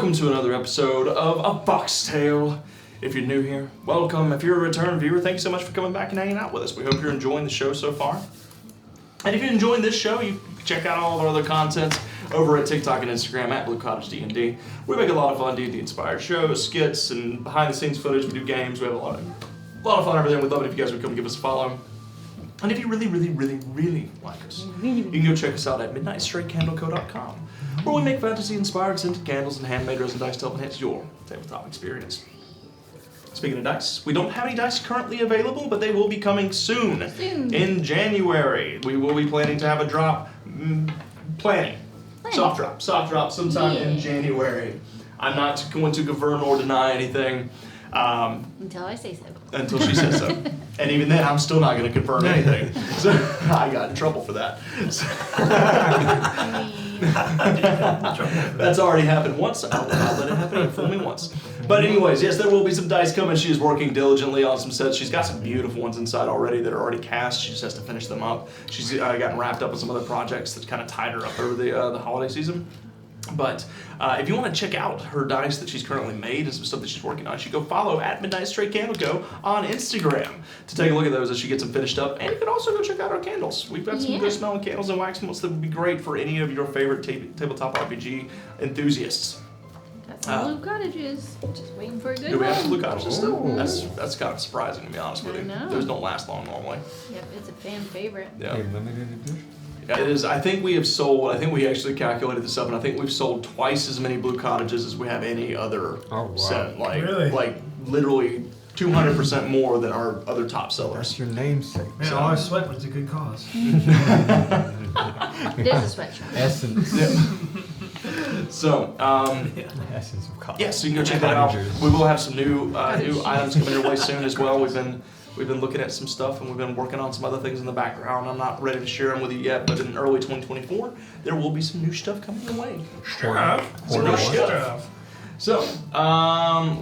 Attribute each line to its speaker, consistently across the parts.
Speaker 1: welcome to another episode of A Box Tale. If you're new here, welcome. If you're a return viewer, thank you so much for coming back and hanging out with us. We hope you're enjoying the show so far. And if you're enjoying this show, you can check out all of our other content over at TikTok and Instagram at Blue Cottage D&D. We make a lot of fun D&D inspired shows, skits, and behind the scenes footage. We do games. We have a lot of fun over there. We'd love it if you guys would come give us a follow. And if you really like us, you can go check us out at midnightstraightcandleco.com, where we make fantasy-inspired scented candles and handmade resin dice to help enhance your tabletop experience. Speaking of dice, we don't have any dice currently available, but they will be coming soon. In January. We will be planning to have a drop, soft drop sometime in January. I'm not going to confirm or deny anything.
Speaker 2: Until I say so.
Speaker 1: Until she says so. And even then, I'm still not going to confirm anything. So I got in trouble for that. That's already happened once. I'll let it happen for me once. But anyways, yes, there will be some dice coming. She is working diligently on some sets. She's got some beautiful ones inside already that are already cast. She just has to finish them up. She's gotten wrapped up with some other projects that kind of tied her up over the holiday season. But if you want to check out her dice that she's currently made and some stuff that she's working on, you should go follow at Midnight Straight Candle Co. on Instagram to take a look at those as she gets them finished up. And you can also go check out our candles. We've got some good smelling candles and wax melts that would be great for any of your favorite tabletop RPG enthusiasts.
Speaker 2: That's Blue Cottages. Just waiting for a good one.
Speaker 1: Do we have Blue Cottages still? That's kind of surprising, to be honest with you.
Speaker 2: know.
Speaker 1: Those don't last long normally.
Speaker 2: Yep, it's a fan favorite.
Speaker 1: Yeah.
Speaker 3: Limited edition?
Speaker 1: Yeah, it is. I think we actually calculated this up, and I think we've sold twice as many Blue Cottages as we have any other set.
Speaker 4: Really?
Speaker 1: Like literally 200% more than our other top sellers.
Speaker 3: That's your namesake.
Speaker 4: Man, all I sweat was a good cause.
Speaker 2: It is a sweatshop.
Speaker 3: Essence.
Speaker 1: So,
Speaker 3: Essence of college.
Speaker 1: yeah, so you can go check that out. We will have some new items coming your way soon as well. We've been looking at some stuff, and we've been working on some other things in the background. I'm not ready to share them with you yet, but in early 2024, there will be some new stuff coming your way. Some new stuff. So,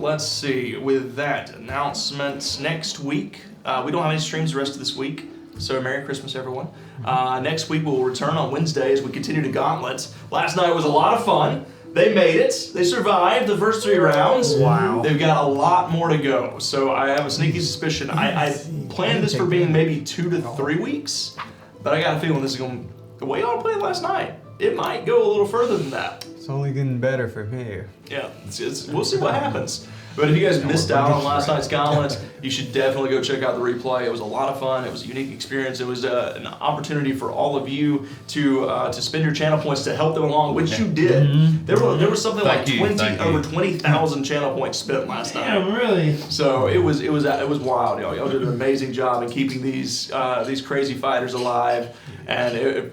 Speaker 1: let's see. With that, announcements next week. We don't have any streams the rest of this week, so Merry Christmas, everyone. Next week, we'll return on Wednesday as we continue to gauntlets. Last night was a lot of fun. They made it. They survived the first 3 rounds.
Speaker 4: Wow.
Speaker 1: They've got a lot more to go. So I have a sneaky suspicion. I planned this for being maybe 2 to 3 weeks, but I got a feeling this is going to, the way y'all played last night, it might go a little further than that.
Speaker 3: It's only getting better from here.
Speaker 1: Yeah, we'll see what happens. But if you guys missed out on last night's gauntlet, you should definitely go check out the replay. It was a lot of fun. It was a unique experience. It was an opportunity for all of you to spend your channel points to help them along, which you did.
Speaker 3: Mm-hmm.
Speaker 1: There was something like over 20,000 channel points spent last night.
Speaker 4: Yeah, really.
Speaker 1: So it was wild, y'all. Y'all did an amazing job in keeping these crazy fighters alive, and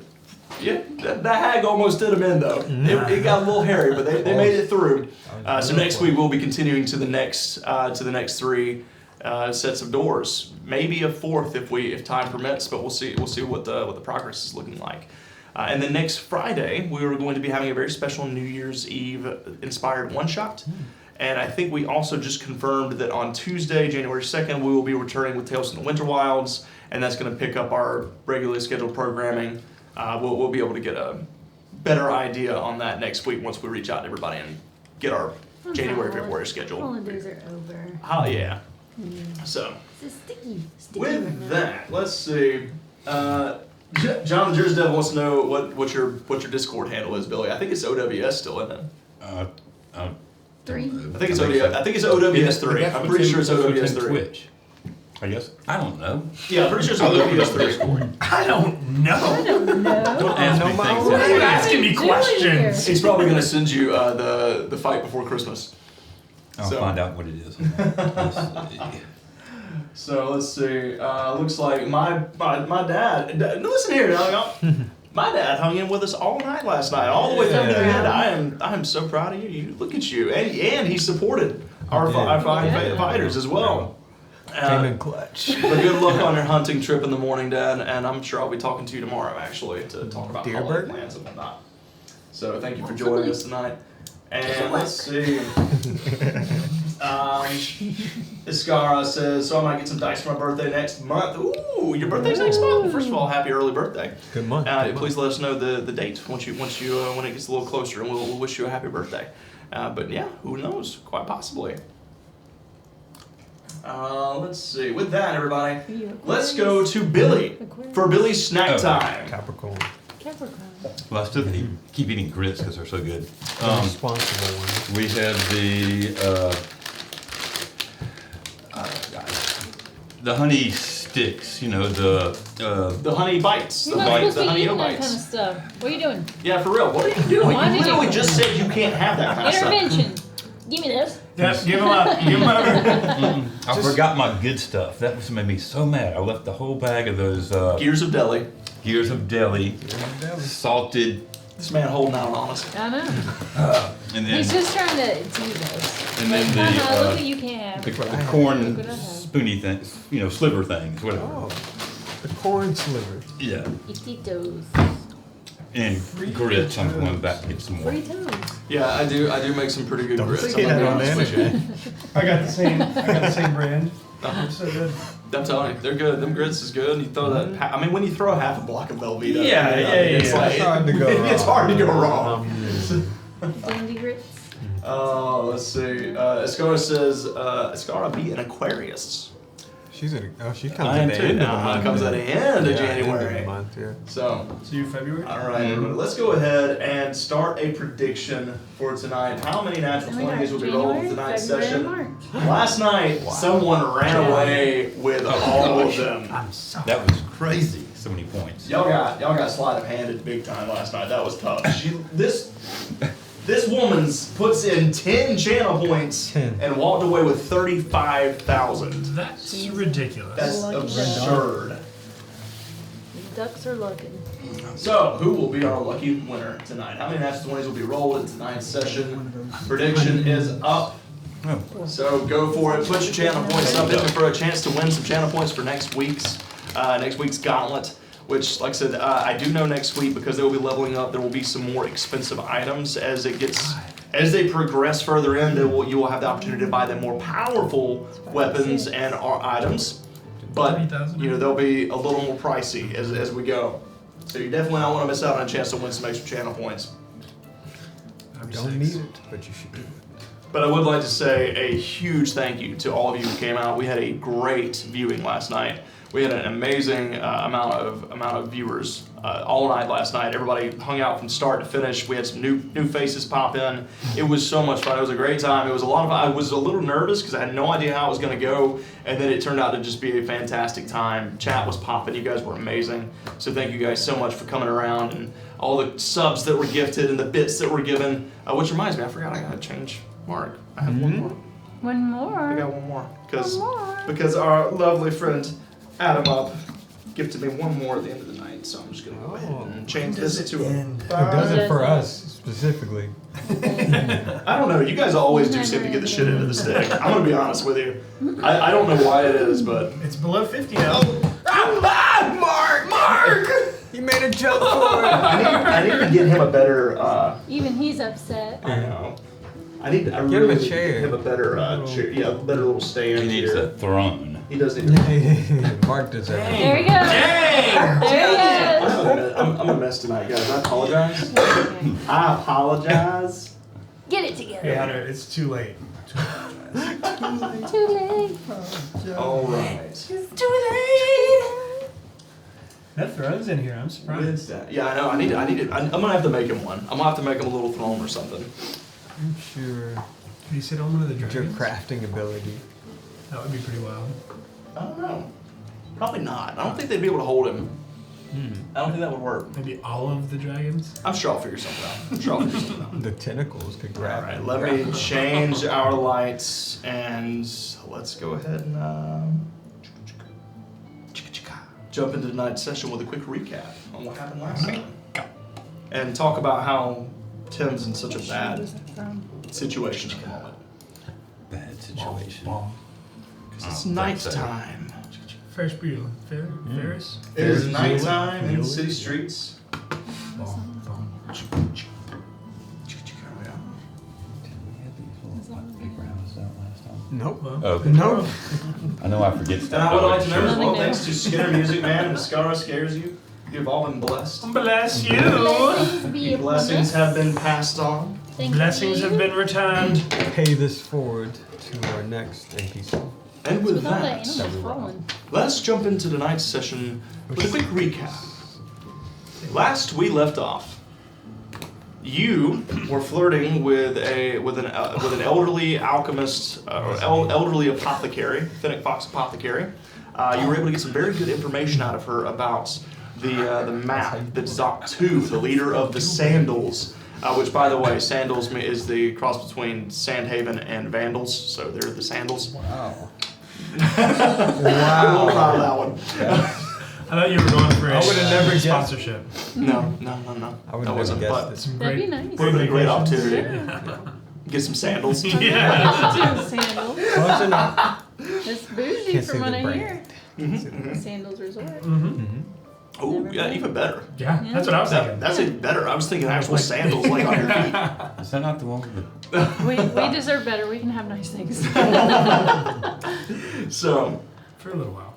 Speaker 1: that hag almost did them in though. It got a little hairy, but they made it through. So next week we'll be continuing to the next 3 sets of doors, maybe a 4th if time permits, but we'll see what the progress is looking like. And then next Friday we are going to be having a very special New Year's Eve inspired one shot. And I think we also just confirmed that on Tuesday, January 2nd, we will be returning with Tales from the Winter Wilds, and that's going to pick up our regularly scheduled programming. We'll be able to get a better idea on that next week once we reach out to everybody and get our January, February schedule.
Speaker 2: Holidays are over.
Speaker 1: Oh, yeah. So,
Speaker 2: It's sticky
Speaker 1: with
Speaker 2: right now.
Speaker 1: that, let's see. John the Jersey Devil wants to know what your Discord handle is, Billy. I think it's OWS still, isn't it?
Speaker 2: 3.
Speaker 1: I think it's OWS 3. I'm pretty sure it's OWS 3.
Speaker 5: Twitch. I guess. I don't know.
Speaker 1: Yeah, I'm pretty sure it's OWS 3.
Speaker 4: I don't know.
Speaker 2: I don't know.
Speaker 5: Don't ask me things.
Speaker 4: Why are you asking me questions?
Speaker 1: He's probably going to send you the fight before Christmas.
Speaker 5: I'll find out what it is.
Speaker 1: So let's see. Looks like my dad. Listen here, y'all. My dad hung in with us all night last night, all the way through to the end. I am so proud of you. Look at you, and he supported our fighters as well.
Speaker 3: Came in clutch.
Speaker 1: But good luck on your hunting trip in the morning, Dad, and I'm sure I'll be talking to you tomorrow, actually, to talk about holiday plans and whatnot. So thank you for joining us tonight. And let's see. Iskara says, so I might get some dice for my birthday next month. Ooh, your birthday's next month. Well, first of all, happy early birthday.
Speaker 3: Good month.
Speaker 1: Please let us know the date when it gets a little closer, and we'll wish you a happy birthday. But yeah, who knows? Quite possibly. Let's see. With that, everybody, let's go to Billy for Billy's snack time.
Speaker 3: Capricorn.
Speaker 2: Capricorn.
Speaker 5: Well, I still keep eating grits because they're so good.
Speaker 3: Responsible one.
Speaker 5: We have the honey sticks, you know, the
Speaker 1: honey bites.
Speaker 2: You're
Speaker 1: The
Speaker 2: not
Speaker 1: bites,
Speaker 2: supposed
Speaker 1: the
Speaker 2: to be
Speaker 1: honey
Speaker 2: eating that kind of
Speaker 1: bites.
Speaker 2: stuff. What are you doing?
Speaker 1: Yeah, for real. What are you doing?
Speaker 2: Why
Speaker 1: You
Speaker 2: did you-
Speaker 1: literally just said you can't have that kind of stuff.
Speaker 2: Intervention. Give me this.
Speaker 4: Yep, give him up. Give him up.
Speaker 5: I forgot my good stuff. That was made me so mad. I left the whole bag of those
Speaker 1: Gears of Deli.
Speaker 5: gears of deli, salted,
Speaker 1: This man holding out on us.
Speaker 2: I know.
Speaker 5: and then
Speaker 2: He's just trying to tease us.
Speaker 5: and then
Speaker 2: Haha, look what
Speaker 5: the
Speaker 2: you can have.
Speaker 5: corn
Speaker 2: Look what I have.
Speaker 5: spoony things, you know, sliver things, whatever.
Speaker 3: Oh, the corn sliver.
Speaker 5: Yeah,
Speaker 2: Ititos.
Speaker 5: and grits. I'm going back to get some more.
Speaker 2: Fritos.
Speaker 1: Yeah, I do make some pretty good
Speaker 3: Don't
Speaker 1: grits.
Speaker 3: say
Speaker 1: I'm
Speaker 3: that
Speaker 1: gonna
Speaker 3: on
Speaker 1: be
Speaker 3: the
Speaker 1: honest with you.
Speaker 3: internet.
Speaker 4: I got the same brand.
Speaker 1: Uh-huh.
Speaker 4: So good.
Speaker 1: I'm telling you, they're good. Them grits is good. You throw that. I mean, when you throw half a block of Velveeta,
Speaker 4: Yeah,
Speaker 1: it's
Speaker 4: yeah.
Speaker 1: like
Speaker 3: It's hard to go wrong.
Speaker 1: It's hard to go wrong.
Speaker 2: Dandy grits.
Speaker 1: Let's see. Escara says, Escara be an Aquarius.
Speaker 3: She comes
Speaker 1: I
Speaker 3: at
Speaker 1: am
Speaker 3: the
Speaker 1: too.
Speaker 3: end of the
Speaker 1: Nah,
Speaker 3: month.
Speaker 1: it comes at the end of
Speaker 3: Yeah,
Speaker 1: January.
Speaker 3: End of the month, yeah.
Speaker 1: So,
Speaker 4: So you February?
Speaker 1: all right, everybody, let's go ahead and start a prediction for tonight. How many natural
Speaker 2: And we got
Speaker 1: 20s will be rolled in
Speaker 2: January,
Speaker 1: tonight's
Speaker 2: February,
Speaker 1: session?
Speaker 2: March.
Speaker 1: Last night, someone ran away with all of them.
Speaker 4: I'm so.
Speaker 5: That was crazy. So many points.
Speaker 1: Y'all got sleight of handed big time last night. That was tough. This woman's puts in 10 channel points
Speaker 3: 10.
Speaker 1: and walked away with 35,000.
Speaker 4: That's ridiculous.
Speaker 1: That's
Speaker 2: Lucky
Speaker 1: absurd.
Speaker 2: These ducks are looking.
Speaker 1: So, who will be our lucky winner tonight? How many natural 20s will be rolled in tonight's session? Prediction is up.
Speaker 5: Oh.
Speaker 1: So go for it. Put your channel points up in for a chance to win some channel points for next week's gauntlet. Which, like I said, I do know next week because they will be leveling up. There will be some more expensive items as they progress further in. You will have the opportunity to buy them more powerful weapons and items, but they'll be a little more pricey as we go. So you definitely don't want to miss out on a chance to win some extra channel points.
Speaker 3: Don't need it, but you should do it.
Speaker 1: But I would like to say a huge thank you to all of you who came out. We had a great viewing last night. We had an amazing amount of viewers all night last night. Everybody hung out from start to finish. We had some new faces pop in. It was so much fun. It was a great time. It was I was a little nervous because I had no idea how it was going to go, and then it turned out to just be a fantastic time. Chat was popping. You guys were amazing. So thank you guys so much for coming around and all the subs that were gifted and the bits that were given. Which reminds me, I forgot I got to change Mark. I have one more.
Speaker 2: One more.
Speaker 1: I got one more
Speaker 2: One more.
Speaker 1: because our lovely friend Adam Up gifted me one more at the end of the night, so I'm just gonna go ahead and change this to a
Speaker 3: It does it for us specifically.
Speaker 1: I don't know. You guys always do seem to get the shit into the stick. I'm gonna be honest with you. I don't know why it is, but
Speaker 4: It's below 50 now.
Speaker 1: Mark!
Speaker 3: You made a joke for it.
Speaker 1: I need to get him a better.
Speaker 2: Even he's upset.
Speaker 1: I know. I really
Speaker 3: Give him a
Speaker 1: need to
Speaker 3: chair.
Speaker 1: get him a better chair. Yeah, a better little stand
Speaker 5: He needs
Speaker 1: here.
Speaker 5: a throne.
Speaker 1: He does need.
Speaker 3: Mark deserves it.
Speaker 2: There we go.
Speaker 4: Dang!
Speaker 2: There he goes.
Speaker 1: I'm a mess tonight, guys. I apologize. I apologize.
Speaker 2: Get it together.
Speaker 4: Hey, Hunter, it's too late.
Speaker 2: Too late.
Speaker 1: All right.
Speaker 2: It's too late.
Speaker 4: That throne's in here. I'm surprised.
Speaker 1: Yeah, I know. I need it. I'm gonna have to make him one. I'm gonna have to make him a little throne or something.
Speaker 3: I'm sure
Speaker 4: Can you sit on one of the
Speaker 3: your
Speaker 4: dragons?
Speaker 3: crafting ability.
Speaker 4: That would be pretty wild.
Speaker 1: I don't know. Probably not. I don't think they'd be able to hold him. I don't think that would work.
Speaker 4: Maybe all of the dragons?
Speaker 1: I'm sure I'll figure something out. I'm sure I'll figure something out.
Speaker 3: The tentacles could
Speaker 1: All
Speaker 3: grab
Speaker 1: right,
Speaker 3: him.
Speaker 1: let me change our lights and let's go ahead and jump into tonight's session with a quick recap on what happened last time. And talk about how Tim's in such a bad situation at the moment.
Speaker 5: Bad situation.
Speaker 1: Because it's nighttime.
Speaker 4: Ferris Bueller. Ferris?
Speaker 1: It is nighttime in the city streets.
Speaker 3: Nope.
Speaker 4: Well,
Speaker 5: Okay.
Speaker 3: Nope.
Speaker 5: I know I forget stuff.
Speaker 1: And I would like to know as
Speaker 2: Nothing
Speaker 1: well,
Speaker 2: new.
Speaker 1: thanks to Skinner Music Man and Mascara Scares You, you've all been blessed.
Speaker 4: bless you!
Speaker 2: Blessings be
Speaker 1: Your
Speaker 2: upon
Speaker 1: blessings
Speaker 2: us.
Speaker 1: have been passed on.
Speaker 2: Thank
Speaker 4: Blessings
Speaker 2: you.
Speaker 4: have been returned.
Speaker 3: Pay this forward to our next NPC.
Speaker 1: And with
Speaker 2: With all the
Speaker 1: that,
Speaker 2: animals falling.
Speaker 1: let's jump into tonight's session with a quick recap. Last we left off, you were flirting with an elderly alchemist, elderly apothecary, Fennec Fox apothecary. You were able to get some very good information out of her about the map that Zoc2, the leader of the Sandals, which, by the way, Sandals is the cross between Sandhaven and Vandals, so they're the Sandals.
Speaker 3: Wow.
Speaker 1: I will allow that one.
Speaker 4: I thought you were going for a
Speaker 3: I would've never guessed.
Speaker 4: sponsorship.
Speaker 1: No.
Speaker 3: I would
Speaker 1: That
Speaker 3: have
Speaker 1: wasn't,
Speaker 3: never
Speaker 1: but
Speaker 3: guessed
Speaker 4: Some
Speaker 2: That'd be
Speaker 4: great.
Speaker 2: nice.
Speaker 1: would have been a great
Speaker 4: vacations.
Speaker 1: opportunity. Get some sandals.
Speaker 4: Yeah.
Speaker 2: Sandals.
Speaker 3: it. Close enough.
Speaker 2: That's bougie
Speaker 3: Can't say
Speaker 2: from what
Speaker 3: the
Speaker 2: I
Speaker 3: brand.
Speaker 2: hear. Sandals Resort.
Speaker 4: Mm-hmm.
Speaker 1: Oh, yeah, even better.
Speaker 4: Yeah, that's what I was thinking.
Speaker 1: That's even better. I was thinking actual sandals like on your feet.
Speaker 5: Is that not the one with the...
Speaker 2: We deserve better. We can have nice things.
Speaker 1: So,
Speaker 4: For a little while.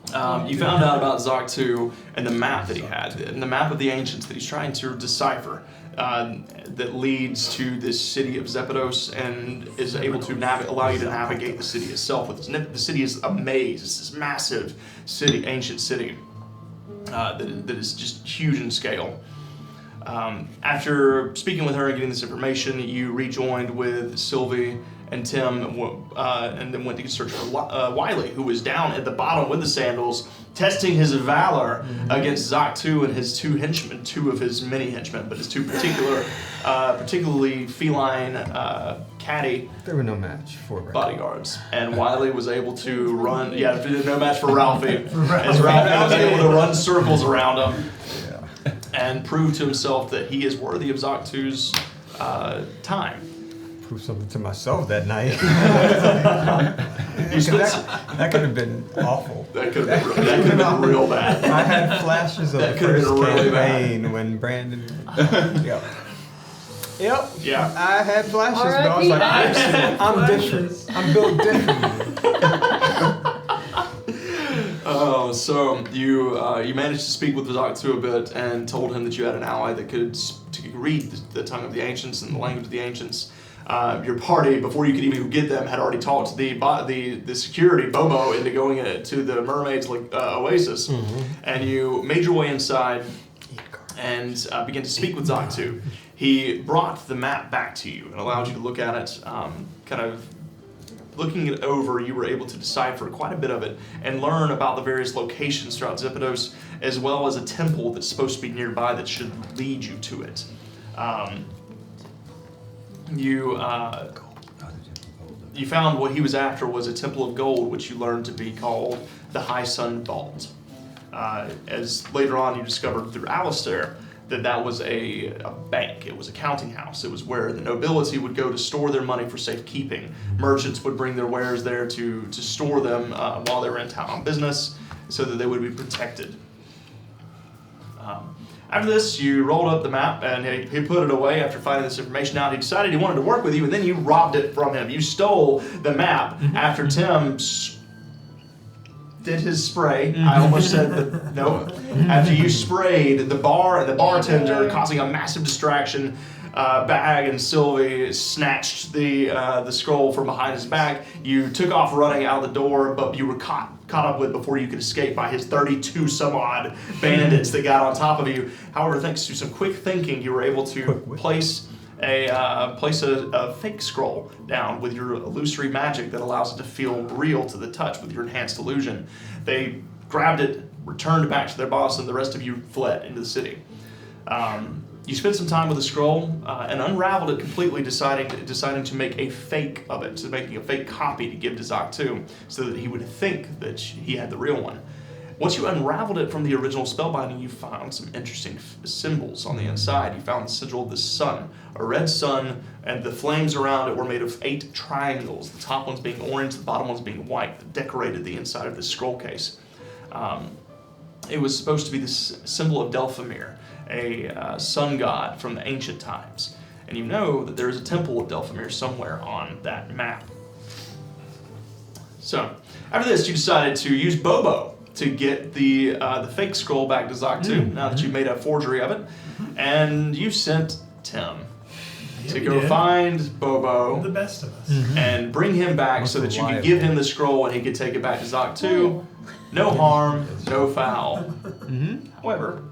Speaker 1: you found out about Zoc2 and the map that he had, and the map of the ancients that he's trying to decipher, that leads to this city of Zepidos and is able to allow you to navigate the city itself. The city is a maze. It's this massive city, ancient city, that is just huge in scale. After speaking with her and getting this information, you rejoined with Sylvie and Tim, and then went to search for Wiley, who was down at the bottom with the sandals, testing his valor against Zoc2 and his two henchmen, two of his many henchmen, but his two particularly feline, catty
Speaker 3: There were no match for Ralph.
Speaker 1: bodyguards. And Wiley was able to run, no match for Ralphie, as Ralphie was able to run circles around him and prove to himself that he is worthy of Zoc2's time.
Speaker 3: Prove something to myself that night.
Speaker 1: You spent
Speaker 3: that could have been awful.
Speaker 1: That could have been real bad.
Speaker 3: I had flashes of
Speaker 1: That
Speaker 3: the
Speaker 1: could have
Speaker 3: first
Speaker 1: been really
Speaker 3: campaign when Brandon. Yep. Yep.
Speaker 1: Yeah.
Speaker 3: I had flashes, but I was like, I'm different. I'm built differently.
Speaker 1: So you managed to speak with the Zoc2 a bit and told him that you had an ally that could read the tongue of the ancients and the language of the ancients. Your party, before you could even get them, had already talked the security, Bobo, into going to the mermaid's oasis. And you made your way inside and began to speak with Zoc2. He brought the map back to you and allowed you to look at it. Kind of looking it over, you were able to decipher quite a bit of it and learn about the various locations throughout Zepidos, as well as a temple that's supposed to be nearby that should lead you to it. You found what he was after was a temple of gold, which you learned to be called the High Sun Vault. As later on you discovered through Alistair that was a bank. It was a counting house. It was where the nobility would go to store their money for safekeeping. Merchants would bring their wares there to store them while they were in town on business, so that they would be protected. After this, you rolled up the map, and he put it away after finding this information out. He decided he wanted to work with you, and then you robbed it from him. You stole the map after Tim did his spray. I almost said that, no. After you sprayed the bar and the bartender, causing a massive distraction, Bag and Sylvie snatched the scroll from behind his back. You took off running out the door, but you were caught up with before you could escape by his 32 some odd bandits that got on top of you. However, thanks to some quick thinking, you were able to place a fake scroll down with your illusory magic that allows it to feel real to the touch with your enhanced illusion. They grabbed it, returned back to their boss, and the rest of you fled into the city. You spent some time with the scroll and unraveled it completely, deciding to make a fake of it, making a fake copy to give to Zoc2, so that he would think that he had the real one. Once you unraveled it from the original spellbinding, you found some interesting symbols on the inside. You found the sigil of the sun, a red sun, and the flames around it were made of 8 triangles, the top ones being orange, the bottom ones being white, that decorated the inside of this scroll case. It was supposed to be this symbol of Delphamir, a sun god from the ancient times. And you know that there is a temple of Delphamir somewhere on that map. So, after this, you decided to use Bobo to get the fake scroll back to Zoc2, now that you made a forgery of it, and you sent Tim.
Speaker 4: Yeah,
Speaker 1: to
Speaker 4: we
Speaker 1: go
Speaker 4: did.
Speaker 1: find Bobo
Speaker 4: The best of us.
Speaker 1: and bring him back so that you could give him the scroll and he could take it back to Zoc 2. No harm, no foul. However,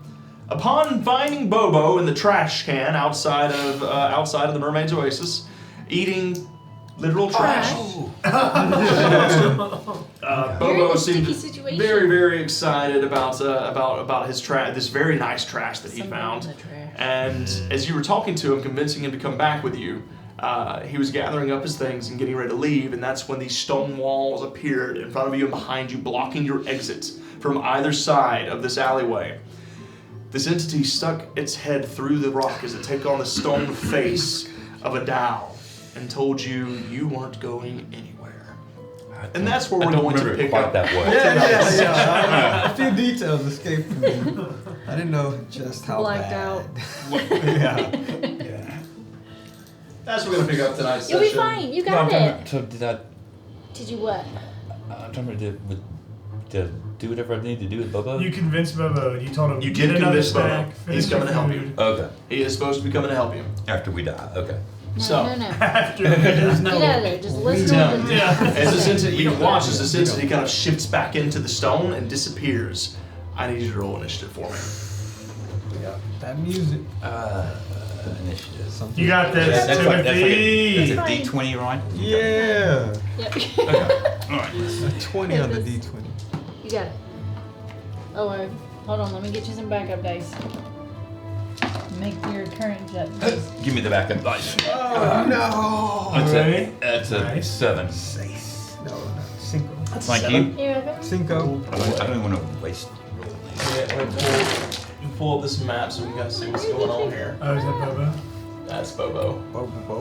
Speaker 1: upon finding Bobo in the trash can outside of the Mermaid's Oasis, eating literal trash, Bobo
Speaker 2: You're in a
Speaker 1: seemed
Speaker 2: sticky situation.
Speaker 1: very, very excited about his trash, this very nice trash that he
Speaker 2: Something
Speaker 1: found.
Speaker 2: in the trash.
Speaker 1: And as you were talking to him, convincing him to come back with you, he was gathering up his things and getting ready to leave, and that's when these stone walls appeared in front of you and behind you, blocking your exit from either side of this alleyway. This entity stuck its head through the rock as it took on the stone face of a Tao and told you you weren't going anywhere. And that's where we're going to pick up.
Speaker 5: that way.
Speaker 3: Yeah. A few details escaped from me. I didn't know just how
Speaker 2: Blacked
Speaker 3: bad.
Speaker 2: out.
Speaker 3: Yeah.
Speaker 1: That's where we're going to pick up tonight's
Speaker 2: You'll
Speaker 1: session.
Speaker 2: be fine. You
Speaker 5: No,
Speaker 2: got
Speaker 5: I'm
Speaker 2: it.
Speaker 5: talking, so did I?
Speaker 2: Did you what?
Speaker 5: I'm trying to do whatever I need to do with Bobo.
Speaker 4: You convinced Bobo and you told him
Speaker 1: You
Speaker 4: get
Speaker 1: did
Speaker 4: another
Speaker 1: convince Bobo.
Speaker 4: snack,
Speaker 1: He's
Speaker 4: finish
Speaker 1: coming to
Speaker 4: your
Speaker 1: help you.
Speaker 4: food.
Speaker 5: Okay.
Speaker 1: He is supposed to be coming to help you.
Speaker 5: After we die. Okay.
Speaker 2: No,
Speaker 1: So-
Speaker 2: no, no.
Speaker 4: After there's no.
Speaker 2: Get out of there. Just listen
Speaker 1: Yeah.
Speaker 2: to the
Speaker 4: Yeah.
Speaker 1: As this entity, you can watch as this entity kind of shifts back into the stone and disappears. I need you to roll initiative for me.
Speaker 3: That music.
Speaker 5: Initiative.
Speaker 4: You got this,
Speaker 5: That's
Speaker 4: Timothy.
Speaker 5: like a D20, right?
Speaker 3: Yeah.
Speaker 2: Yep.
Speaker 5: Alright.
Speaker 3: A 20 on the D20.
Speaker 2: You got it. Oh, hold on. Let me get you some backup dice. Make your current jet dice.
Speaker 5: Give me the backup dice.
Speaker 3: Oh, no.
Speaker 5: That's a
Speaker 4: Nice.
Speaker 5: 7.
Speaker 3: No, no. Cinco.
Speaker 5: Thank you.
Speaker 2: You're welcome.
Speaker 3: Cinco.
Speaker 5: I don't want to waste rolling these.
Speaker 1: Yeah, let me pull up this map so we can kind of see what's going on here.
Speaker 4: Oh, is that Bobo?
Speaker 1: That's Bobo.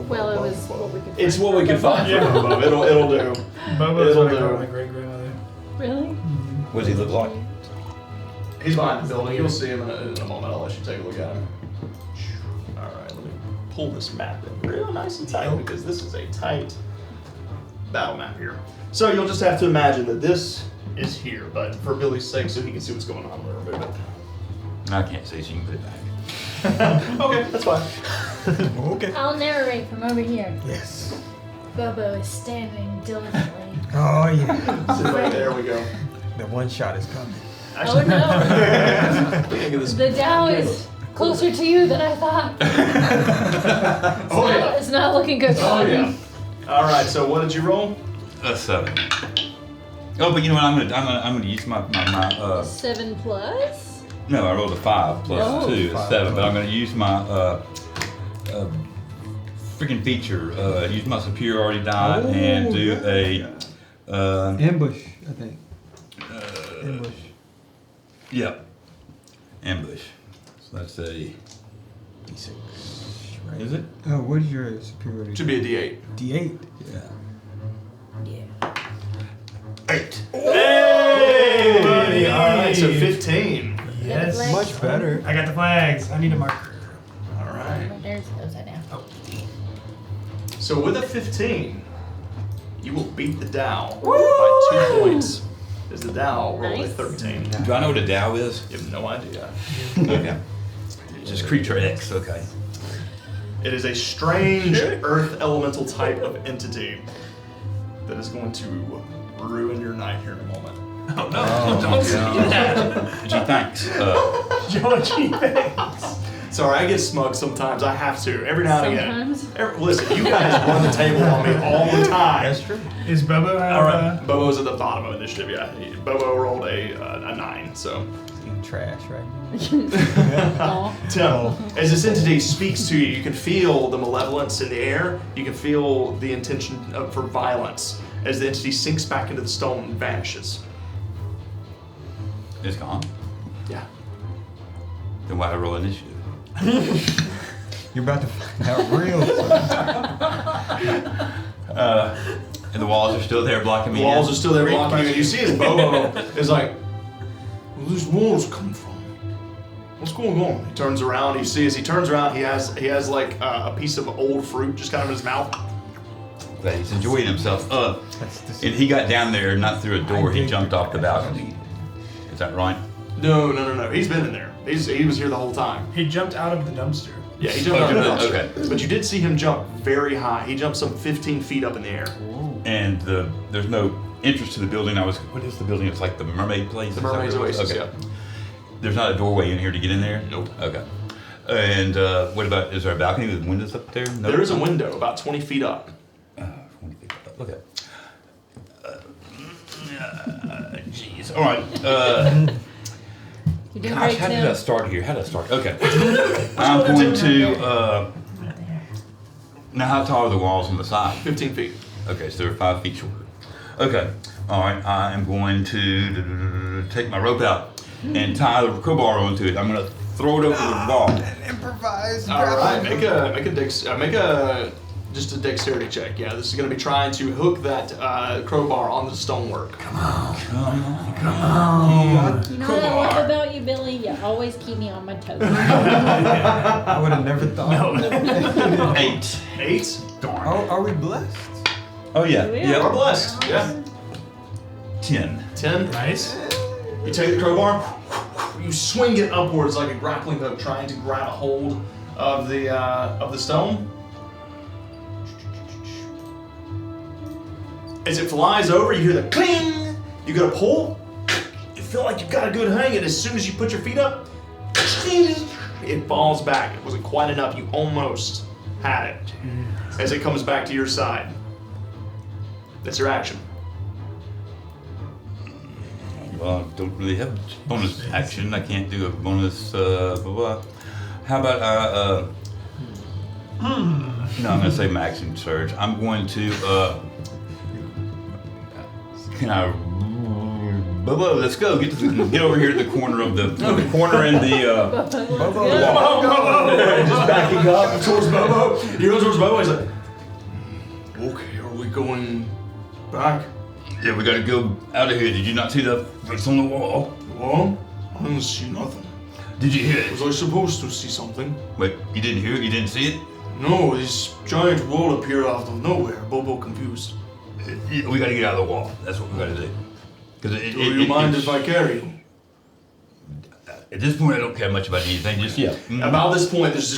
Speaker 2: Well, it was what we could
Speaker 1: It's
Speaker 2: find.
Speaker 1: what we can find for
Speaker 4: Yeah.
Speaker 1: Bobo. It'll do.
Speaker 4: Bobo's
Speaker 1: It'll
Speaker 4: what I
Speaker 1: do.
Speaker 4: call my great grandmother.
Speaker 2: Really?
Speaker 5: What does he look like?
Speaker 1: He's behind the building. You'll see him in a moment. I'll let you take a look at him. All right, let me pull this map in real nice and tight because this is a tight battle map here. So you'll just have to imagine that this is here, but for Billy's sake, so he can see what's going on, we're gonna move it.
Speaker 5: I can't see, so you can put it back.
Speaker 1: Okay, that's fine.
Speaker 3: Okay.
Speaker 2: I'll narrate from over here.
Speaker 3: Yes.
Speaker 2: Bobo is standing diligently.
Speaker 3: Oh, yeah.
Speaker 1: So there we go.
Speaker 3: The one shot is coming.
Speaker 2: Oh no!
Speaker 1: Look at this.
Speaker 2: The Tao is closer to you than I thought.
Speaker 1: Oh yeah.
Speaker 2: It's not looking good for
Speaker 1: Oh
Speaker 2: you.
Speaker 1: yeah. All right. So what did you roll?
Speaker 5: A 7. Oh, but you know what? I'm gonna use my
Speaker 2: 7 plus?
Speaker 5: No, I rolled a 5 plus
Speaker 2: Oh.
Speaker 5: 2 is 7, but I'm gonna use my freaking feature. Use my superiority die and do a
Speaker 3: Ambush, I think. Ambush.
Speaker 5: yeah, ambush. So that's a
Speaker 3: D6. Right.
Speaker 5: is it?
Speaker 3: Oh, what is your superiority?
Speaker 1: Should be a D8.
Speaker 3: D8.
Speaker 5: Yeah.
Speaker 2: Yeah.
Speaker 5: 8.
Speaker 1: Hey,
Speaker 4: buddy.
Speaker 1: All right. So 15.
Speaker 4: Yes.
Speaker 2: Flags.
Speaker 3: Much better.
Speaker 4: I got the flags. I need a marker.
Speaker 1: All right.
Speaker 2: There's upside down.
Speaker 1: So with a 15, you will beat the Tao by 2 points. As the Tao rolled a
Speaker 2: Nice.
Speaker 1: 13.
Speaker 5: Do I know what a Dow is?
Speaker 1: You have no idea.
Speaker 5: Okay. Just creature X. Okay.
Speaker 1: It is a strange earth elemental type of entity that is going to ruin your night here in a moment.
Speaker 4: Oh no! Don't say that.
Speaker 5: Gee, thanks.
Speaker 4: Georgie, thanks.
Speaker 1: Sorry, I get smug sometimes. I have to every now and again.
Speaker 2: Sometimes.
Speaker 1: Listen, you guys run the table on me all the time.
Speaker 3: That's true.
Speaker 4: Is Bobo have
Speaker 1: All right, Bobo's at the bottom of initiative. Yeah, Bobo rolled a 9. So,
Speaker 3: Eating trash right
Speaker 2: Aw.
Speaker 1: Tim, as this entity speaks to you, you can feel the malevolence in the air. You can feel the intention for violence as the entity sinks back into the stone and vanishes.
Speaker 5: It's gone.
Speaker 1: Yeah.
Speaker 5: Then why I roll initiative?
Speaker 3: You're about to find out real soon.
Speaker 5: And the walls are still there blocking me.
Speaker 1: The walls
Speaker 5: in?
Speaker 1: are still there blocking you, and you see as Bobo is like, where these walls come from? What's going on? He turns around. You see as he turns around, he has like a piece of old fruit just kind of in his mouth.
Speaker 5: Okay, he's enjoying himself.
Speaker 3: That's
Speaker 5: And he got down there, not through a door. He
Speaker 3: dig
Speaker 5: jumped
Speaker 3: the
Speaker 5: off the
Speaker 3: trash.
Speaker 5: balcony. Is that right?
Speaker 1: No. He's been in there. He was here the whole time.
Speaker 4: He jumped out of the dumpster.
Speaker 1: Yeah, he jumped out of the dumpster.
Speaker 5: Okay.
Speaker 1: But you did see him jump very high. He jumped some 15 feet up in the air.
Speaker 5: And there's no entrance to the building. What is the building? It's like the Mermaid Place?
Speaker 1: The Mermaid's Oasis,
Speaker 5: Okay.
Speaker 1: yeah.
Speaker 5: There's not a doorway in here to get in there?
Speaker 1: Nope.
Speaker 5: Okay. And what about, is there a balcony with windows up there? No.
Speaker 1: There is a window about 20 feet up.
Speaker 5: 20 feet up. Okay. Jeez. All right.
Speaker 2: You're doing
Speaker 5: Gosh,
Speaker 2: great,
Speaker 5: how did
Speaker 2: Tim.
Speaker 5: I start here? How did I start? Okay. I'm going to, now how tall are the walls on the side?
Speaker 1: 15 feet.
Speaker 5: Okay, so they're 5 feet shorter. Okay, all right, I am going to take my rope out and tie the crowbar onto it. I'm gonna throw it over the wall.
Speaker 3: Improvise.
Speaker 1: All right, make a just a dexterity check. Yeah, this is going to be trying to hook that crowbar on the stonework.
Speaker 2: You know what I love about you, Billy? You always keep me on my toes.
Speaker 3: I would have never thought.
Speaker 5: 8.
Speaker 1: 8.
Speaker 5: Darn.
Speaker 3: Oh, are we blessed?
Speaker 5: Oh yeah.
Speaker 2: We
Speaker 1: You
Speaker 2: are.
Speaker 1: are blessed. Yeah.
Speaker 5: 10.
Speaker 1: 10.
Speaker 4: Nice.
Speaker 1: You take the crowbar, you swing it upwards like a grappling hook, trying to grab a hold of the stone. As it flies over, you hear the cling. You got a pull. You feel like you've got a good hang, and as soon as you put your feet up, it falls back. It wasn't quite enough. You almost had it. As it comes back to your side. That's your action.
Speaker 5: Well, I don't really have bonus action. I can't do a bonus. Blah, blah. How about no, I'm gonna say my action surge. I'm going to can I? Bubba, let's go. Get over here to the corner of the corner in the wall.
Speaker 1: Just backing up towards Bobo. He goes towards Bobo. He's like, okay, are we going back?
Speaker 5: Yeah, we gotta go out of here. Did you not see the face on the wall?
Speaker 1: Well, I didn't see nothing.
Speaker 5: Did you hear it?
Speaker 1: Was I supposed to see something?
Speaker 5: Wait, you didn't hear it? You didn't see it?
Speaker 1: No, this giant wall appeared out of nowhere. Bobo confused.
Speaker 5: We gotta get out of the wall. That's what we gotta do.
Speaker 1: Do you mind if I carry you?
Speaker 5: At this point, I don't care much about anything. Just yeah.
Speaker 1: About this point, there's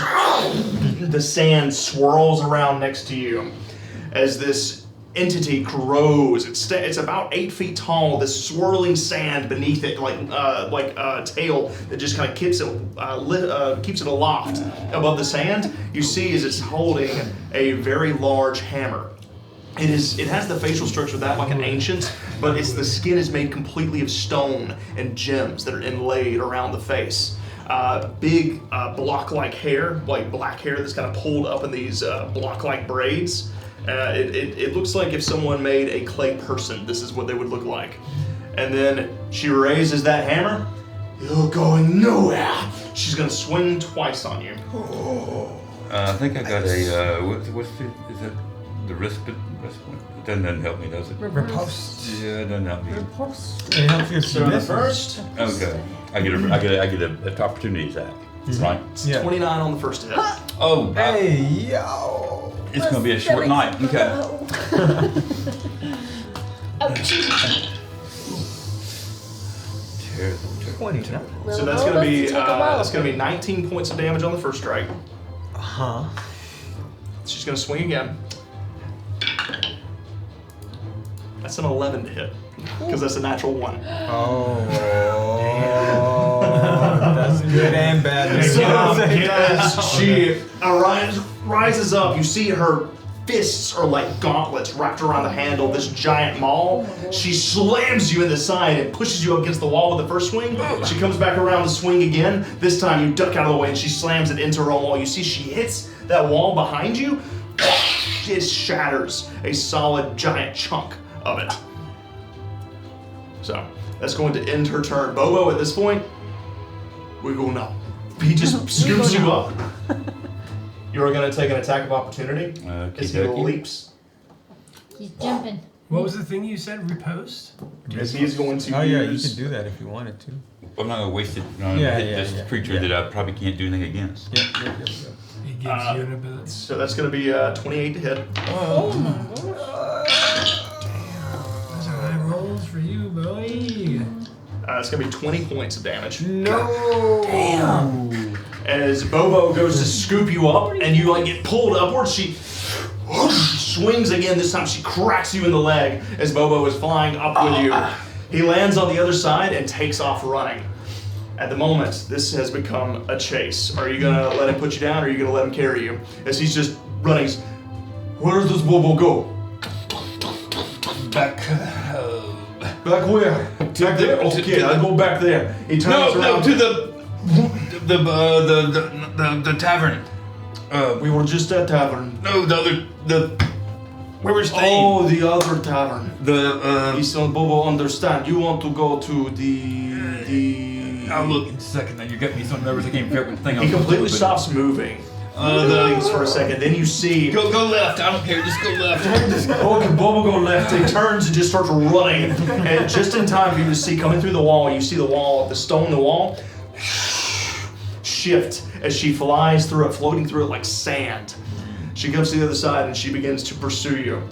Speaker 1: the sand swirls around next to you as this entity grows. It's about 8 feet tall. This swirling sand beneath it, like a tail that just kind of keeps it aloft above the sand. You see, as it's holding a very large hammer. It has the facial structure of that like an ancient, but the skin is made completely of stone and gems that are inlaid around the face. Big block-like hair, like black hair that's kind of pulled up in these block-like braids. It looks like if someone made a clay person, this is what they would look like. And then she raises that hammer. You're going nowhere. She's gonna swing twice on you.
Speaker 5: I think I got a what's the is that the respite? It doesn't help me, does it?
Speaker 3: Riposte.
Speaker 5: Yeah, it doesn't help me.
Speaker 3: It helps you
Speaker 1: So the first,
Speaker 5: Okay, I get a opportunity attack, right?
Speaker 3: Yeah.
Speaker 1: 29 on the first hit.
Speaker 5: Oh,
Speaker 3: Hey, yo.
Speaker 5: it's gonna be a short night. Okay. Terrible.
Speaker 3: 20.
Speaker 1: So that's gonna be 19 points of damage on the first strike.
Speaker 3: Huh.
Speaker 1: She's gonna swing again. That's an 11 to hit, because that's a natural 1.
Speaker 3: Oh. That's good and bad.
Speaker 1: So as she rises up, you see her fists are like gauntlets wrapped around the handle of this giant maul. She slams you in the side and pushes you up against the wall with the first swing. She comes back around to swing again. This time you duck out of the way and she slams it into her own wall. You see she hits that wall behind you. It shatters a solid giant chunk of it. So that's going to end her turn. Bobo, at this point, we go now. He just scoops you up. You're going to take an attack of opportunity as he
Speaker 5: okey-dokey.
Speaker 1: leaps.
Speaker 2: He's jumping.
Speaker 4: What was the thing you said? Repost?
Speaker 1: As he is going to
Speaker 3: Oh, yeah, you
Speaker 1: use...
Speaker 3: could do that if you wanted to.
Speaker 5: I'm not gonna waste it on
Speaker 3: Yeah,
Speaker 5: this creature that I probably can't do anything against.
Speaker 3: Yep.
Speaker 4: It gives you an ability.
Speaker 1: So that's going to be 28 to hit.
Speaker 2: Oh my gosh.
Speaker 4: Those are high rolls for you, boy.
Speaker 1: It's going to be 20 points of damage.
Speaker 3: No. Damn.
Speaker 1: As Bobo goes to scoop you up and you like get pulled upwards, she swings again. This time she cracks you in the leg as Bobo is flying up with you. He lands on the other side and takes off running. At the moment, this has become a chase. Are you gonna let him put you down or are you gonna let him carry you? As he's just running, where does Bobo go?
Speaker 5: Back.
Speaker 1: Back where? Back there? Okay, I'll go back there. He turns around.
Speaker 5: No, to the tavern.
Speaker 1: We were just at tavern.
Speaker 5: No, where we're staying.
Speaker 1: Oh, the other tavern.
Speaker 5: The
Speaker 1: He Bobo, understand. You want to go to the.
Speaker 5: I'll look in a second. Now you got me so nervous I can't figure out the thing.
Speaker 1: He completely stops moving. Things for a second. Then you see.
Speaker 5: Go left. I don't care. Just go left.
Speaker 1: Okay, Bobo go left. He turns and just starts running, and just in time for you to see coming through the wall. You see the wall, the stone, the wall shift as she flies through it, floating through it like sand. She comes to the other side and she begins to pursue you.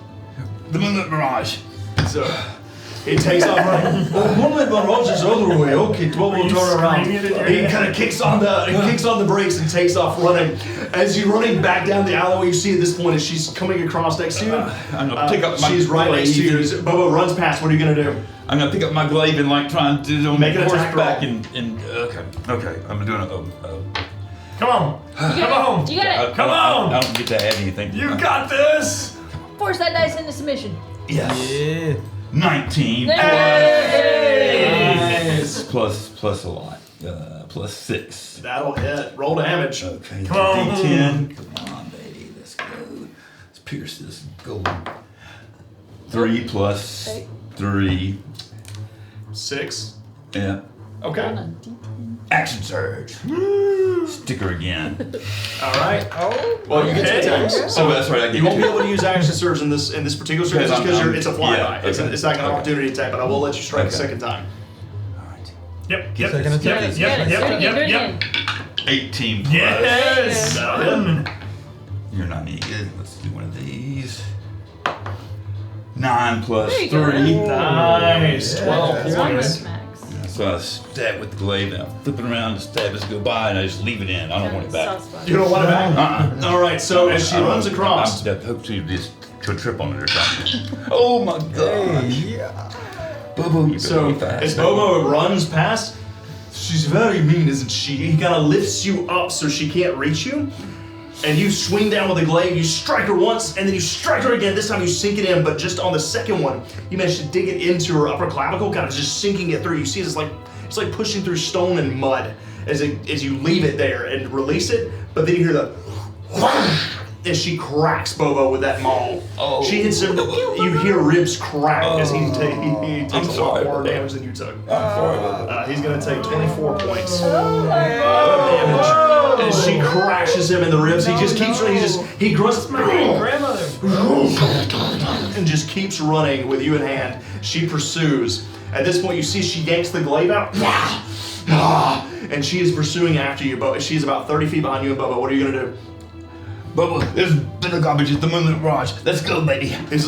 Speaker 5: The Moonlit Mirage.
Speaker 1: So he takes off running. Oh, Moonlit Mirage is the other way. Okay, Bobo turn around. He kind of kicks on the brakes and takes off running. As you're running back down the alleyway, you see at this point as she's coming across next to you.
Speaker 5: I'm gonna pick up my
Speaker 1: she's right next to you.
Speaker 5: glaive.
Speaker 1: As Bobo runs past. What are you gonna do?
Speaker 5: I'm gonna pick up my glaive and like try and do
Speaker 1: Make an attack
Speaker 5: horseback
Speaker 1: roll.
Speaker 5: and okay. I'm doing it.
Speaker 4: Come on. Come on.
Speaker 2: You got it.
Speaker 4: Come on.
Speaker 5: I don't get to add anything.
Speaker 4: You got this.
Speaker 2: Force that dice into submission.
Speaker 1: Yes.
Speaker 3: Yeah.
Speaker 5: 19
Speaker 1: Nice.
Speaker 5: plus a lot. Plus 6.
Speaker 1: That'll hit. Roll damage.
Speaker 5: Okay.
Speaker 4: Come on.
Speaker 5: D10. Come on, baby. Let's go. Let's pierce this gold. 3 plus
Speaker 2: Okay.
Speaker 5: 3.
Speaker 1: 6.
Speaker 5: Yeah.
Speaker 1: Okay.
Speaker 5: Action surge. Sticker again.
Speaker 1: All right.
Speaker 3: Oh.
Speaker 1: Well, you get two attacks.
Speaker 5: So that's right. I get
Speaker 1: You won't be
Speaker 5: two.
Speaker 1: able to use action surge in this particular surge
Speaker 5: Because
Speaker 1: because
Speaker 5: I'm-
Speaker 1: it's a flyby.
Speaker 5: yeah,
Speaker 1: It's
Speaker 5: okay.
Speaker 1: not an
Speaker 5: Okay.
Speaker 1: opportunity attack, but I will let you strike a
Speaker 5: Okay.
Speaker 1: second time.
Speaker 5: All right.
Speaker 4: Yep.
Speaker 3: Second attack.
Speaker 4: Yep.
Speaker 2: Do it again.
Speaker 5: 18 plus.
Speaker 4: Yes.
Speaker 5: You're not any good. Let's do one of these. 9 plus
Speaker 2: There you go.
Speaker 5: 3.
Speaker 1: Nice. 12
Speaker 2: It's
Speaker 1: points.
Speaker 2: almost max.
Speaker 5: So I stab with the glaive and I flip it around, the stab as go by, and I just leave it in. I don't want it back.
Speaker 2: Soft spot.
Speaker 1: You don't want it back? All right. So as she
Speaker 5: I don't-
Speaker 1: runs across,
Speaker 5: I hope to just to trip on it or something. Oh my god.
Speaker 3: Yeah.
Speaker 5: Bobo, you're
Speaker 1: so
Speaker 5: very fast.
Speaker 1: as Bobo runs past, she's very mean, isn't she? He kind of lifts you up so she can't reach you. And you swing down with the glaive, you strike her once, and then you strike her again. This time you sink it in, but just on the second one, you manage to dig it into her upper clavicle, kind of just sinking it through. You see it's like pushing through stone and mud as you leave it there and release it, but then you hear the as she cracks Bobo with that maul.
Speaker 5: Oh.
Speaker 1: She hits him, you hear ribs crack as he takes a lot
Speaker 5: sorry,
Speaker 1: more
Speaker 5: Bobo.
Speaker 1: damage than you took.
Speaker 5: I'm sorry about that.
Speaker 1: He's gonna take 24 points
Speaker 2: Oh my
Speaker 1: damage. As she crashes him in the ribs, he just keeps running. He grunts
Speaker 4: Grandmother.
Speaker 1: and just keeps running with you in hand. She pursues. At this point, you see she yanks the glaive out, and she is pursuing after you. But she is about 30 feet behind you and Bubba. What are you gonna do?
Speaker 5: Bobo, there's been a garbage at the Moonlit Mirage. Let's go, baby.
Speaker 1: He's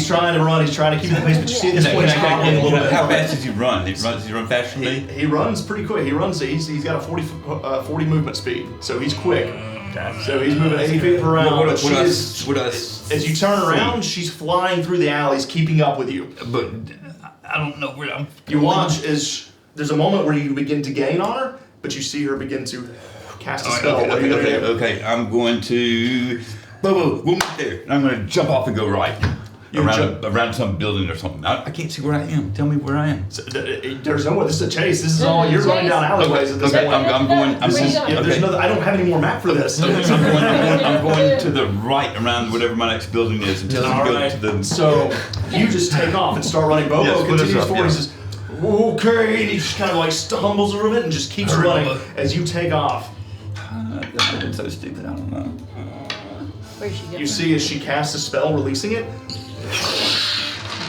Speaker 1: trying to run. He's trying to keep the pace, but you see at this point he's hobbling a little bit.
Speaker 5: How fast does he run? Does he run faster than me?
Speaker 1: He runs pretty quick. He runs. He's got a 40 movement speed, so he's quick. So he's moving 80 feet per round. But she is, as you turn around, she's flying through the alleys, keeping up with you.
Speaker 5: But I don't know where I'm.
Speaker 1: You watch as there's a moment where you begin to gain on her, but you see her begin to cast a spell. What are you gonna do?
Speaker 5: Okay. I'm going to. Bobo, we'll meet there. And I'm going to jump off and go right. Around some building or something. I can't see where I am. Tell me where I am.
Speaker 1: So, there's nowhere. This is a chase. This is all you're running down alleyways at this
Speaker 5: Okay,
Speaker 1: point.
Speaker 5: I'm going.
Speaker 2: Where you going?
Speaker 1: Yeah, there's
Speaker 5: Okay.
Speaker 1: nothing. I don't have any more map for this.
Speaker 5: I'm going to the right around whatever my next building is until I
Speaker 1: All
Speaker 5: go
Speaker 1: right.
Speaker 5: to the.
Speaker 1: So you just take off and start running. Bobo
Speaker 5: Yes, put us
Speaker 1: continues
Speaker 5: up,
Speaker 1: forward.
Speaker 5: yeah.
Speaker 1: He says, "Okay," and he just kind of like stumbles a little bit and just keeps
Speaker 5: Hurry,
Speaker 1: running
Speaker 5: Bobo.
Speaker 1: as you take off.
Speaker 5: I'm so stupid. I don't know.
Speaker 2: Where's she going?
Speaker 1: You see as she casts a spell, releasing it.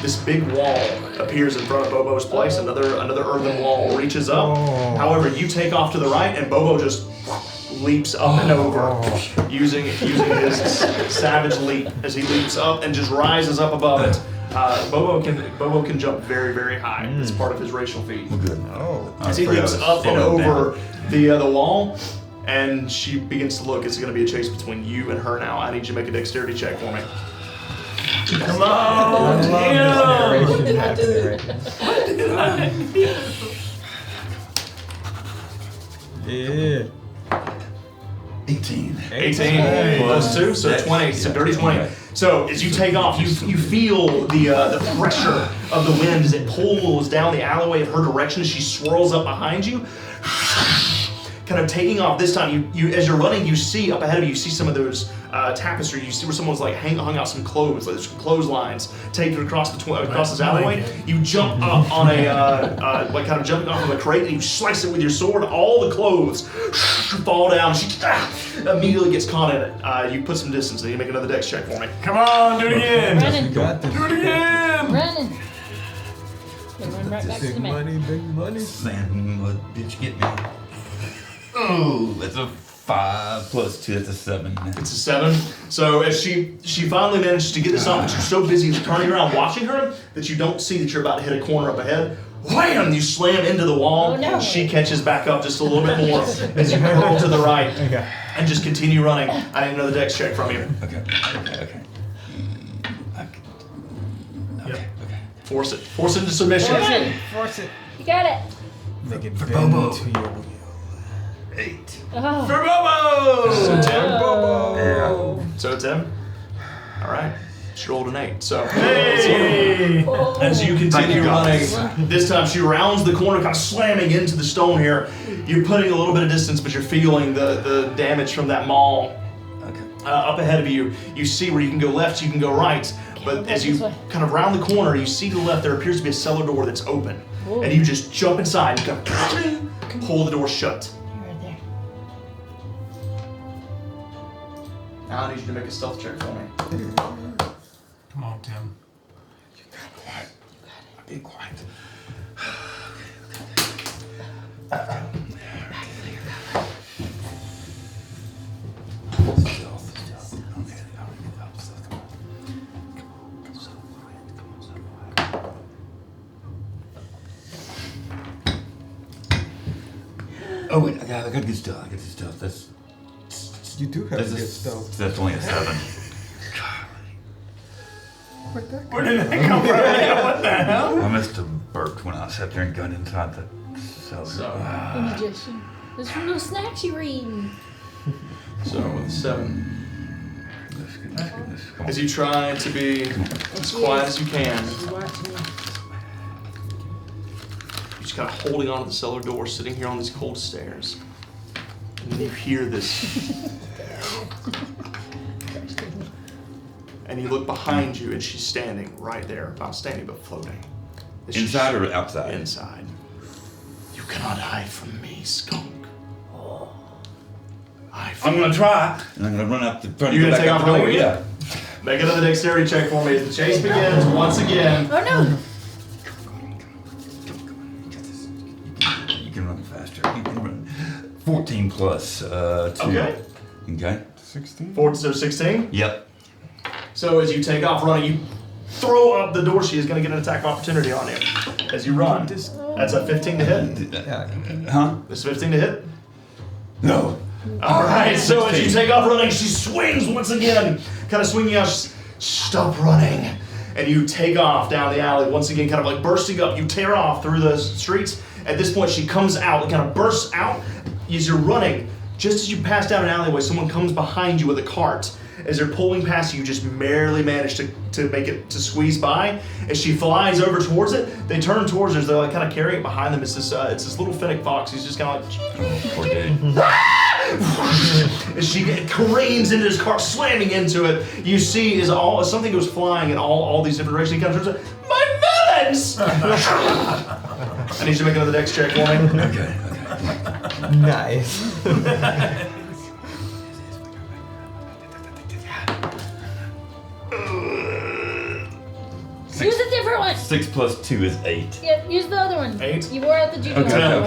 Speaker 1: This big wall appears in front of Bobo's place. Another earthen wall reaches up. However, you take off to the right, and Bobo just leaps up and over, using his savage leap as he leaps up and just rises up above it. Bobo can jump very, very high. It's part of his racial feat.
Speaker 5: Well, good.
Speaker 3: Oh.
Speaker 1: As he leaps up and over the wall, and she begins to look. It's going to be a chase between you and her now. I need you to make a dexterity check for me.
Speaker 4: Come on, damn.
Speaker 3: Narration happening right now. Yeah.
Speaker 5: 18.
Speaker 1: 18 plus 2, so 20. So dirty 20. So as you take off, you feel the pressure of the wind as it pulls down the alleyway in her direction as she swirls up behind you. Kind of taking off this time, you as you're running, you see up ahead of you, you see some of those tapestry. You see where someone's like hung out some clothes, like there's some clotheslines taken across this alleyway. You jump up on a like kind of jumping off of a crate, and you slice it with your sword. All the clothes fall down. She immediately gets caught in it. You put some distance, and you make another dex check for me.
Speaker 4: Come on, do it again.
Speaker 2: Running.
Speaker 3: Got this.
Speaker 4: Do it again.
Speaker 2: Running. They run right back to the
Speaker 3: Big
Speaker 2: man.
Speaker 3: money, big money.
Speaker 5: Sam, what did you get me? Oh, that's a 5 plus 2, that's a 7.
Speaker 1: It's a 7. So as she finally manages to get this off, but you're so busy turning around watching her that you don't see that you're about to hit a corner up ahead. Wham! You slam into the wall.
Speaker 2: Oh, no.
Speaker 1: She catches back up just a little bit more as you curl to the right
Speaker 3: Okay.
Speaker 1: and just continue running. I need another dex check from you.
Speaker 5: Okay.
Speaker 1: Force it. Force it into submission.
Speaker 2: Force it.
Speaker 3: Force it.
Speaker 2: You got it.
Speaker 3: Make it
Speaker 5: For
Speaker 3: bend
Speaker 5: Bobo.
Speaker 3: to your will.
Speaker 5: 8.
Speaker 2: Oh.
Speaker 4: For Bobo.
Speaker 1: So 10.
Speaker 2: Oh.
Speaker 1: So 10. All right. She rolled an 8. So
Speaker 4: Hey.
Speaker 1: as you continue
Speaker 5: Thank you,
Speaker 1: running,
Speaker 5: God.
Speaker 1: this time she rounds the corner, kind of slamming into the stone here. You're putting a little bit of distance, but you're feeling the damage from that maul.
Speaker 5: Okay.
Speaker 1: Up ahead of you, you see where you can go left, you can go right. But as you
Speaker 2: this way.
Speaker 1: kind of round the corner, you see to the left, there appears to be a cellar door that's open.
Speaker 2: Ooh.
Speaker 1: And you just jump inside and kind of pull the door shut.
Speaker 2: You're right there.
Speaker 1: Now I need you to make a stealth check for me.
Speaker 4: Come on, Tim.
Speaker 5: Be quiet. Oh wait, I got good stuff. I got good stuff. That's
Speaker 3: You do have good stuff.
Speaker 5: That's only a 7.
Speaker 3: Where'd that
Speaker 4: Where did that come from? What the hell?
Speaker 5: I must have burped when I sat there and got inside the cellar.
Speaker 1: So,
Speaker 2: The magician. There's some little snacks you're eating.
Speaker 1: so with a 7.
Speaker 5: Goodness. Come on.
Speaker 1: As you try to be as quiet as you can,
Speaker 2: She's watching you.
Speaker 1: you're just kind of holding onto the cellar door, sitting here on these cold stairs. And then you hear this. And you look behind you, and she's standing right there. Not standing, but floating. As she
Speaker 5: Inside or outside?
Speaker 1: Inside. You cannot hide from me, skunk.
Speaker 5: I'm gonna try. And I'm gonna run up the front.
Speaker 1: You
Speaker 5: and
Speaker 1: gonna
Speaker 5: go
Speaker 1: take
Speaker 5: back
Speaker 1: off
Speaker 5: out the door.
Speaker 1: running
Speaker 5: Yeah.
Speaker 1: Make another dexterity check for me as the chase begins once again.
Speaker 2: Oh no!
Speaker 5: You can run faster. You can run. 14 plus 2.
Speaker 1: Okay.
Speaker 5: Okay.
Speaker 3: 16?
Speaker 1: 16.
Speaker 5: Yep.
Speaker 1: So as you take off running, you throw up the door. She is going to get an attack of opportunity on you as you run. That's a 15 to hit.
Speaker 3: Yeah.
Speaker 5: Huh?
Speaker 1: This 15 to hit.
Speaker 5: No.
Speaker 1: All right. So as you
Speaker 5: 16.
Speaker 1: take off running, she swings once again, kind of swinging out. Stop running. And you take off down the alley once again, kind of like bursting up. You tear off through the streets. At this point, she comes out and kind of bursts out as you're running. Just as you pass down an alleyway, someone comes behind you with a cart. As they're pulling past you, just barely manage to make it to squeeze by. As she flies over towards it, they turn towards her as they're like kind of carrying it behind them. It's this little fennec fox. He's just kind of like,
Speaker 5: Poor dude.
Speaker 1: as she careens into his car, slamming into it. You see as something goes flying in all these different directions. He kind of turns to, my melons! I need you to make another dex check for me.
Speaker 5: Okay.
Speaker 3: Nice.
Speaker 2: Use a different one!
Speaker 5: 6 plus 2 is 8.
Speaker 2: Yep, use the other one.
Speaker 1: 8?
Speaker 2: You wore out the juju
Speaker 5: Okay.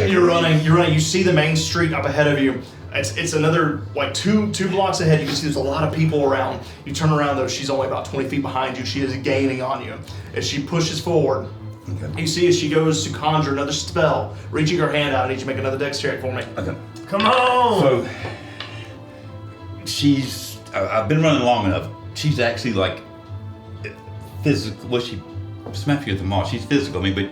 Speaker 2: one.
Speaker 1: You're running. You see the main street up ahead of you. It's another like two blocks ahead. You can see there's a lot of people around. You turn around though, she's only about 20 feet behind you. She is gaining on you as she pushes forward.
Speaker 5: Okay.
Speaker 1: You see as she goes to conjure another spell, reaching her hand out. I need you to make another dex check for me.
Speaker 5: Okay.
Speaker 4: Come on!
Speaker 5: So she's. I've been running long enough. She's actually like physical. Well, she smacked you at the mall. She's physical. I mean, but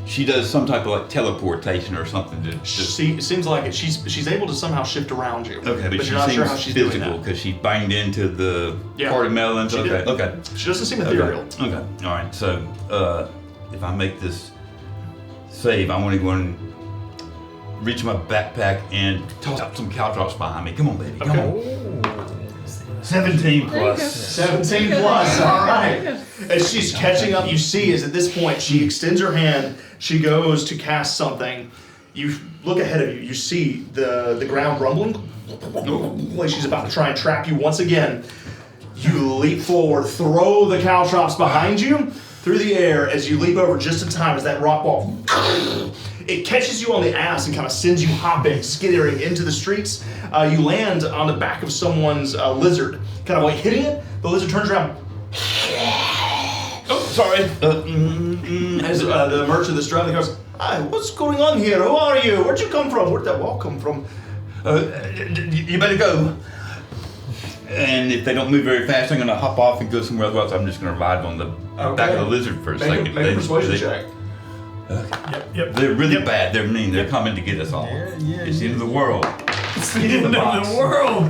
Speaker 5: she does some type of like teleportation or something. To
Speaker 1: See, it seems like it. She's able to somehow shift around you.
Speaker 5: okay, but she
Speaker 1: you're not
Speaker 5: seems
Speaker 1: sure how she's doing
Speaker 5: physical
Speaker 1: that.
Speaker 5: because she banged into the
Speaker 1: Yeah.
Speaker 5: party melons.
Speaker 1: She
Speaker 5: Okay.
Speaker 1: did.
Speaker 5: Okay.
Speaker 1: She doesn't seem ethereal.
Speaker 5: Okay. All right. So if I make this save, I want to go and reach my backpack and toss out some caltrops behind me. Come on, baby. Come on. 17 plus.
Speaker 1: 17 plus, all right. As she's catching up, you see is at this point, she extends her hand, she goes to cast something. You look ahead of you, you see the ground rumbling, like she's about to try and trap you once again. You leap forward, throw the caltrops behind you through the air as you leap over just in time as that rock ball, it catches you on the ass and kind of sends you hopping, skittering into the streets. You land on the back of someone's lizard, kind of like hitting it. The lizard turns around.
Speaker 5: Oh, sorry.
Speaker 1: As the merchant that's driving goes, "Hi, what's going on here? Who are you? Where'd you come from? Where'd that wall come from?"
Speaker 5: You better go. And if they don't move very fast, I'm going to hop off and go somewhere else. I'm just going to ride on the back of the lizard for a second.
Speaker 1: Make a persuasion check.
Speaker 4: Yep.
Speaker 5: They're really bad. They're mean. They're coming to get us all.
Speaker 3: Yeah,
Speaker 5: It's the end of the world.
Speaker 4: It's the end of the world!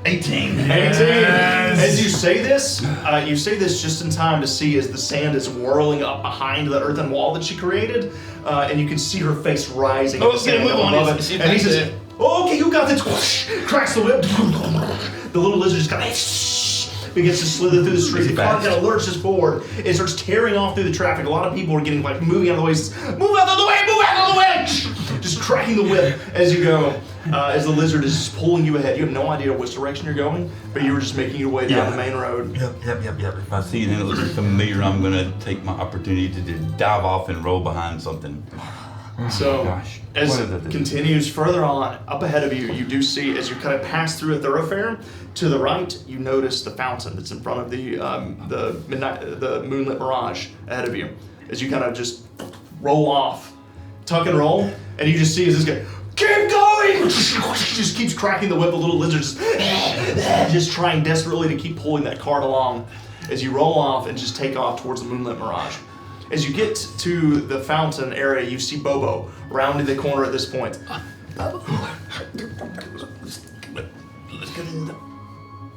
Speaker 5: 18.
Speaker 1: 18.
Speaker 4: Yes.
Speaker 1: As you say this just in time to see as the sand is whirling up behind the earthen wall that she created, and you can see her face rising.
Speaker 5: Oh,
Speaker 1: at the sand
Speaker 5: get a move on
Speaker 1: above
Speaker 5: it. See if
Speaker 1: And he
Speaker 5: that's
Speaker 1: says,
Speaker 5: it.
Speaker 1: "Oh, okay, you got this." Whoosh, cracks the whip. The little lizard just kind of begins to slither through the street. The car
Speaker 5: Fast.
Speaker 1: kind of lurches forward. It starts tearing off through the traffic. A lot of people are getting like moving out of the way. Move out of the way! Move out of the way! Just cracking the whip as you go. As the lizard is pulling you ahead. You have no idea which direction you're going, but you were just making your way down the main road.
Speaker 5: Yep. If I see anything that looks familiar, I'm going to take my opportunity to just dive off and roll behind something.
Speaker 1: So,
Speaker 5: Gosh.
Speaker 1: as
Speaker 5: What is
Speaker 1: it
Speaker 5: it?
Speaker 1: continues further on, up ahead of you, you do see, as you kind of pass through a thoroughfare, to the right, you notice the fountain that's in front of the moonlit mirage ahead of you. As you kind of just roll off, tuck and roll, and you just see as this guy, "Keep going!" Just keeps cracking the whip. The little lizard just trying desperately to keep pulling that cart along as you roll off and just take off towards the moonlit mirage. As you get to the fountain area, you see Bobo rounding the corner at this point.
Speaker 5: Let's get in the...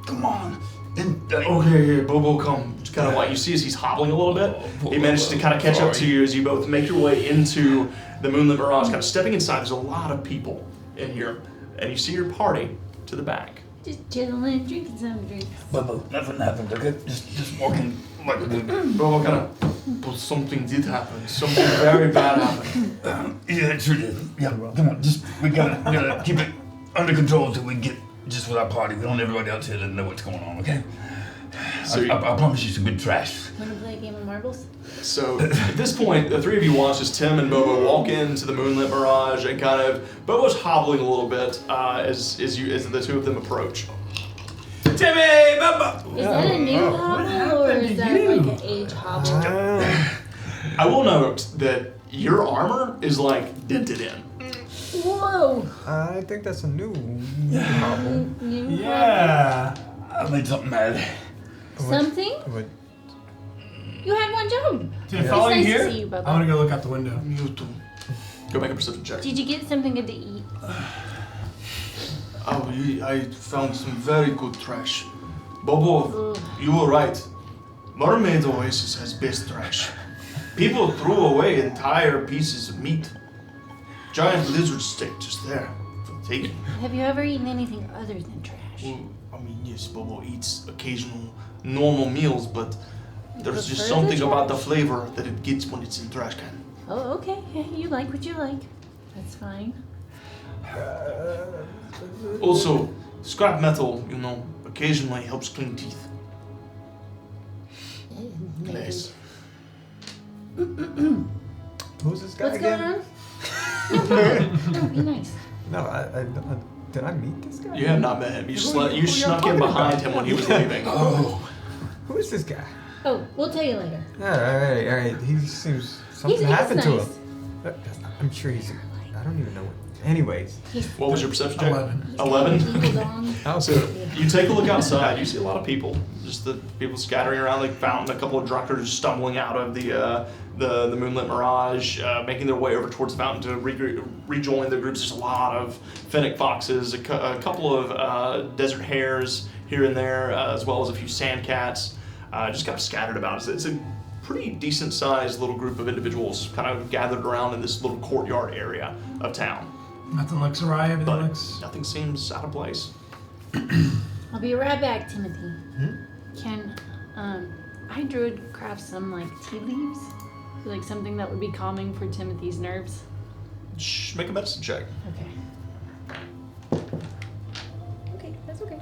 Speaker 5: Come on.
Speaker 1: Okay, Bobo, come. Just kind of like you see as he's hobbling a little bit. He manages to kind of catch up to you as you both make your way into the moonlit mirage. Kind of stepping inside, there's a lot of people in here, and you see your party to the back.
Speaker 2: Just chilling, drinking some drinks.
Speaker 5: Bubba, nothing happened, okay? Just walking like a good...
Speaker 1: Bobo kind of, but something did happen. Something very bad happened.
Speaker 5: Yeah, it sure did. Yeah, come on, we gotta keep it under control until we get just with our party. We don't want everybody else here to know what's going on, okay?
Speaker 1: So
Speaker 5: I promise you some good trash.
Speaker 2: Wanna play a game of marbles?
Speaker 1: So at this point, the three of you watch as Tim and Bobo walk into the moonlit mirage, and kind of Bobo's hobbling a little bit as the two of them approach.
Speaker 4: Timmy! Bubba!
Speaker 2: Is that a new hobble or is that like an age hobble?
Speaker 1: I will note that your armor is like dented in.
Speaker 2: Whoa!
Speaker 3: I think that's a new hobble.
Speaker 2: New
Speaker 4: Yeah!
Speaker 5: I made something mad.
Speaker 2: hobble? Something?
Speaker 3: But
Speaker 2: You had one job.
Speaker 4: Did it follow
Speaker 2: It's
Speaker 4: you
Speaker 2: nice to
Speaker 4: here?
Speaker 2: see you, Bubba.
Speaker 4: I want to go look out the window.
Speaker 1: You too. Go make a perception check.
Speaker 2: Did you get something good to eat?
Speaker 1: Oh, I found some very good trash. Bobo, you were right. Mermaid Oasis has best trash. People threw away entire pieces of meat. Giant lizard steak just there for the taking.
Speaker 2: Have you ever eaten anything other than trash?
Speaker 1: Well, I mean, yes, Bobo eats occasional normal meals, but there's just
Speaker 2: prefer the
Speaker 1: something about the
Speaker 2: trash?
Speaker 1: flavor that it gets when it's in trash can.
Speaker 2: Oh, okay. You like what you like. That's fine.
Speaker 1: Also, scrap metal, occasionally helps clean teeth. Nice.
Speaker 3: who's this guy
Speaker 2: What's going
Speaker 3: again?
Speaker 2: on? No, be nice.
Speaker 3: No, I don't. Did I meet this guy?
Speaker 1: You have not met him. You,
Speaker 3: Who
Speaker 1: you snuck in behind him when he was leaving.
Speaker 5: Oh.
Speaker 3: Who is this guy?
Speaker 2: Oh, we'll tell you later.
Speaker 3: All right. He seems something
Speaker 2: He's
Speaker 3: happened to
Speaker 2: nice.
Speaker 3: him. I'm sure he's. I don't even know what. Anyways,
Speaker 1: What was your perception check?
Speaker 4: 11.
Speaker 1: 11?
Speaker 3: how's
Speaker 1: So you take a look outside. You see a lot of people. Just the people scattering around like fountain. A couple of drunkards stumbling out of the moonlit mirage, making their way over towards the fountain to rejoin their groups. There's a lot of fennec foxes, a couple of desert hares here and there, as well as a few sand cats, just kind of scattered about. It's a pretty decent sized little group of individuals kind of gathered around in this little courtyard area of town.
Speaker 4: Nothing looks awry. Everything
Speaker 1: But
Speaker 4: looks.
Speaker 1: nothing seems out of place.
Speaker 2: I'll be right back, Timothy. Can I druid craft some like tea leaves? So, like something that would be calming for Timothy's nerves.
Speaker 1: Shh, make a medicine check.
Speaker 2: Okay. Okay, that's okay.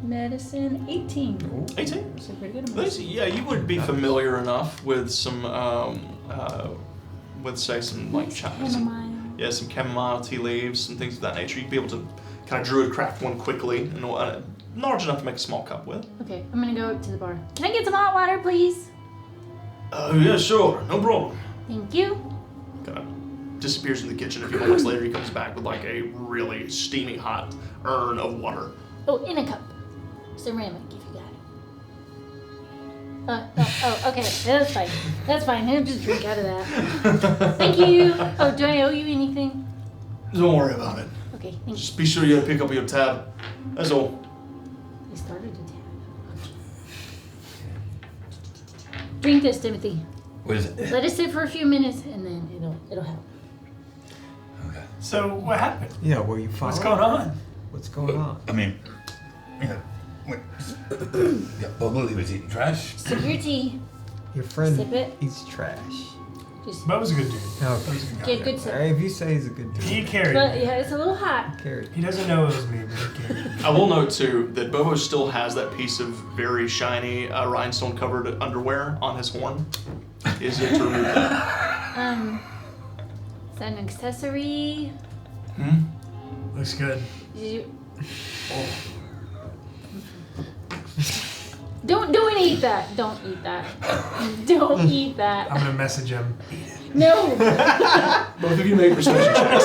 Speaker 2: Medicine 18.
Speaker 1: 18.
Speaker 2: So pretty good.
Speaker 1: Yeah, you would be familiar enough with some, with say some like
Speaker 2: Chamomile.
Speaker 1: some chamomile tea leaves, some things of that nature. You'd be able to kind of druid craft one quickly and large enough to make a small cup with.
Speaker 2: Okay, I'm gonna go up to the bar. Can I get some hot water, please?
Speaker 1: Yeah, sure, no problem.
Speaker 2: Thank you.
Speaker 1: Kind of disappears in the kitchen. A few moments later, he comes back with like a really steaming hot urn of water.
Speaker 2: Oh, in a cup. Ceramic, if you got it. Okay, that's fine. That's fine. I'll just drink out of that. Thank you. Oh, do I owe you anything?
Speaker 1: Don't worry about it.
Speaker 2: Okay, thank you.
Speaker 1: Just be sure you pick up your tab. That's all.
Speaker 2: I started to tap. Drink this, Timothy.
Speaker 5: What is it?
Speaker 2: Let it sit for a few minutes, and then it'll help.
Speaker 5: Okay.
Speaker 4: So what happened?
Speaker 3: Yeah, were you following?
Speaker 4: What's going on?
Speaker 3: What's going on?
Speaker 5: I mean, wait. Yeah, Bubba was eating trash.
Speaker 2: Sip your tea.
Speaker 3: Your friend
Speaker 2: Sip it.
Speaker 3: eats trash.
Speaker 2: Just
Speaker 4: Bubba's a good dude.
Speaker 3: Okay.
Speaker 4: Bubba's a good guy.
Speaker 2: get good sip.
Speaker 3: If you say he's a good dude,
Speaker 4: He carried
Speaker 2: But
Speaker 4: it.
Speaker 2: yeah, it's a little hot.
Speaker 3: carry.
Speaker 4: He doesn't know it was me, but he carried it.
Speaker 1: I will note too that Bobo still has that piece of very shiny rhinestone-covered underwear on his horn. Is it to remove that?
Speaker 2: Is that an accessory?
Speaker 4: Looks good.
Speaker 2: Don't eat that. Don't eat that. Don't eat that.
Speaker 4: I'm gonna message him.
Speaker 2: No.
Speaker 1: Both of you make persuasion checks.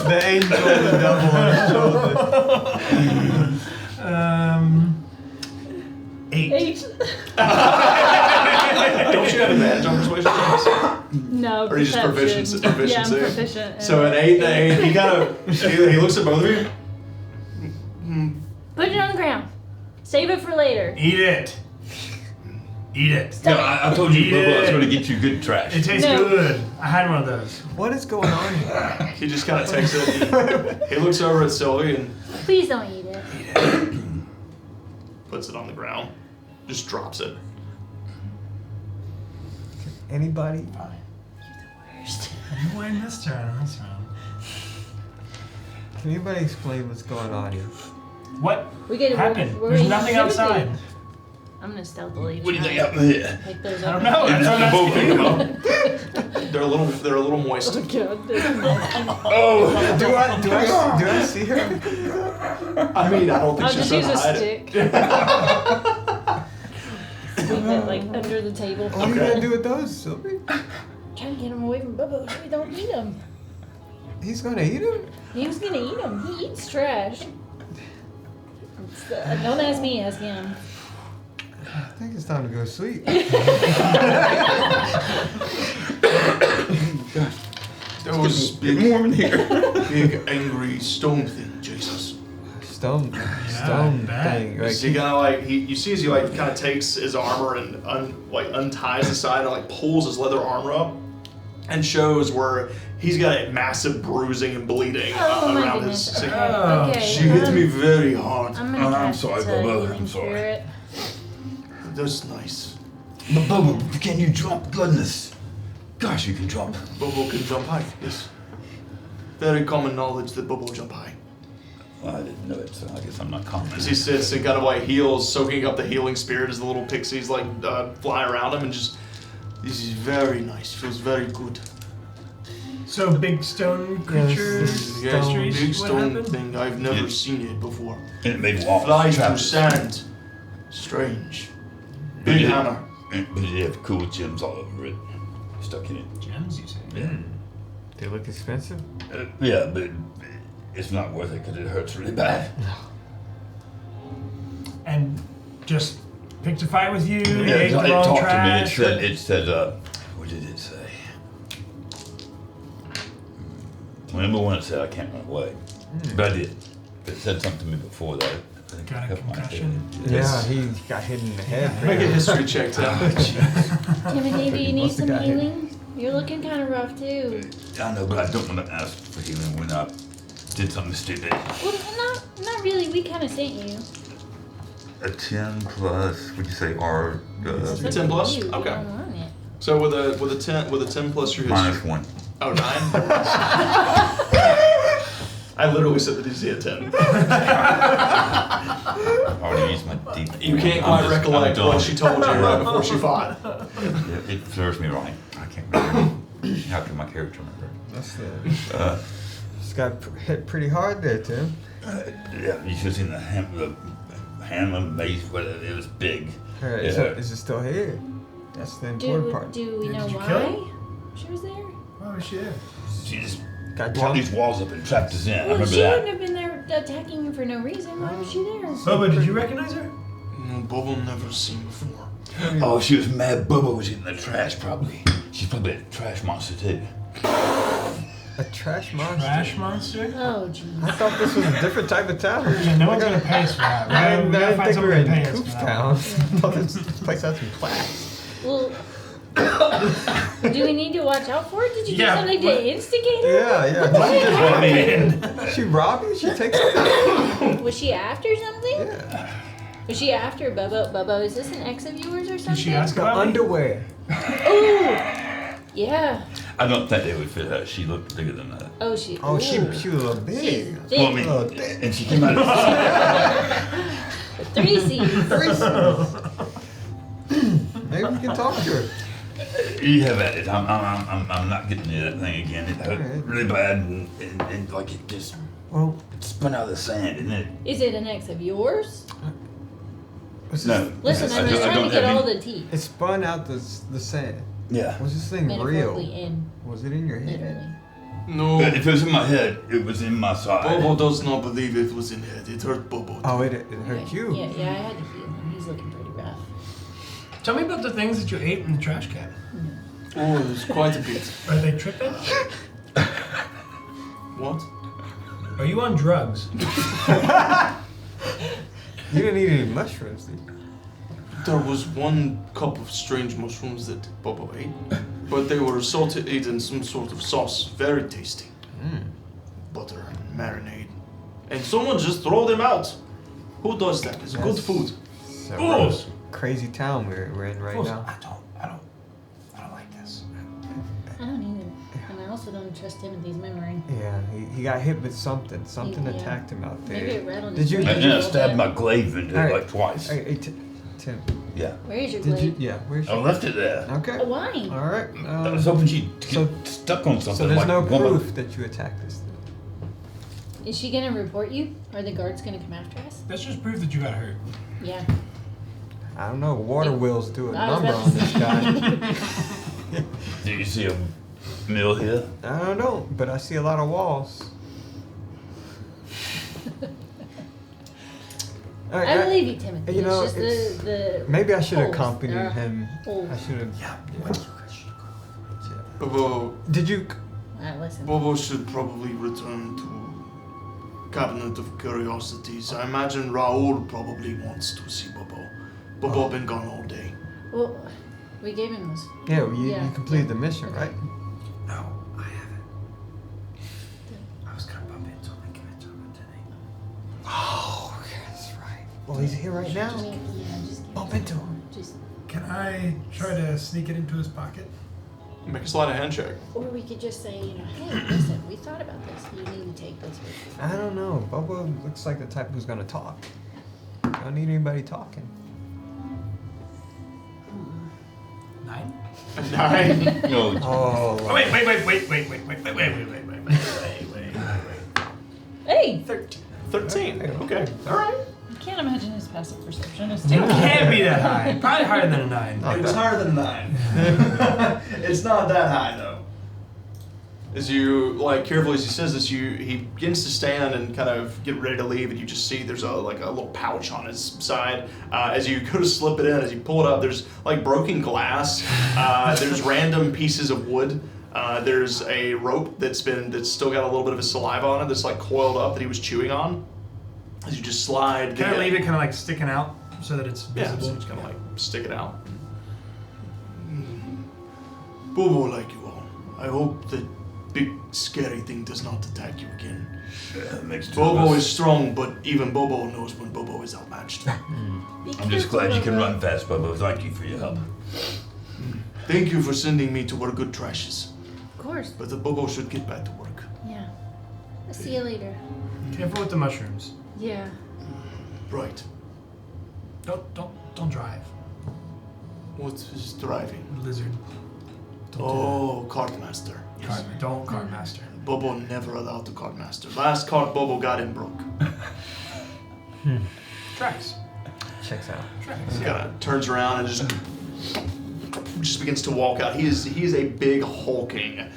Speaker 3: The angel and the devil on his shoulder.
Speaker 4: 8.
Speaker 2: 8.
Speaker 1: Don't you have advantage on persuasion checks?
Speaker 2: No.
Speaker 1: Or are you just
Speaker 2: perception.
Speaker 1: proficiency?
Speaker 2: Yeah, I'm proficient.
Speaker 1: So an 8 and an 8, he kind of he looks at both of you.
Speaker 2: Put it on the ground. Save it for later.
Speaker 4: Eat it. Eat it.
Speaker 5: No, I told you
Speaker 4: Eat
Speaker 5: Bubba was
Speaker 4: it.
Speaker 5: going to get you good trash.
Speaker 4: It tastes
Speaker 2: No.
Speaker 4: good. I had one of those.
Speaker 3: What is going on here?
Speaker 1: He just kind of takes it. He looks over at Sylvie and
Speaker 2: Please don't eat it.
Speaker 1: puts it on the ground. Just drops it.
Speaker 3: Anybody?
Speaker 4: You win this turn. This round.
Speaker 3: Can anybody explain what's going on here?
Speaker 4: What
Speaker 2: We get
Speaker 4: happened?
Speaker 2: we're
Speaker 4: There's
Speaker 2: in
Speaker 4: nothing
Speaker 2: Timothy.
Speaker 4: outside.
Speaker 2: I'm gonna stealthily.
Speaker 5: What do you
Speaker 2: try
Speaker 5: think
Speaker 2: and
Speaker 5: happened here?
Speaker 2: pick those
Speaker 4: I
Speaker 2: up.
Speaker 4: don't know. That's what I'm
Speaker 5: Both pick 'em
Speaker 4: asking.
Speaker 5: up.
Speaker 1: They're a little moist.
Speaker 5: Oh,
Speaker 3: Do I see her?
Speaker 1: I mean, I don't think
Speaker 2: I'll
Speaker 1: she's
Speaker 2: just use
Speaker 1: trying
Speaker 2: a
Speaker 1: to hide it.
Speaker 2: stick. Leave it like under the table.
Speaker 3: What are you gonna do with those, Sylvie?
Speaker 2: Trying to get him away from Bubba so we don't eat him.
Speaker 3: He's gonna eat them?
Speaker 2: He was gonna eat him. He eats trash. Don't ask me, ask him.
Speaker 3: I think it's time to go to sleep.
Speaker 1: There was
Speaker 5: getting warm in here.
Speaker 1: big angry stone thing, Jesus.
Speaker 3: Stone
Speaker 4: bet.
Speaker 3: thing.
Speaker 1: You
Speaker 3: Like,
Speaker 1: see, kind of like you see as he like kind of takes his armor and unties the side and like pulls his leather armor up, and shows where he's got a massive bruising and bleeding
Speaker 2: Oh my
Speaker 1: around
Speaker 2: goodness.
Speaker 1: his.
Speaker 2: Okay.
Speaker 4: Oh,
Speaker 2: okay.
Speaker 1: She hits me very hard.
Speaker 2: I'm gonna
Speaker 5: I'm
Speaker 2: cast
Speaker 5: sorry,
Speaker 2: a
Speaker 5: Bubba.
Speaker 2: healing
Speaker 5: I'm sorry.
Speaker 2: spirit.
Speaker 1: That's nice.
Speaker 5: But Bubba, can you jump? Goodness. Gosh, you can jump.
Speaker 1: Bobo can jump high. Yes. Very common knowledge that Bobo jump high.
Speaker 5: Well, I didn't know it, so I guess I'm not common.
Speaker 1: As he sits and kind of like heals, soaking up the healing spirit as the little pixies like fly around him and just. This is very nice. Feels very good.
Speaker 4: So big stone creatures.
Speaker 1: Yeah,
Speaker 4: mysteries?
Speaker 1: big
Speaker 4: What
Speaker 1: stone
Speaker 4: happened?
Speaker 1: thing. I've never seen it before.
Speaker 5: And it made walls.
Speaker 1: Flies through
Speaker 5: traps.
Speaker 1: sand. Strange. Big
Speaker 5: Yeah.
Speaker 1: hammer.
Speaker 5: But you have cool gems all over it. Stuck in it.
Speaker 4: Gems, you say?
Speaker 5: Yeah.
Speaker 3: They look expensive.
Speaker 5: Yeah, but it's not worth it because it hurts really bad.
Speaker 4: And just picked a fight with you.
Speaker 5: Yeah,
Speaker 4: ate
Speaker 5: it
Speaker 4: the wrong
Speaker 5: talked
Speaker 4: trash.
Speaker 5: to me. It said, what did it say? Remember when it said I can't run away? But I did. It said something to me before that. I think
Speaker 4: Got a
Speaker 5: kept my
Speaker 4: concussion?
Speaker 5: head.
Speaker 3: Yeah, he got hit in the head.
Speaker 1: Make a history check, Tim.
Speaker 2: Timothy, do you need
Speaker 3: Must've
Speaker 2: some
Speaker 3: got hit.
Speaker 2: healing? You're looking kind of rough too.
Speaker 5: I know, but I don't want to ask for healing when I did something stupid.
Speaker 2: Well, not really. We kind of sent you.
Speaker 5: A 10 plus, would you say R?
Speaker 2: It's up
Speaker 1: 10
Speaker 2: to
Speaker 1: plus?
Speaker 2: you. You
Speaker 1: Okay.
Speaker 2: don't want it.
Speaker 1: So with a 10 plus your
Speaker 5: Minus
Speaker 1: history.
Speaker 5: 1.
Speaker 1: Oh, 9? I literally said the DC at 10.
Speaker 5: I already used my deep.
Speaker 1: You can't quite recollect what she told you right before she fought.
Speaker 5: Yeah, it serves me right. I can't remember. How can my character remember?
Speaker 3: That's the. Just got hit pretty hard there, Tim.
Speaker 5: Yeah, you should have seen the hand base, but it was big.
Speaker 3: Alright,
Speaker 5: Yeah.
Speaker 3: so is it still here? That's the important part.
Speaker 2: Do we know
Speaker 4: Did you kill
Speaker 2: why she was there?
Speaker 4: Why was she there?
Speaker 5: She just
Speaker 3: Got
Speaker 5: brought
Speaker 3: jumped.
Speaker 5: these walls up and trapped us in. I
Speaker 2: Well,
Speaker 5: remember
Speaker 2: she
Speaker 5: that.
Speaker 2: wouldn't have been there attacking you for no reason. Why was she there?
Speaker 4: Bubba, did you recognize her?
Speaker 1: No, Bubble never seen before.
Speaker 5: Oh, she was mad. Bubba was in the trash, probably. She's probably a trash monster too.
Speaker 3: A trash monster.
Speaker 4: Trash monster?
Speaker 2: Oh, jeez.
Speaker 3: I thought this was a different type of town.
Speaker 4: Yeah, no one's gonna pay us for that,
Speaker 3: I
Speaker 4: right? We gotta
Speaker 3: didn't
Speaker 4: find
Speaker 3: think we
Speaker 4: someone
Speaker 3: were
Speaker 4: to
Speaker 3: in
Speaker 4: pay us
Speaker 3: Coop's
Speaker 4: for that.
Speaker 3: Town. I thought this place had some class.
Speaker 2: Well, do we need to watch out for it? Did you
Speaker 4: Yeah,
Speaker 2: do something
Speaker 4: what-
Speaker 2: to instigate her?
Speaker 3: Yeah.
Speaker 5: Well, I mean,
Speaker 3: She robbed you? She takes something?
Speaker 2: Was she after something?
Speaker 3: Yeah.
Speaker 2: Was she after Bubba? Bubba, is this an ex of yours or something?
Speaker 4: Did she ask
Speaker 3: The
Speaker 4: about me?
Speaker 3: underwear.
Speaker 2: Ooh! Yeah.
Speaker 5: I don't think they would fit her. She looked bigger than that.
Speaker 2: Oh, she.
Speaker 3: Oh, she
Speaker 2: ooh.
Speaker 3: was a little big.
Speaker 2: She's thick.
Speaker 5: Well, I mean,
Speaker 3: Oh, damn.
Speaker 5: and she came out of
Speaker 2: 3 C's.
Speaker 3: Maybe we can talk to her.
Speaker 5: You have at it. I'm not getting near that thing again. It hurt
Speaker 3: Alright.
Speaker 5: really bad and like it just
Speaker 3: Well,
Speaker 5: spun out of the sand, didn't it?
Speaker 2: Is it an ex of yours?
Speaker 3: what's
Speaker 5: No.
Speaker 3: this?
Speaker 2: Listen, I'm
Speaker 5: I
Speaker 2: just
Speaker 5: don't- I
Speaker 2: trying to
Speaker 5: don't-
Speaker 2: get
Speaker 5: I
Speaker 2: all
Speaker 5: mean-
Speaker 2: the tea.
Speaker 3: It spun out the sand.
Speaker 5: Yeah.
Speaker 3: Was this thing
Speaker 2: Metaphorically
Speaker 3: real?
Speaker 2: in,
Speaker 3: Was it in your head?
Speaker 2: literally.
Speaker 1: No.
Speaker 5: But if it was in my head, it was in my side.
Speaker 1: Bobo does not believe it was in head. It hurt Bobo.
Speaker 3: Oh, it hurt
Speaker 2: Okay.
Speaker 3: you.
Speaker 2: Yeah, I had to heal him. He's looking pretty rough.
Speaker 4: Tell me about the things that you ate in the trash can.
Speaker 1: Oh, it was quite a bit.
Speaker 4: Are they tripping?
Speaker 1: What?
Speaker 4: Are you on drugs?
Speaker 3: You didn't eat any mushrooms, did you?
Speaker 1: There was one cup of strange mushrooms that Bobo ate, but they were salted in some sort of sauce. Very tasty. Butter and marinade. And someone just throw them out. Who does that? It's good food.
Speaker 3: So
Speaker 4: Gross.
Speaker 3: crazy town we're in right now.
Speaker 4: I don't like this.
Speaker 2: I don't either. And I also don't trust Timothy's memory.
Speaker 3: Yeah, he got hit with something. Something
Speaker 2: Yeah.
Speaker 3: attacked him out there.
Speaker 2: Maybe it rattled
Speaker 3: Did
Speaker 2: his
Speaker 3: you-
Speaker 2: brain.
Speaker 5: And then I stabbed my glaive into it
Speaker 3: Alright.
Speaker 5: like twice.
Speaker 3: Hey, Tim,
Speaker 5: Yeah.
Speaker 2: Where is your
Speaker 3: did you?
Speaker 2: blade?
Speaker 3: Yeah, where's
Speaker 5: I
Speaker 3: your?
Speaker 5: left it there.
Speaker 3: Okay.
Speaker 2: Oh, why?
Speaker 3: All right.
Speaker 5: I was hoping she'd
Speaker 3: so-
Speaker 5: get stuck on something.
Speaker 3: So there's
Speaker 5: like
Speaker 3: no
Speaker 5: one of-
Speaker 3: proof that you attacked this thing.
Speaker 2: Is she gonna report you? Are the guards gonna come after us?
Speaker 4: That's just proof that you got hurt.
Speaker 2: Yeah.
Speaker 3: I don't know. Water wheels do a
Speaker 2: I was
Speaker 3: number
Speaker 2: about
Speaker 3: on
Speaker 2: to
Speaker 3: this guy.
Speaker 5: Do you see a mill here?
Speaker 3: I don't know, but I see a lot of walls. All right,
Speaker 2: I believe you, Timothy.
Speaker 3: you know,
Speaker 2: it's just the
Speaker 3: maybe I should
Speaker 2: holes.
Speaker 3: accompany
Speaker 2: There are
Speaker 3: him.
Speaker 2: holes.
Speaker 3: I should have.
Speaker 5: Yeah.
Speaker 1: Bobo,
Speaker 3: Did you?
Speaker 2: Listen.
Speaker 1: Bobo should probably return to Cabinet of Curiosities. I imagine Raoul probably wants to see Bobo. Bobo been gone all day.
Speaker 2: Well, we gave him those.
Speaker 3: Yeah, you
Speaker 2: Yeah,
Speaker 3: completed
Speaker 2: yeah.
Speaker 3: the mission,
Speaker 2: Okay.
Speaker 3: right?
Speaker 6: No, I haven't. I was gonna bump into him and give it to him today.
Speaker 3: Oh, that's right. Well, he's here right now.
Speaker 2: I mean, yeah, just give
Speaker 3: Bump
Speaker 2: it.
Speaker 3: into him.
Speaker 2: Just,
Speaker 4: Can I try to sneak it into his pocket?
Speaker 1: Make a sleight of hand check.
Speaker 2: or we could just say, you know, hey, listen, we thought about this. You need to take this with you.
Speaker 3: I don't know. Bubba looks like the type who's gonna talk. Don't need anybody talking.
Speaker 6: No,
Speaker 4: 9?
Speaker 1: 9.
Speaker 5: No,
Speaker 3: Oh,
Speaker 4: Wait.
Speaker 2: Hey,
Speaker 1: 13. Okay. All right.
Speaker 2: I can't imagine his passive perception is
Speaker 4: It
Speaker 2: too.
Speaker 4: can't be that high. Probably higher than a 9.
Speaker 1: It's higher than 9. It's not that high though. As you carefully as he says this, he begins to stand and kind of get ready to leave, and you just see there's a little pouch on his side. As you go to slip it in, as you pull it up, there's broken glass. There's random pieces of wood. There's a rope that's still got a little bit of his saliva on it that's coiled up that he was chewing on. As you just slide.
Speaker 4: Can I leave it kind of sticking out so that it's
Speaker 1: Yeah,
Speaker 4: visible?
Speaker 1: so just kind of stick it out. Bobo like you all. I hope that big scary thing does not attack you again.
Speaker 5: yeah, that makes two of
Speaker 1: Bobo
Speaker 5: us.
Speaker 1: is strong, but even Bobo knows when Bobo is outmatched.
Speaker 5: I'm just glad you can run fast, Bobo. Thank you for your help.
Speaker 1: Thank you for sending me to where good trash is.
Speaker 2: Of course.
Speaker 1: But the Bobo should get back to work.
Speaker 2: Yeah. I'll see you later.
Speaker 4: Careful with the mushrooms.
Speaker 2: Yeah.
Speaker 1: Right.
Speaker 4: Don't drive.
Speaker 1: What is driving?
Speaker 4: Lizard.
Speaker 1: Oh, cartmaster. Yes.
Speaker 4: Don't cart master.
Speaker 1: Bobo never allowed to cartmaster. Last cart Bobo got in broke.
Speaker 4: Tracks.
Speaker 3: checks out.
Speaker 4: Tracks.
Speaker 1: Kind of turns around and just begins to walk out. He is a big hulking,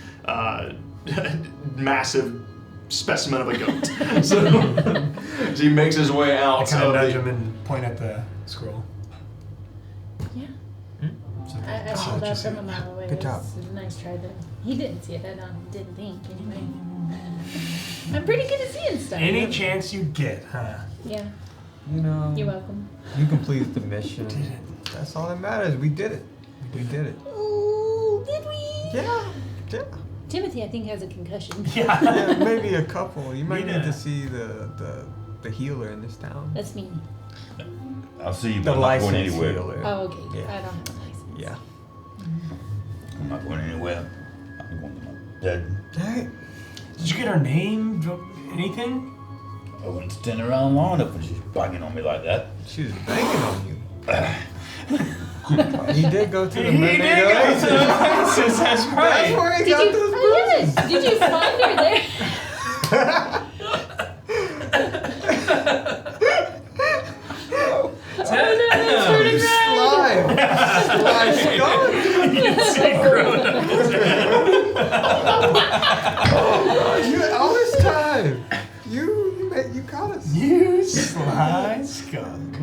Speaker 1: massive specimen of a goat. So he makes his way out.
Speaker 4: I kind of
Speaker 1: of
Speaker 4: nudge
Speaker 1: the-
Speaker 4: him and point at the scroll.
Speaker 2: Yeah.
Speaker 4: So
Speaker 2: I
Speaker 4: I'll
Speaker 2: pulled
Speaker 4: let you
Speaker 2: up
Speaker 4: see
Speaker 2: from a
Speaker 4: it.
Speaker 2: mile away.
Speaker 3: Good job.
Speaker 2: It was a nice try though. He didn't see it. I didn't think anyway. I'm pretty good at seeing stuff.
Speaker 4: Any chance you get, huh?
Speaker 2: Yeah.
Speaker 3: You know,
Speaker 2: You're welcome.
Speaker 3: you completed the mission.
Speaker 4: Did it.
Speaker 3: That's all that matters. We did it. We did it.
Speaker 2: Ooh, did we?
Speaker 3: Yeah. Yeah.
Speaker 2: Timothy, I think, has a concussion.
Speaker 4: Yeah.
Speaker 3: Yeah, maybe a couple. You might
Speaker 4: We
Speaker 3: need
Speaker 4: did
Speaker 3: to
Speaker 4: it.
Speaker 3: see the healer in this town.
Speaker 2: That's me.
Speaker 5: I'll see you,
Speaker 3: The
Speaker 5: but I'm not going
Speaker 3: licensed
Speaker 5: anywhere.
Speaker 3: healer.
Speaker 2: Oh, okay.
Speaker 3: Yeah.
Speaker 2: I don't have a license.
Speaker 3: Yeah.
Speaker 5: I'm not going anywhere. I'm going to my bed.
Speaker 3: Hey.
Speaker 4: Did you get her name? Anything?
Speaker 5: I wouldn't stand around long enough when she's banging on me like that.
Speaker 3: She was banging on you. He did go to the
Speaker 4: He
Speaker 3: Mermaid
Speaker 4: did go to
Speaker 3: Oasis.
Speaker 4: the Oasis, that's right.
Speaker 3: That's where he
Speaker 2: Did
Speaker 3: got
Speaker 2: you?
Speaker 3: those
Speaker 2: Oh,
Speaker 3: bruises.
Speaker 2: yes. Did you find her there? Oh no, that's turning red.
Speaker 3: Slide skunk. You all this time. You caught us.
Speaker 4: You sly skunk.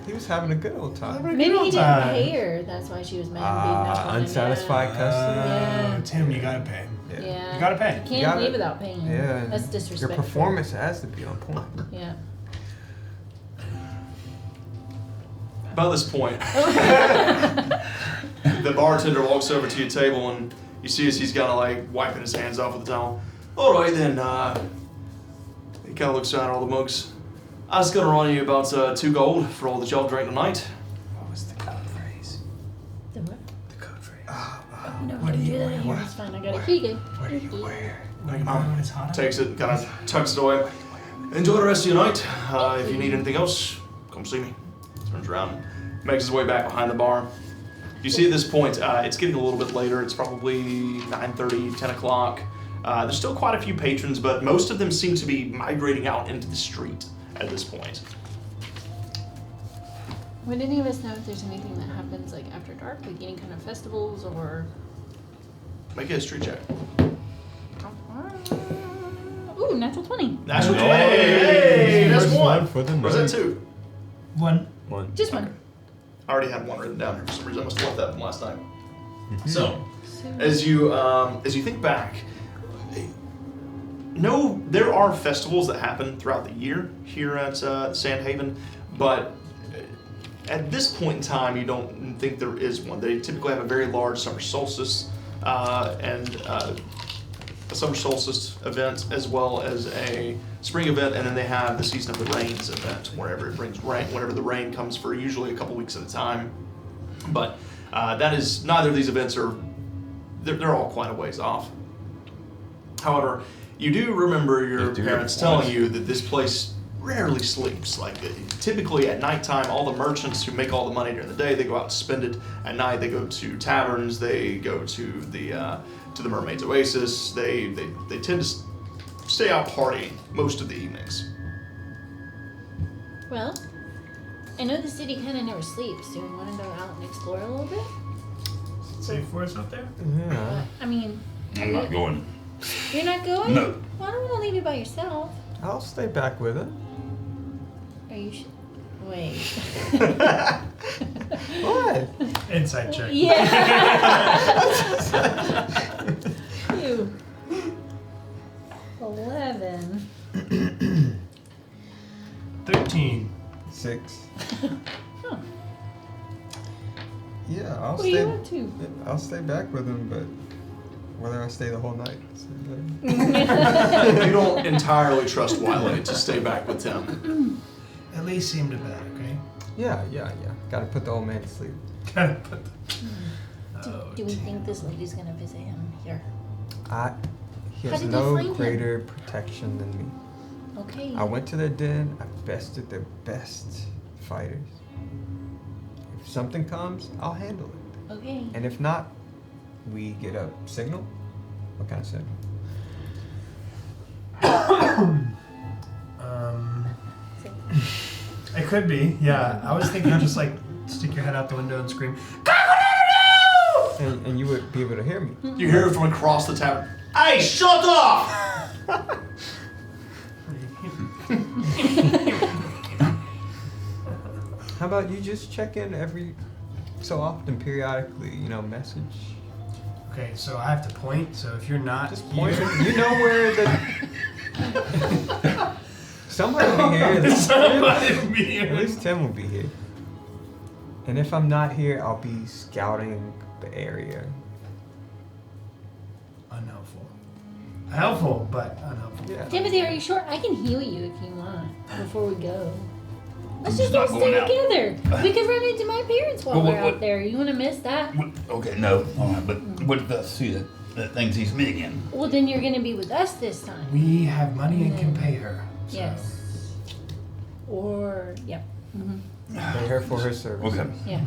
Speaker 3: He was having a good old time.
Speaker 2: Maybe he didn't
Speaker 4: time.
Speaker 2: pay her. That's why she was mad. being up on him.
Speaker 3: Unsatisfied customer.
Speaker 2: Yeah.
Speaker 4: Tim, you gotta pay.
Speaker 2: Yeah.
Speaker 4: You gotta pay.
Speaker 2: Can't
Speaker 3: gotta-
Speaker 2: leave without paying him.
Speaker 3: Yeah.
Speaker 2: That's
Speaker 3: Your
Speaker 2: disrespectful.
Speaker 3: performance has to be on point.
Speaker 2: Yeah.
Speaker 1: About this point, the bartender walks over to your table and you see as he's kind of like wiping his hands off with the towel. All right then, he kind of looks down at all the mugs. I was gonna run you about 2 gold for all that y'all drank tonight.
Speaker 4: What was the code phrase?
Speaker 2: The what?
Speaker 4: The code phrase.
Speaker 2: No,
Speaker 4: What
Speaker 2: don't
Speaker 4: do
Speaker 2: do
Speaker 4: you
Speaker 2: that
Speaker 4: wear?
Speaker 2: here. It's fine. I got it. Here you go.
Speaker 4: What do you wear?
Speaker 1: Thank you,
Speaker 4: When
Speaker 1: Mom.
Speaker 4: it's hot out?
Speaker 1: Takes it, kind of tucks it away. Enjoy the rest of your night. If you need anything else, come see me. Turns around, makes his way back behind the bar. You see at this point, it's getting a little bit later. It's probably 9:30, 10 o'clock. There's still quite a few patrons, but most of them seem to be migrating out into the street at this point.
Speaker 2: Would any of us know if there's anything that happens like after dark, like any kind of festivals or?
Speaker 1: Make a history check.
Speaker 2: Ooh, natural 20.
Speaker 1: Natural 20. Hey, that's
Speaker 3: First
Speaker 1: one.
Speaker 3: for the
Speaker 1: Or is that
Speaker 3: night.
Speaker 1: 2?
Speaker 4: One.
Speaker 2: Just one.
Speaker 1: I already had one written down here for some reason. I must have left that from last time. So,
Speaker 2: So,
Speaker 1: as you think back, no, there are festivals that happen throughout the year here at Sandhaven, but at this point in time, you don't think there is one. They typically have a very large summer solstice and a summer solstice event, as well as a spring event, and then they have the season of the rains event, wherever it brings rain, whenever the rain comes for usually a couple weeks at a time. But that is, neither of these events are, they're all quite a ways off. However, you do remember your
Speaker 5: They do
Speaker 1: parents
Speaker 5: have
Speaker 1: telling
Speaker 5: one.
Speaker 1: you that this place rarely sleeps. Like typically at nighttime, all the merchants who make all the money during the day, they go out and spend it. At night, they go to taverns. They go to the Mermaid's Oasis. They tend to stay out partying most of the evenings.
Speaker 2: Well, I know the city kind of never sleeps. Do we want to go out and explore a little bit?
Speaker 4: Safe for us out there?
Speaker 3: Yeah.
Speaker 2: I mean,
Speaker 5: I'm not going.
Speaker 2: you're not going?
Speaker 5: No.
Speaker 2: Well, I don't want to leave you by yourself.
Speaker 3: I'll stay back with it.
Speaker 2: Are you wait.
Speaker 3: What?
Speaker 4: Inside check.
Speaker 2: Yeah. Ew. 11.
Speaker 4: 13.
Speaker 3: 6.
Speaker 2: Huh.
Speaker 3: Yeah, I'll
Speaker 2: What are
Speaker 3: stay.
Speaker 2: you up to?
Speaker 3: I'll stay back with him, but whether I stay the whole night.
Speaker 1: You don't entirely trust Wiley to stay back with Tim.
Speaker 4: At least see him to bed, okay?
Speaker 3: Yeah. Gotta put the old man to sleep.
Speaker 4: Gotta put the...
Speaker 2: Do we think this lady's gonna visit him here?
Speaker 3: He
Speaker 2: How
Speaker 3: has
Speaker 2: did they
Speaker 3: no
Speaker 2: find him?
Speaker 3: greater protection than me.
Speaker 2: Okay.
Speaker 3: I went to their den. I bested their best fighters. If something comes, I'll handle it.
Speaker 2: Okay.
Speaker 3: And if not, we get a signal. What kind of signal?
Speaker 4: It could be, yeah. I was thinking just like stick your head out the window and scream,
Speaker 3: And you would be able to hear me.
Speaker 1: You hear it from across the tavern. Hey, shut up!
Speaker 3: How about you just check in every so often, periodically, message.
Speaker 4: Okay, so I have to point, so if you're not
Speaker 3: Just point.
Speaker 4: here-
Speaker 3: You know where the... Somebody will be here.
Speaker 4: Somebody will be
Speaker 3: At
Speaker 4: here.
Speaker 3: least Tim will be here. And if I'm not here, I'll be scouting the area.
Speaker 4: Unhelpful. Helpful, but unhelpful.
Speaker 3: Yeah.
Speaker 2: Timothy, are you sure? I can heal you if you want before we go. Let's
Speaker 5: He's
Speaker 2: just all
Speaker 5: not
Speaker 2: stay
Speaker 5: going out.
Speaker 2: together. We could run into my parents while
Speaker 5: Well,
Speaker 2: we're
Speaker 5: what-
Speaker 2: out there. You want to miss that?
Speaker 5: Okay, no. All right, but what if I see that thing sees me again?
Speaker 2: Well, then you're going to be with us this time.
Speaker 4: We have money and can pay her. So.
Speaker 2: Yes. Or, yep. Mm-hmm.
Speaker 3: Pay her for her service.
Speaker 5: Okay.
Speaker 2: Yeah.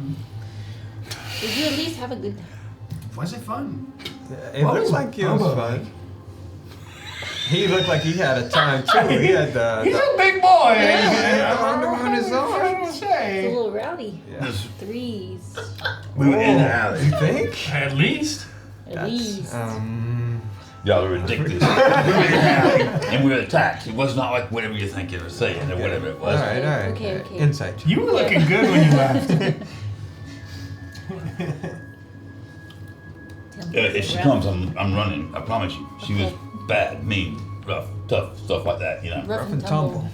Speaker 2: Did you at least have a good time?
Speaker 4: Was it fun?
Speaker 3: It
Speaker 4: What
Speaker 3: looked
Speaker 4: was
Speaker 3: like it was
Speaker 4: Bobo
Speaker 3: fun. He looked like he had a time too. He had the
Speaker 4: big boy.
Speaker 3: on his arm.
Speaker 2: It's a little rowdy.
Speaker 3: Yeah.
Speaker 5: This-
Speaker 2: 3s.
Speaker 5: we were in the
Speaker 3: You
Speaker 5: alley.
Speaker 3: think?
Speaker 4: At least.
Speaker 2: At least.
Speaker 5: Y'all are ridiculous. We were in the alley and we were attacked. It was not like whatever you think you were saying or whatever it
Speaker 3: All
Speaker 5: was.
Speaker 3: right.
Speaker 2: Okay, okay.
Speaker 3: Insight.
Speaker 4: You were looking good when you left.
Speaker 5: If she comes, I'm running. I promise you. She was
Speaker 2: Okay.
Speaker 5: bad, mean, rough, tough, stuff like that. You know.
Speaker 2: Rough and tumble.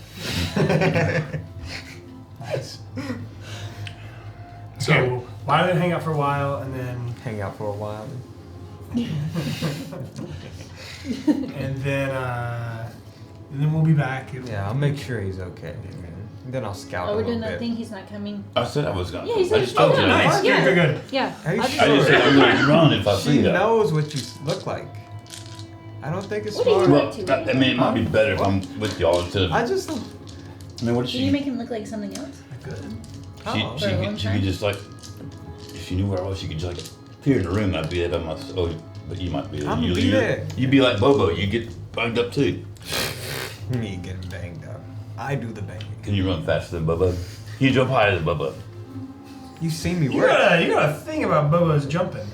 Speaker 4: Nice.
Speaker 1: So-
Speaker 4: Okay, well, why don't we hang out for a while and then
Speaker 3: Hang out for a while.
Speaker 4: and then we'll be back.
Speaker 3: Yeah, I'll make sure he's okay. And then I'll scout
Speaker 2: Oh,
Speaker 3: a
Speaker 2: we're
Speaker 3: little
Speaker 2: doing that
Speaker 3: bit.
Speaker 2: thing. He's not coming.
Speaker 5: I said I was gonna.
Speaker 2: Yeah, he said
Speaker 5: I just told you.
Speaker 2: oh,
Speaker 5: I
Speaker 4: Nice.
Speaker 2: Yeah.
Speaker 4: Good.
Speaker 2: Yeah.
Speaker 3: Are you
Speaker 2: I'll
Speaker 3: sure?
Speaker 5: just said I'm gonna run if I
Speaker 3: She
Speaker 5: see her.
Speaker 3: knows what you look like. I don't think it's
Speaker 2: What are you
Speaker 3: smart.
Speaker 2: doing?
Speaker 5: Well, I mean, it might be better if I'm with y'all instead of.
Speaker 3: I just.
Speaker 5: I mean, what is
Speaker 2: Did
Speaker 5: she?
Speaker 2: you make him look like something else?
Speaker 4: Good.
Speaker 5: She,
Speaker 3: Oh.
Speaker 5: she,
Speaker 2: For a long
Speaker 5: could, she
Speaker 2: time?
Speaker 5: could just like, if she knew where I was, she could just like appear in the room. I'd be there by myself. Oh, but you might be there.
Speaker 3: I'ma be there.
Speaker 5: You'd be like Bobo. You get banged up too.
Speaker 3: Me getting banged up. I do the banging.
Speaker 5: Can you run faster than Bobo? Can you jump higher than Bobo?
Speaker 3: You see me
Speaker 4: You
Speaker 3: work.
Speaker 4: got a thing about Bobo's jumping.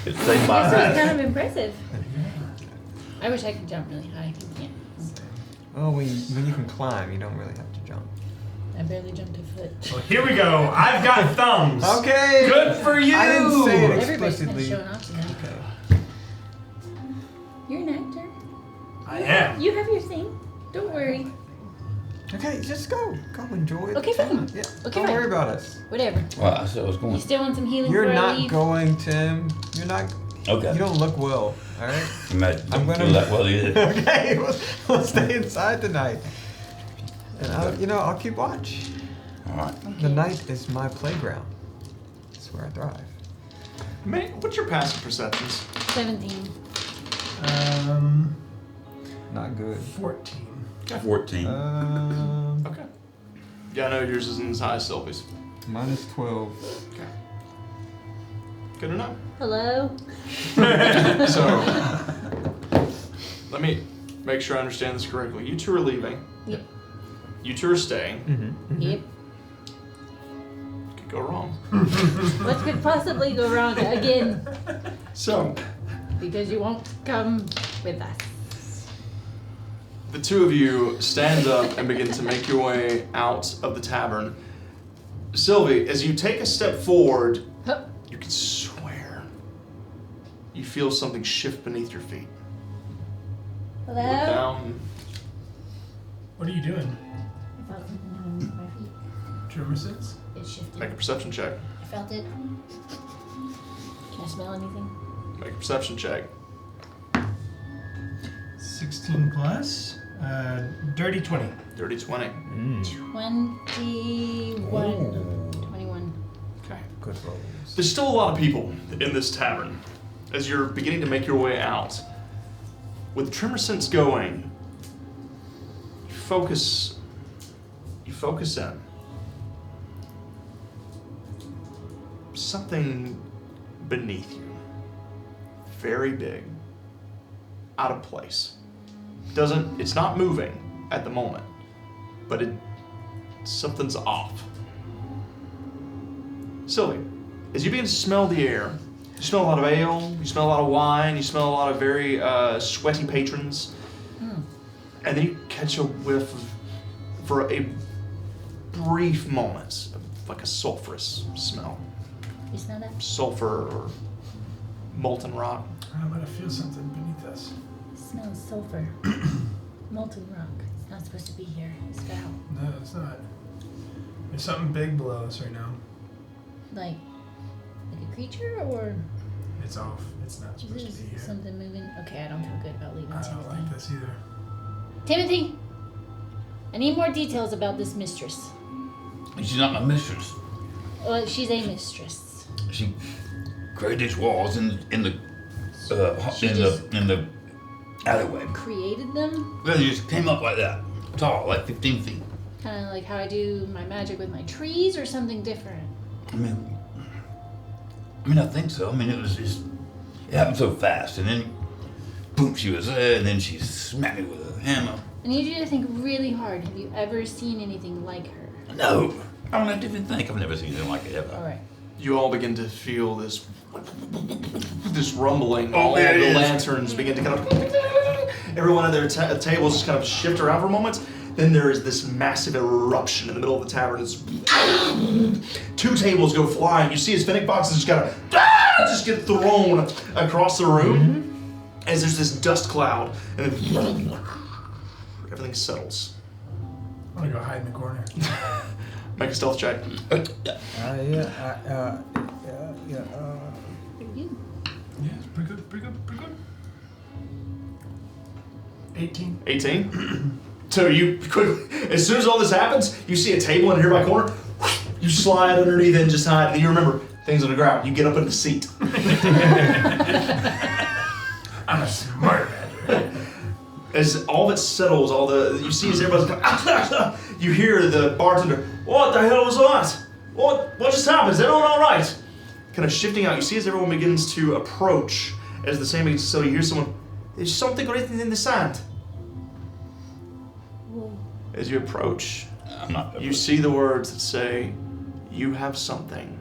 Speaker 5: It's saved my
Speaker 2: This is
Speaker 5: ass.
Speaker 2: kind of impressive. I wish I could jump really high. I can't.
Speaker 3: Oh, when you can climb, you don't really have to jump.
Speaker 2: I barely jumped a foot.
Speaker 4: Well, here we go. I've got thumbs.
Speaker 3: Okay.
Speaker 4: Good for you.
Speaker 3: I didn't say it
Speaker 2: Everybody's kind of
Speaker 3: explicitly.
Speaker 2: showing off tonight.
Speaker 3: Okay.
Speaker 2: You're an actor.
Speaker 4: I am.
Speaker 2: You have your thing. Don't worry.
Speaker 3: Okay, just go. Go enjoy
Speaker 2: Okay,
Speaker 3: the time.
Speaker 2: fine.
Speaker 3: Yeah.
Speaker 2: Okay,
Speaker 3: don't
Speaker 2: fine.
Speaker 3: worry about us.
Speaker 2: Whatever.
Speaker 5: Well, I said I was
Speaker 2: You
Speaker 5: going.
Speaker 2: still want some healing
Speaker 3: You're
Speaker 2: before I
Speaker 3: not
Speaker 2: leave?
Speaker 3: going, Tim. You're not.
Speaker 5: Okay.
Speaker 3: You don't look well. All right.
Speaker 5: Imagine,
Speaker 3: I'm
Speaker 5: don't
Speaker 3: gonna.
Speaker 5: feel that well either.
Speaker 3: Okay, we'll stay inside tonight. And I'll keep watch.
Speaker 5: All right.
Speaker 3: The night is my playground. It's where I thrive.
Speaker 1: Man, what's your passive perceptions?
Speaker 2: 17.
Speaker 3: Not good.
Speaker 4: 14.
Speaker 5: 14.
Speaker 3: one.
Speaker 1: Okay. Yeah, I know yours isn't as high as Sylvie's.
Speaker 3: Mine is 12.
Speaker 1: Okay. Good enough.
Speaker 2: Hello?
Speaker 1: So, let me make sure I understand this correctly. You two are leaving.
Speaker 2: Yep.
Speaker 1: You two are staying.
Speaker 3: Mm-hmm.
Speaker 2: Yep.
Speaker 1: Could go wrong.
Speaker 2: What could possibly go wrong again?
Speaker 1: So,
Speaker 2: Because you won't come with us.
Speaker 1: the two of you stand up and begin to make your way out of the tavern. Sylvie, as you take a step forward,
Speaker 2: Huh.
Speaker 1: you can swear you feel something shift beneath your feet. Look
Speaker 2: Hello?
Speaker 1: down.
Speaker 4: What are you doing?
Speaker 2: I felt something underneath my feet.
Speaker 4: Tremor sense?
Speaker 2: It shifted.
Speaker 1: Make a perception check.
Speaker 2: I felt it. Can I smell anything?
Speaker 1: Make a perception check.
Speaker 4: 16 plus. Dirty 20.
Speaker 1: Dirty 20.
Speaker 2: 21. 21.
Speaker 1: Okay.
Speaker 3: Good rolls.
Speaker 1: There's still a lot of people in this tavern. As you're beginning to make your way out, with the tremor sense going, you focus in. Something beneath you, very big, out of place. It's not moving at the moment, but something's off. Sylvie, as you begin to smell the air, you smell a lot of ale, you smell a lot of wine, you smell a lot of very sweaty patrons, and then you catch a whiff for a brief moment, like a sulfurous smell.
Speaker 2: You smell that?
Speaker 1: Sulfur or molten rock.
Speaker 4: I'm gonna feel something beneath us.
Speaker 2: It smells sulfur. Molten rock. It's not supposed to be here. It's foul.
Speaker 4: No, it's not. There's something big below us right now.
Speaker 2: Like a creature or
Speaker 4: It's off. It's not supposed
Speaker 2: is
Speaker 4: to be
Speaker 2: this
Speaker 4: here.
Speaker 2: something moving? Okay, I don't feel good about leaving
Speaker 4: I
Speaker 2: Timothy.
Speaker 4: don't like this either.
Speaker 2: Timothy! I need more details about this mistress.
Speaker 5: She's not my mistress.
Speaker 2: Well, she's a mistress.
Speaker 5: She created these walls in the alleyway.
Speaker 2: Created them?
Speaker 5: Well, they just came up like that, tall, like 15 feet.
Speaker 2: Kind of like how I do my magic with my trees or something different?
Speaker 5: I mean, I think so. I mean, it happened so fast, and then, boom, she was there, and then she smacked me with a hammer.
Speaker 2: I need you to think really hard. Have you ever seen anything like her?
Speaker 5: No, I don't have to even think. I've never seen anything like it ever.
Speaker 2: Alright.
Speaker 1: You all begin to feel this rumbling. All
Speaker 5: there it
Speaker 1: the
Speaker 5: is.
Speaker 1: lanterns begin to kind of. Everyone at their tables just kind of shift around for a moment. Then there is this massive eruption in the middle of the tavern. It's 2 tables go flying. You see his fennec boxes just kind of just get thrown across the room as there's this dust cloud, and then everything settles.
Speaker 4: I'm gonna go hide in the corner.
Speaker 1: Make a stealth check.
Speaker 2: Pretty good.
Speaker 4: Yeah, it's pretty good, pretty good, pretty good. 18.
Speaker 1: 18. So you quickly, as soon as all this happens, you see a table in a nearby corner. You slide underneath it and just hide. And you remember things on the ground. You get up in the seat.
Speaker 4: I'm a smart man.
Speaker 1: As all of it settles, you see as everybody's going, you hear the bartender, "What the hell was that? What just happened? Is everyone all right?" Kind of shifting out. You see as everyone begins to approach, as the same begins to settle, you hear someone, "There's something written in the sand." As you approach,
Speaker 5: I'm not.
Speaker 1: you see the words that say, "You have something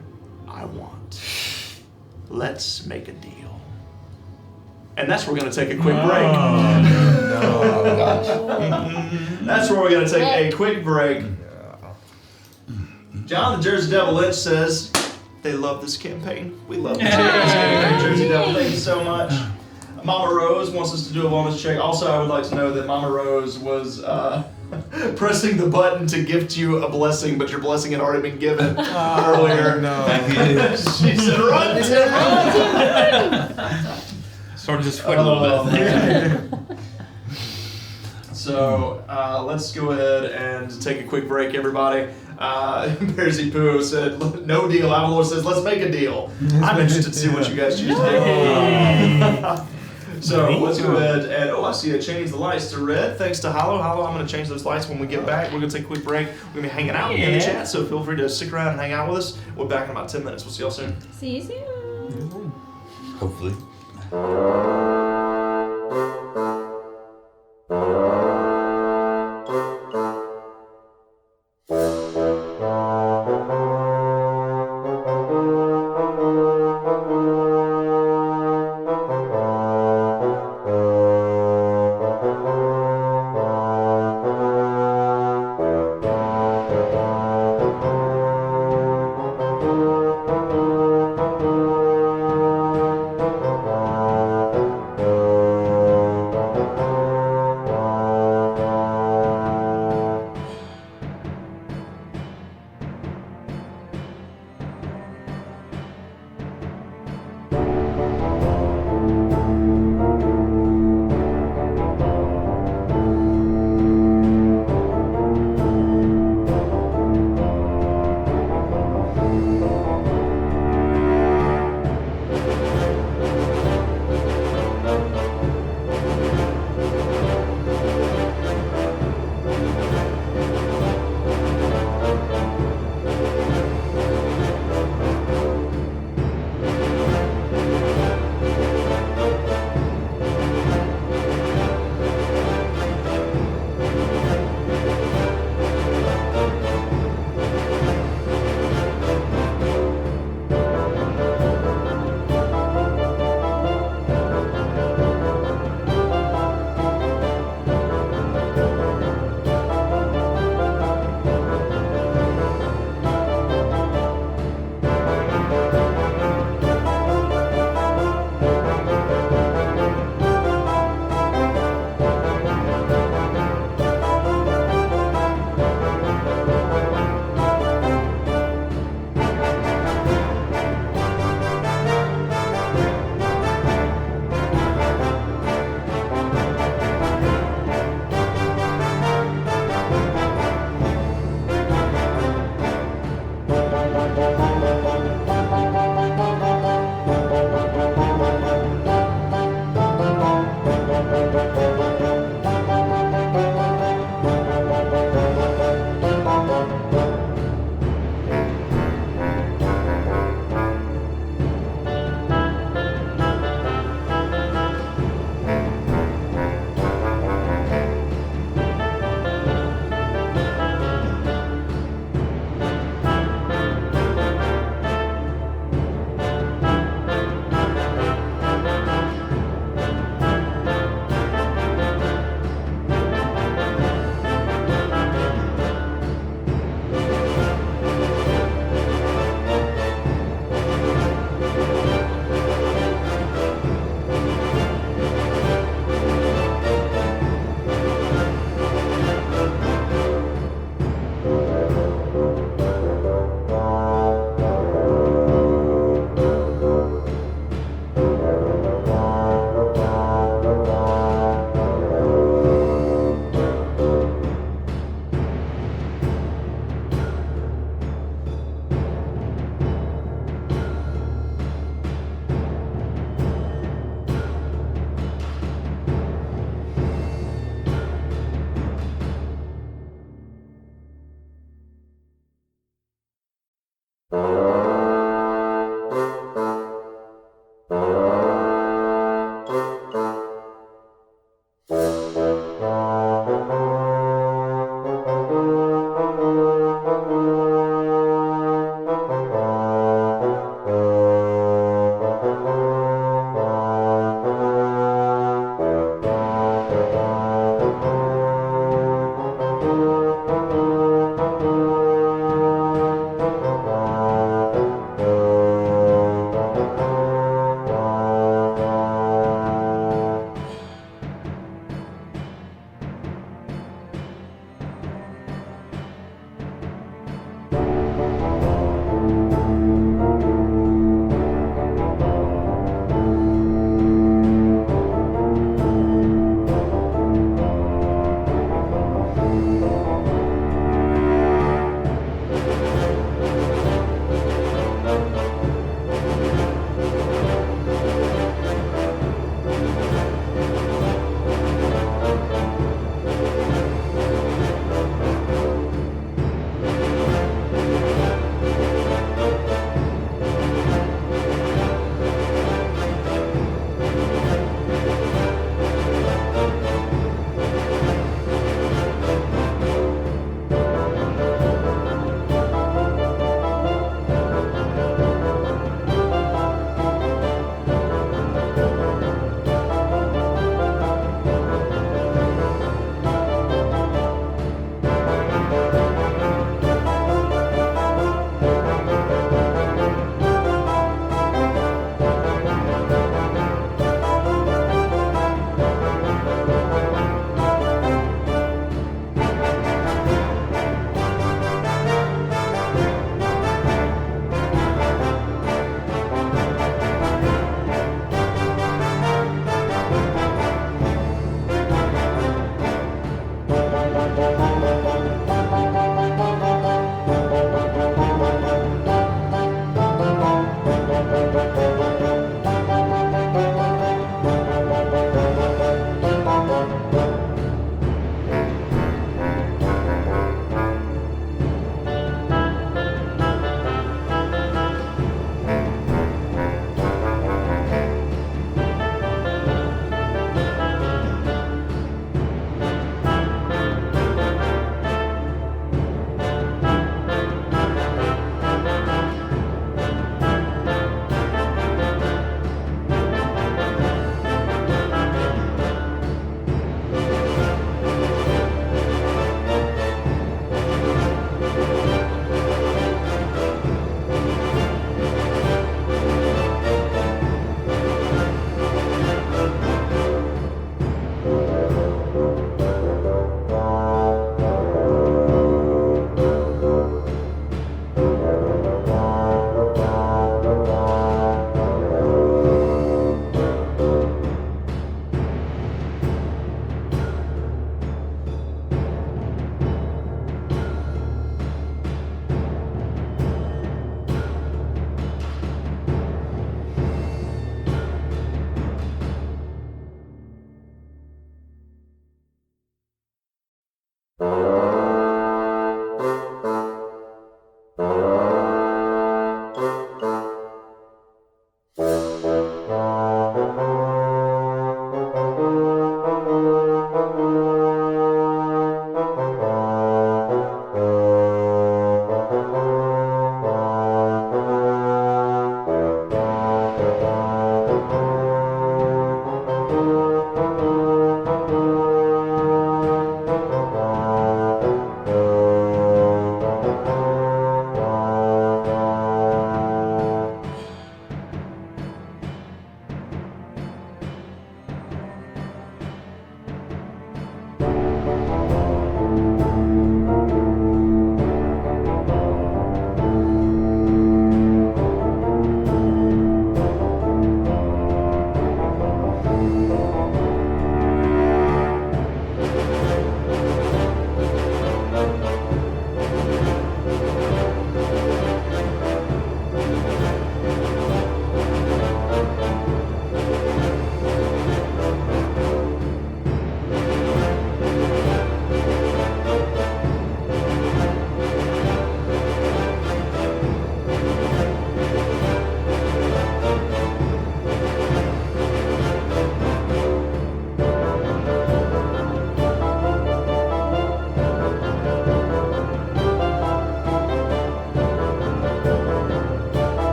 Speaker 1: I want. Let's make a deal." And that's where we're going to take a quick break. That's where we're going to take a quick break. John the Jersey Devil Lynch says they love this campaign. We love this campaign. Jersey Devil, thank you so much. Mama Rose wants us to do a wellness check. Also, I would like to know that Mama Rose was pressing the button to gift you a blessing, but your blessing had already been given earlier.
Speaker 3: No.
Speaker 1: She said, "Run, Tim, run!"
Speaker 5: Started to sweat a little bit.
Speaker 1: So let's go ahead and take a quick break, everybody. Bearsy Poo said, "No deal." Avalor says, "Let's make a deal." I'm interested to see what you guys choose to do. So let's go ahead and I see I changed the lights to red. Thanks to Hollow. Hollow, I'm gonna change those lights when we get back. We're gonna take a quick break. We're gonna be hanging out in the chat, so feel free to stick around and hang out with us. We're back in about 10 minutes. We'll see y'all soon.
Speaker 2: See you soon.
Speaker 5: Hopefully.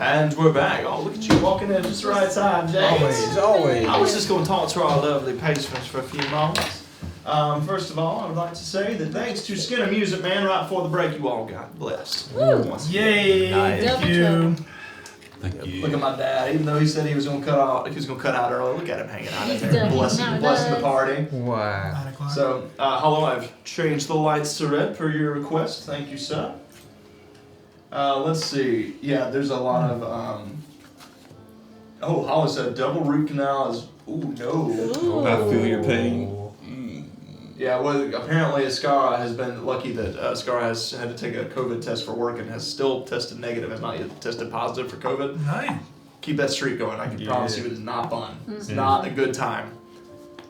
Speaker 1: And we're back. Oh, look at you walking in just the right time, James.
Speaker 3: Always.
Speaker 1: I was just going to talk to our lovely patrons for a few moments. First of all, I would like to say that thanks to Skinner Music Man, right before the break, you all got blessed. Once again.
Speaker 4: Yay!
Speaker 1: Nice.
Speaker 4: Thank you.
Speaker 5: Thank you.
Speaker 1: Look at my dad. Even though he said he was going to cut out early, look at him hanging out in
Speaker 2: He's
Speaker 1: there,
Speaker 2: still
Speaker 1: blessing
Speaker 2: hanging out.
Speaker 1: the party.
Speaker 3: Wow.
Speaker 4: 9 o'clock.
Speaker 1: So, hello, I've changed the lights to red per your request. Thank you, sir. Let's see. Yeah, there's a lot of. Oh, Holly said double root canal is. Ooh, no.
Speaker 2: Ooh.
Speaker 5: I feel your pain.
Speaker 1: Yeah, well, apparently Ascara has been lucky that Ascara has had to take a COVID test for work and has still tested negative, has not yet tested positive for COVID.
Speaker 4: Nice.
Speaker 1: Keep that streak going. I can promise you it is not fun. It's
Speaker 2: Mm-mm.
Speaker 1: not a good time.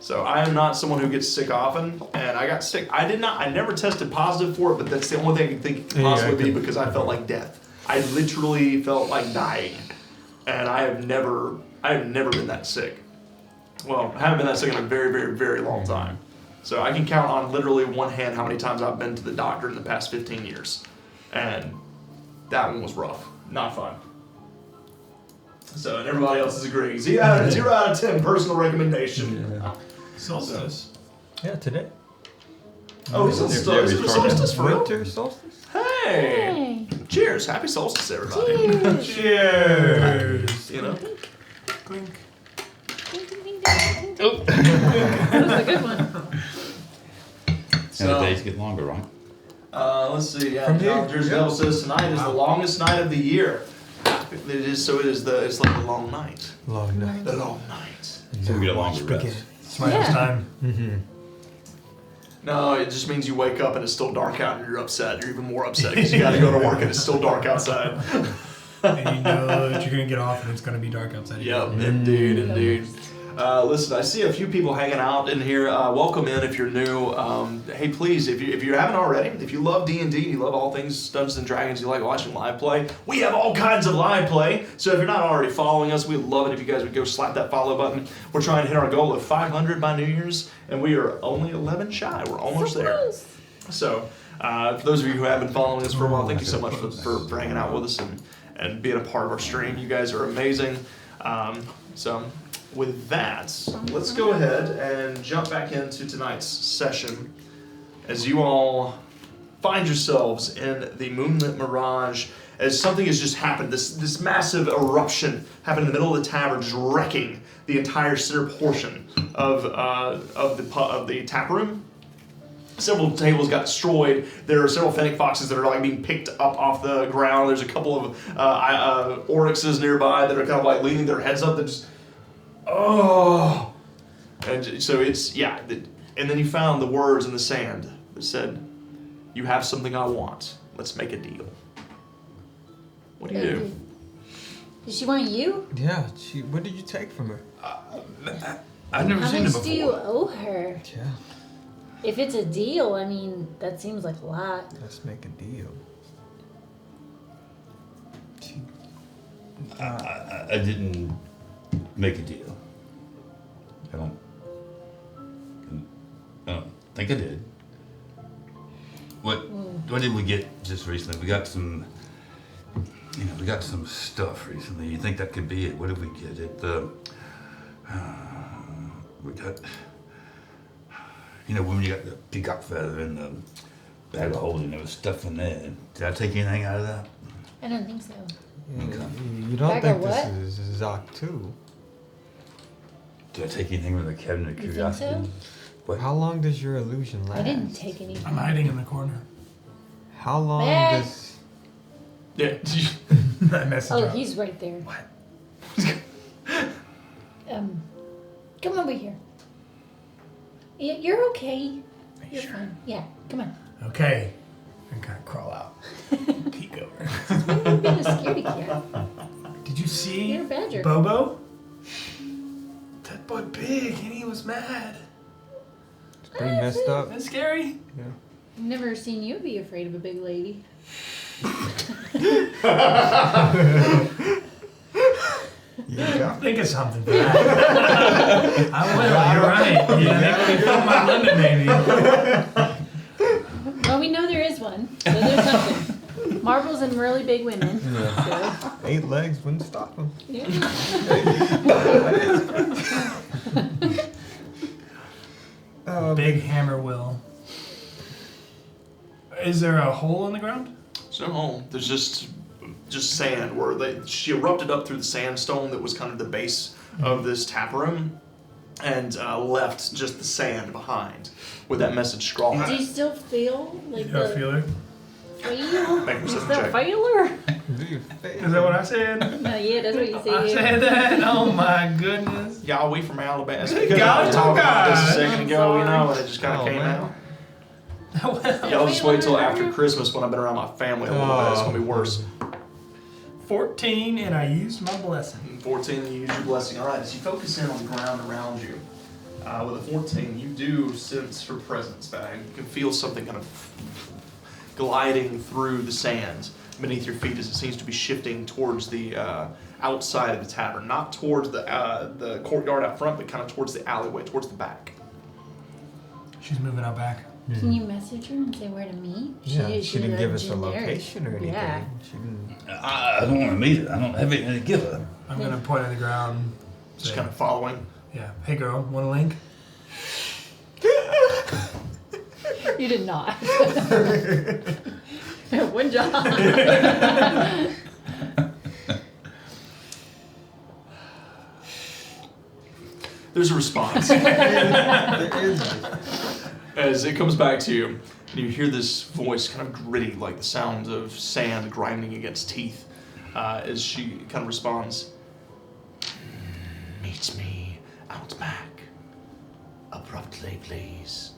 Speaker 1: So I am not someone who gets sick often, and I got sick. I never tested positive for it, but that's the only thing I can think it could possibly be because I felt like death. I literally felt like dying, and I have never been that sick. Well, I haven't been that sick in a very, very, very long time. So I can count on literally one hand how many times I've been to the doctor in the past 15 years, and that one was rough, not fun. So, and everybody else is agreeing. 0 out of 10 personal recommendation.
Speaker 3: Yeah.
Speaker 4: Solstice.
Speaker 3: Yeah, today.
Speaker 1: Oh, is it solstice for real?
Speaker 3: Winter solstice?
Speaker 1: Hey!
Speaker 2: Hey.
Speaker 1: Cheers! Happy solstice, everybody.
Speaker 2: Cheers.
Speaker 1: Cheers! You know?
Speaker 4: Clink.
Speaker 2: Ding, ding, ding, ding, ding, ding. That was a good one.
Speaker 5: And the days get longer, right?
Speaker 1: Let's see. Yeah,
Speaker 3: From here?
Speaker 1: John Jersey Devil says tonight is the longest night of the year. It is. So it is the. It's like the long night.
Speaker 3: Long night.
Speaker 1: The long night.
Speaker 5: So we get a longer rest.
Speaker 4: It's my first time.
Speaker 3: Mm-hmm.
Speaker 1: No, it just means you wake up and it's still dark out and you're upset. You're even more upset because you got to go to work and it's still dark outside.
Speaker 4: And you know that you're going to get off and it's going to be dark outside.
Speaker 1: Yep, indeed. Listen, I see a few people hanging out in here. Welcome in if you're new. Hey, please, if you haven't already, if you love D&D, you love all things Dungeons and Dragons, you like watching live play, we have all kinds of live play. So if you're not already following us, we'd love it if you guys would go slap that follow button. We're trying to hit our goal of 500 by New Year's, and we are only 11 shy. We're almost there.
Speaker 2: Close.
Speaker 1: So for those of you who have been following us for a while, thank you so much for hanging out with us and being a part of our stream. You guys are amazing. So with that, let's go ahead and jump back into tonight's session as you all find yourselves in the moonlit mirage as something has just happened. This massive eruption happened in the middle of the tavern, just wrecking the entire center portion of the tap room. Several tables got destroyed. There are several fennec foxes that are like being picked up off the ground. There's a couple of oryxes nearby that are kind of like leaning their heads up. That just, oh, and so it's and then you found the words in the sand that said, "You have something I want. Let's make a deal." What do you do?
Speaker 2: Did she want you?
Speaker 3: Yeah, what did you take from her?
Speaker 5: I've never
Speaker 2: How
Speaker 5: seen it
Speaker 2: much do you
Speaker 5: before.
Speaker 2: owe her?
Speaker 3: Yeah,
Speaker 2: If it's a deal, I mean, that seems like a lot.
Speaker 3: let's make a deal.
Speaker 5: I didn't make a deal. I don't think I did. What did we get just recently? We got some stuff recently. You think that could be it? What did we get? We got, when you got the peacock feather and the bag of holding, there was stuff in there. Did I take anything out of that?
Speaker 2: I don't think so.
Speaker 3: Yeah, you don't
Speaker 2: Bag
Speaker 3: think
Speaker 2: of
Speaker 3: this
Speaker 2: what?
Speaker 3: is Zoc 2?
Speaker 5: Did I take anything from the cabinet of
Speaker 2: You think
Speaker 5: curiosity?
Speaker 2: so?
Speaker 5: What?
Speaker 3: How long does your illusion last?
Speaker 2: I didn't take anything.
Speaker 4: I'm hiding in the corner.
Speaker 3: How long
Speaker 2: Meh.
Speaker 3: does...
Speaker 1: Yeah.
Speaker 4: I message
Speaker 2: Oh,
Speaker 4: her.
Speaker 2: he's right there.
Speaker 4: What?
Speaker 2: Come over here. You're okay.
Speaker 4: Are you
Speaker 2: You're
Speaker 4: sure?
Speaker 2: fine. Yeah, come on.
Speaker 4: Okay. I'm gonna crawl out. Peek over.
Speaker 2: You're being a scaredy cat.
Speaker 4: Did you see
Speaker 2: You're a badger.
Speaker 4: Bobo? That boy big and he was mad.
Speaker 3: It's pretty messed up.
Speaker 4: That's scary.
Speaker 3: Yeah.
Speaker 2: I've never seen you be afraid of a big lady.
Speaker 3: Yeah.
Speaker 4: Think of something for that. I will, you're right. Yeah, that could fill my limit maybe.
Speaker 2: Well, we know there is one, so there's something. Marbles and really big women.
Speaker 3: Yeah. 8 legs wouldn't stop him.
Speaker 2: Yeah.
Speaker 4: Big hammer will. Is there a hole in the ground?
Speaker 1: There's no hole. There's just sand where she erupted up through the sandstone that was kind of the base of this tap room, and left just the sand behind with that message scrawled.
Speaker 2: Do you still feel like
Speaker 4: You got a
Speaker 2: the
Speaker 4: feeler?
Speaker 2: feel?
Speaker 1: Make
Speaker 2: You
Speaker 1: yourself
Speaker 2: still
Speaker 1: check.
Speaker 2: feeler?
Speaker 4: Is that what I said?
Speaker 2: No, yeah, that's what you say
Speaker 4: I
Speaker 2: here.
Speaker 4: said that? Oh my goodness.
Speaker 1: Y'all, we from Alabama.
Speaker 4: Hey,
Speaker 1: Because I
Speaker 4: God,
Speaker 1: was talking about this a
Speaker 4: God.
Speaker 1: second ago, you know, and it just kind of came
Speaker 3: man.
Speaker 1: out.
Speaker 4: Well,
Speaker 1: Y'all just wait till after Christmas when I've been around my family a little bit. It's gonna be worse.
Speaker 4: 14 and I used my blessing.
Speaker 1: 14, you use your blessing. All right, as you focus in on the ground around you, with a 14, you do sense her presence back. You can feel something kind of gliding through the sand beneath your feet as it seems to be shifting towards the outside of the tavern, not towards the courtyard out front, but kind of towards the alleyway, towards the back.
Speaker 4: She's moving out back.
Speaker 2: Can you message her and say where to meet?
Speaker 3: Yeah, she didn't give us a
Speaker 2: generic.
Speaker 3: location or anything.
Speaker 2: Yeah.
Speaker 3: She didn't.
Speaker 5: I don't want to meet her. I don't have anything to give her.
Speaker 4: I'm gonna point at the ground.
Speaker 1: Just
Speaker 4: say,
Speaker 1: kind of following.
Speaker 4: Yeah. Hey girl, want a link?
Speaker 2: You did not. One job.
Speaker 1: There's a response.
Speaker 3: There is.
Speaker 1: As it comes back to you, and you hear this voice kind of gritty, like the sound of sand grinding against teeth, as she kind of responds, "Meet me out back. Abruptly, please.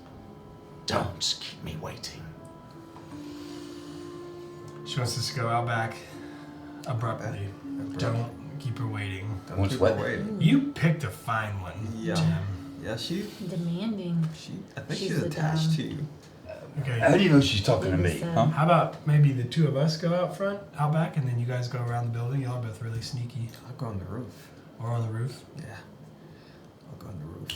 Speaker 1: Don't keep me waiting."
Speaker 4: She wants us to go out back abruptly. Don't keep her waiting.
Speaker 3: Don't
Speaker 5: What's
Speaker 3: keep
Speaker 5: what?
Speaker 3: her waiting.
Speaker 4: You picked a fine one,
Speaker 3: Yeah.
Speaker 4: Tim.
Speaker 3: Yeah,
Speaker 2: Demanding.
Speaker 3: I think
Speaker 2: She's
Speaker 3: she's
Speaker 2: the
Speaker 3: attached
Speaker 2: dumb.
Speaker 3: to you.
Speaker 5: How
Speaker 4: Okay.
Speaker 5: do you know she's talking to me? Huh?
Speaker 4: How about maybe the two of us go out front, out back, and then you guys go around the building? Y'all are both really sneaky.
Speaker 3: I'll go on the roof.
Speaker 4: Or on the roof.
Speaker 3: Yeah. I'll go on the roof.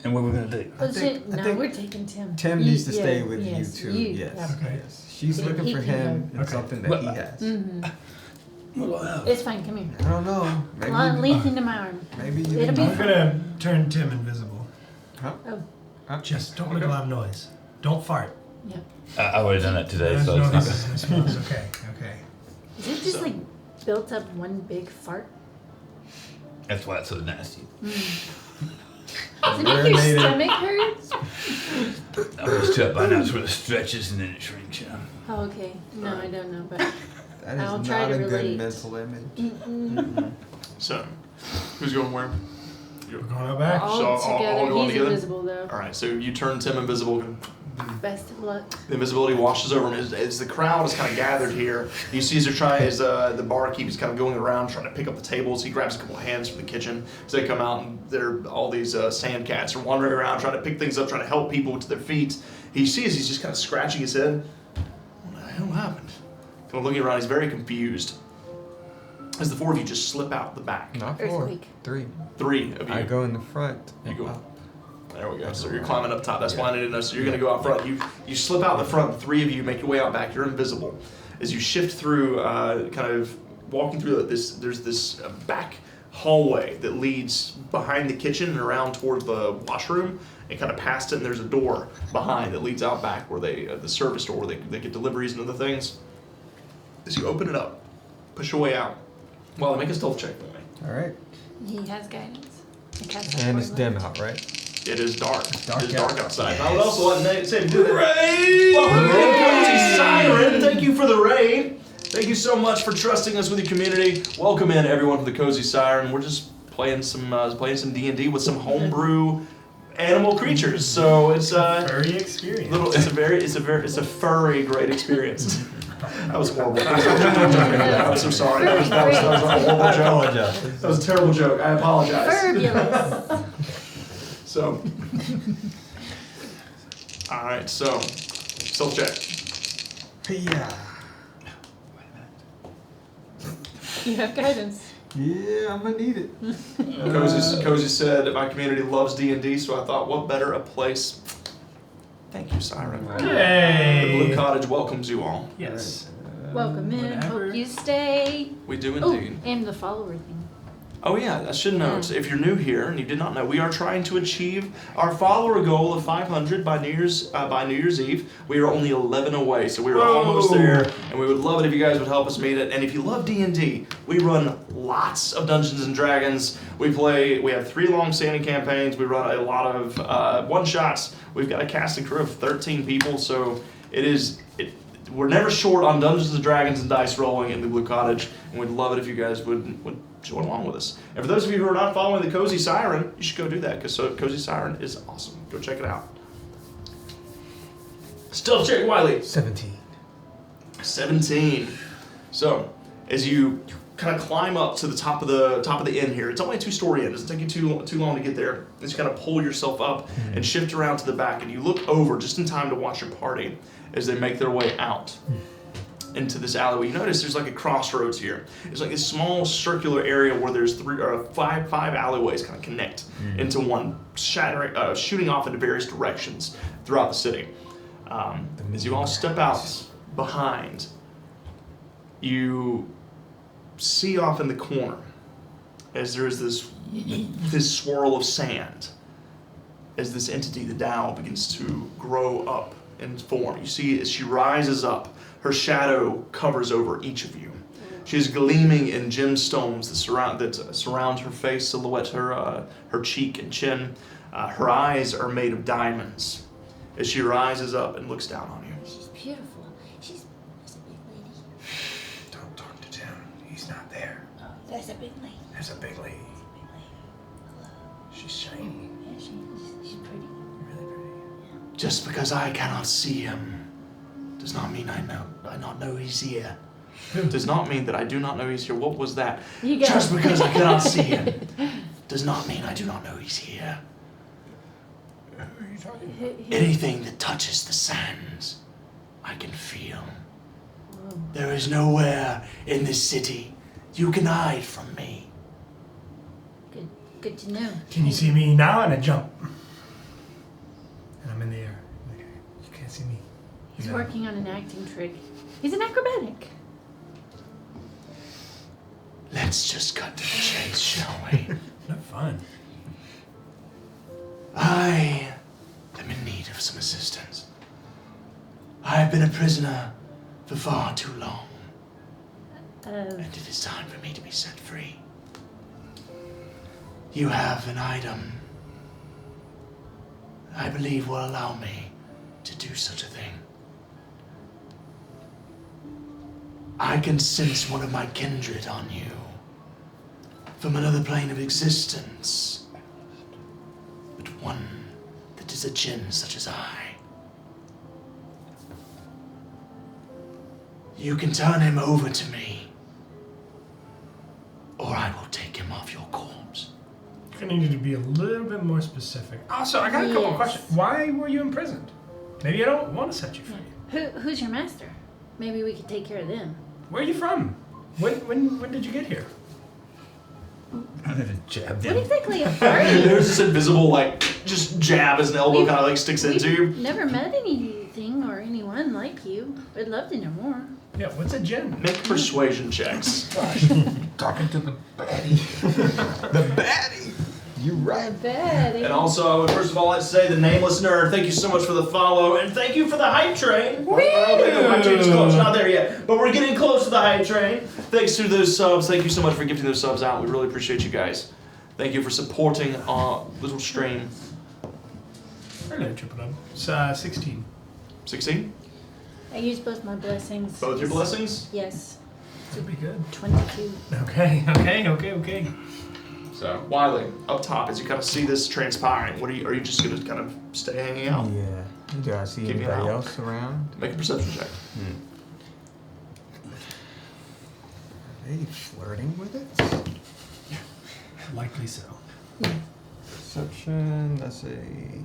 Speaker 5: And what we're gonna do?
Speaker 2: But
Speaker 3: think- I
Speaker 2: no,
Speaker 3: think
Speaker 2: we're taking Tim.
Speaker 3: Tim
Speaker 2: You-
Speaker 3: needs to
Speaker 2: yeah,
Speaker 3: stay with
Speaker 2: yes,
Speaker 3: you too. Yes.
Speaker 2: yeah.
Speaker 4: Okay.
Speaker 3: Yes. She's
Speaker 2: He-
Speaker 3: looking
Speaker 2: he
Speaker 3: for
Speaker 2: can
Speaker 3: him
Speaker 2: go.
Speaker 3: and
Speaker 4: Okay.
Speaker 3: something that he has.
Speaker 2: Mm-hmm.
Speaker 5: Well,
Speaker 2: It's fine. Come here.
Speaker 3: I don't know. Maybe.
Speaker 2: Come on, lean into my arm.
Speaker 3: Maybe you.
Speaker 2: It'll be
Speaker 4: I'm gonna turn Tim invisible.
Speaker 2: Oh,
Speaker 4: Just don't make a loud noise. Don't fart.
Speaker 2: yeah.
Speaker 5: I already done that today,
Speaker 4: There's
Speaker 5: so
Speaker 4: no
Speaker 5: it's not.
Speaker 4: hisses and smells. Okay, okay.
Speaker 2: Is it just like built up one big fart?
Speaker 5: That's why it's so nasty.
Speaker 2: Does it make your
Speaker 3: Marinated.
Speaker 2: stomach hurt?
Speaker 5: I'm used to it by now. It's where it stretches and then it shrinks. You know.
Speaker 2: Oh, okay. No, I don't know, but
Speaker 3: That is
Speaker 2: I'll
Speaker 3: not
Speaker 2: try to
Speaker 3: a good
Speaker 2: relate.
Speaker 3: mental image.
Speaker 2: mm-mm.
Speaker 1: So, who's going where?
Speaker 4: We're going out back.
Speaker 2: all
Speaker 1: So, all
Speaker 2: together.
Speaker 1: going
Speaker 2: He's
Speaker 1: together?
Speaker 2: invisible though.
Speaker 1: All right, so you turn Tim invisible.
Speaker 2: Best of luck.
Speaker 1: The invisibility washes over him. As the crowd is kind of gathered here, you see as they're trying, as the barkeep is kind of going around trying to pick up the tables. He grabs a couple of hands from the kitchen. As they come out, and all these sand cats are wandering around trying to pick things up, trying to help people to their feet. He sees he's just kind of scratching his head. What the hell happened? Kind of looking around, he's very confused. As the four of you just slip out the back.
Speaker 3: Not 4.
Speaker 2: Earthquake.
Speaker 3: 3.
Speaker 1: 3 of you.
Speaker 3: I go in the front.
Speaker 1: You
Speaker 3: and
Speaker 1: go.
Speaker 3: up.
Speaker 1: There we go. So you're climbing up top. That's why I didn't know. So you're going to go out front. You slip out the front. The 3 of you make your way out back. You're invisible. As you shift through, kind of walking through this, there's this back hallway that leads behind the kitchen and around towards the washroom, and kind of past it. And there's a door behind that leads out back where the service door where they get deliveries and other things. As you open it up, push your way out. Well, make a stealth check for me.
Speaker 3: All right.
Speaker 2: He has guidance.
Speaker 3: And it's dim out, right?
Speaker 1: It is dark.
Speaker 3: Dark
Speaker 1: It is dark
Speaker 3: out.
Speaker 1: outside. I would also like to say to do that. Welcome in, Cozy Siren. Thank you for the raid. Thank you so much for trusting us with your community. Welcome in, everyone, to the Cozy Siren. We're just playing some D&D with some homebrew animal creatures. So it's
Speaker 4: Furry experience.
Speaker 1: it's a furry great experience. That was horrible. I'm so sorry. That was a horrible joke. That was a terrible joke. I apologize.
Speaker 2: Fabulous.
Speaker 1: So, all right. So, self check.
Speaker 3: Yeah.
Speaker 2: You have guidance.
Speaker 3: Yeah, I'm gonna need it.
Speaker 1: Cozy said my community loves D&D, so I thought, what better a place? Thank you, Siren. The Blue
Speaker 4: Hey.
Speaker 1: Cottage welcomes you all.
Speaker 4: Yes.
Speaker 2: Welcome in.
Speaker 4: Whatever.
Speaker 2: Hope you stay.
Speaker 1: We do
Speaker 2: Oh,
Speaker 1: indeed.
Speaker 2: and the follower thing.
Speaker 1: Oh yeah, I should note, if you're new here and you did not know, we are trying to achieve our follower goal of 500 by New Year's Eve. We are only 11 away, so we are almost there, and we would love it if you guys would help us meet it. And if you love D&D, we run lots of Dungeons and Dragons. We have 3 long-standing campaigns. We run a lot of one-shots. We've got a cast and crew of 13 people, so we're never short on Dungeons and Dragons and dice rolling in the Blue Cottage, and we'd love it if you guys would join along with us. And for those of you who are not following the Cozy Siren, you should go do that, because Cozy Siren is awesome. Go check it out. Still check Wiley.
Speaker 3: 17.
Speaker 1: 17. So, as you kind of climb up to the top of the inn here, it's only a 2-story inn. It doesn't take you too long to get there. As you kind of pull yourself up and shift around to the back, and you look over just in time to watch your party as they make their way out into this alleyway. You notice there's like a crossroads here. It's like this small circular area where there's five alleyways kind of connect into one, shooting off into various directions throughout the city. As you all step out behind, you see off in the corner as there is this swirl of sand as this entity, the Tao, begins to grow up in form. You see as she rises up, her shadow covers over each of you. She is gleaming in gemstones that surround her face, silhouette her cheek and chin. Her eyes are made of diamonds as she rises up and looks down on you.
Speaker 2: She's beautiful. She's a big lady.
Speaker 6: Don't talk to Tim. He's not there.
Speaker 2: Oh, that's a big lady.
Speaker 6: There's a big lady.
Speaker 2: Big lady. Hello.
Speaker 6: She's shiny.
Speaker 2: Yeah, she's pretty.
Speaker 6: Really pretty.
Speaker 1: Just because I cannot see him does not mean I not know he's here. Does not mean that I do not know he's here. What was that?
Speaker 2: You got
Speaker 1: Just
Speaker 2: it.
Speaker 1: because I cannot see him does not mean I do not know he's here.
Speaker 6: Who are you talking about?
Speaker 1: Anything that touches the sands, I can feel. There is nowhere in this city you can hide from me.
Speaker 2: Good to know.
Speaker 4: Can you see me now? And I jump. And I'm in the air. Like, you can't see me.
Speaker 2: He's
Speaker 4: No.
Speaker 2: working on an acting trick. He's an acrobatic.
Speaker 1: Let's just cut to the chase, shall we?
Speaker 4: Not fun.
Speaker 1: I am in need of some assistance. I have been a prisoner for far too long, and it is time for me to be set free. You have an item I believe will allow me to do such a thing. I can sense one of my kindred on you from another plane of existence, but one that is a djinn such as I. You can turn him over to me, or I will take him off your corpse.
Speaker 4: You're gonna need to be a little bit more specific. Also, I got a couple of questions. Why were you imprisoned? Maybe I don't want to set you free.
Speaker 2: Who's your master? Maybe we could take care of them.
Speaker 4: Where are you from? When did you get here?
Speaker 5: I'm gonna jab
Speaker 2: What
Speaker 5: them.
Speaker 2: exactly a furry?
Speaker 1: There's this invisible, just jab as an elbow
Speaker 2: We've-
Speaker 1: kind of sticks into you.
Speaker 2: Never met anything or anyone like you. I'd love to know more.
Speaker 4: Yeah, what's a djinn?
Speaker 1: Make persuasion checks.
Speaker 6: Talking to the baddie.
Speaker 3: The baddie! You right.
Speaker 2: bet.
Speaker 1: And also, I would first of all like to say, the Nameless Nerd, thank you so much for the follow, and thank you for the hype train. I don't think the hype train is close, not there yet, but we're getting close to the hype train. Thanks to those subs, thank you so much for gifting those subs out. We really appreciate you guys. Thank you for supporting our little stream.
Speaker 4: Hello, Triple W. It's 16.
Speaker 1: 16?
Speaker 2: I used both my blessings.
Speaker 1: Both your blessings?
Speaker 2: Yes.
Speaker 4: That'd be good.
Speaker 2: 22.
Speaker 4: Okay.
Speaker 1: So, Wiley, up top, as you kind of see this transpiring, are you just going to kind of stay hanging out?
Speaker 3: Yeah. Do I see
Speaker 1: Give me an
Speaker 3: anybody
Speaker 1: out.
Speaker 3: else around?
Speaker 1: Make a perception check.
Speaker 3: Are they flirting with it?
Speaker 4: Likely so.
Speaker 3: Perception, let's see.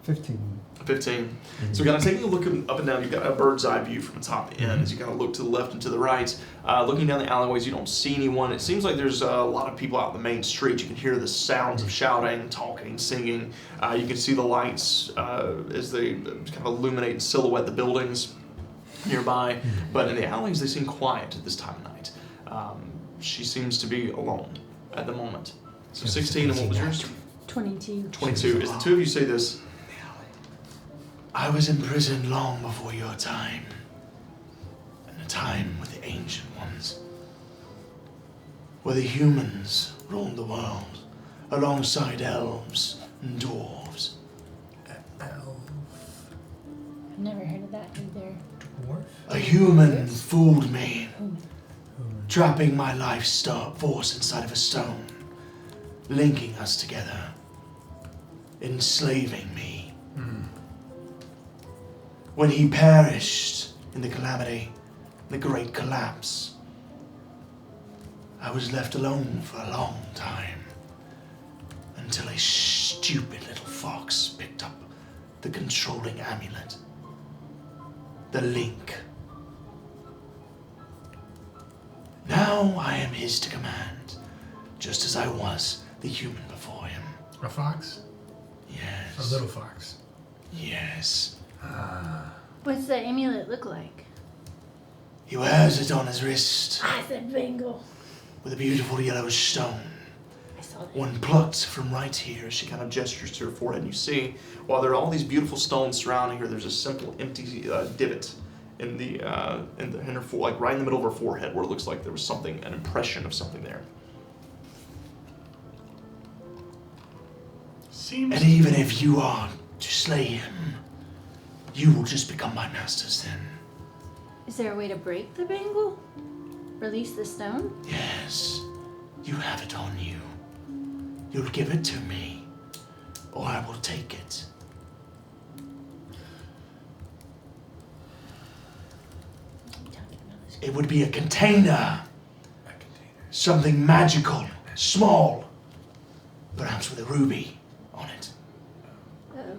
Speaker 3: 15.
Speaker 1: 15. So kind of taking a look up and down, you've got a bird's eye view from the top end as you kind of look to the left and to the right. Looking down the alleyways, you don't see anyone. It seems like there's a lot of people out in the main street. You can hear the sounds of shouting, talking, singing. You can see the lights as they kind of illuminate and silhouette the buildings. nearby, but in the alleys they seem quiet at this time of night. She seems to be alone at the moment. So 16, and what was yours?
Speaker 2: 22.
Speaker 1: 22. As the two of you say this, I was in prison long before your time, and a time with the ancient ones, where the humans ruled the world, alongside elves and dwarves.
Speaker 2: I've never heard of that either.
Speaker 4: Dwarf?
Speaker 1: A human fooled me, trapping my life force inside of a stone, linking us together, enslaving me. When he perished in the calamity, the great collapse, I was left alone for a long time, until a stupid little fox picked up the controlling amulet, the link. Now I am his to command, just as I was the human before him.
Speaker 4: A fox?
Speaker 1: Yes.
Speaker 4: A little fox.
Speaker 1: Yes.
Speaker 2: What's the amulet look like?
Speaker 1: He wears it on his wrist
Speaker 2: I said bangle.
Speaker 1: with a beautiful yellow stone.
Speaker 2: I saw that.
Speaker 1: One plucked from right here. She kind of gestures to her forehead, and you see, while there are all these beautiful stones surrounding her, there's a simple empty divot in her like right in the middle of her forehead, where it looks like there was something, an impression of something there.
Speaker 4: Seems.
Speaker 1: And even if you are to slay him, you will just become my masters then.
Speaker 2: Is there a way to break the bangle? Release the stone?
Speaker 1: Yes, you have it on you. You'll give it to me, or I will take it. It would be a container. Something magical, small, perhaps with a ruby on it.
Speaker 2: Uh-oh.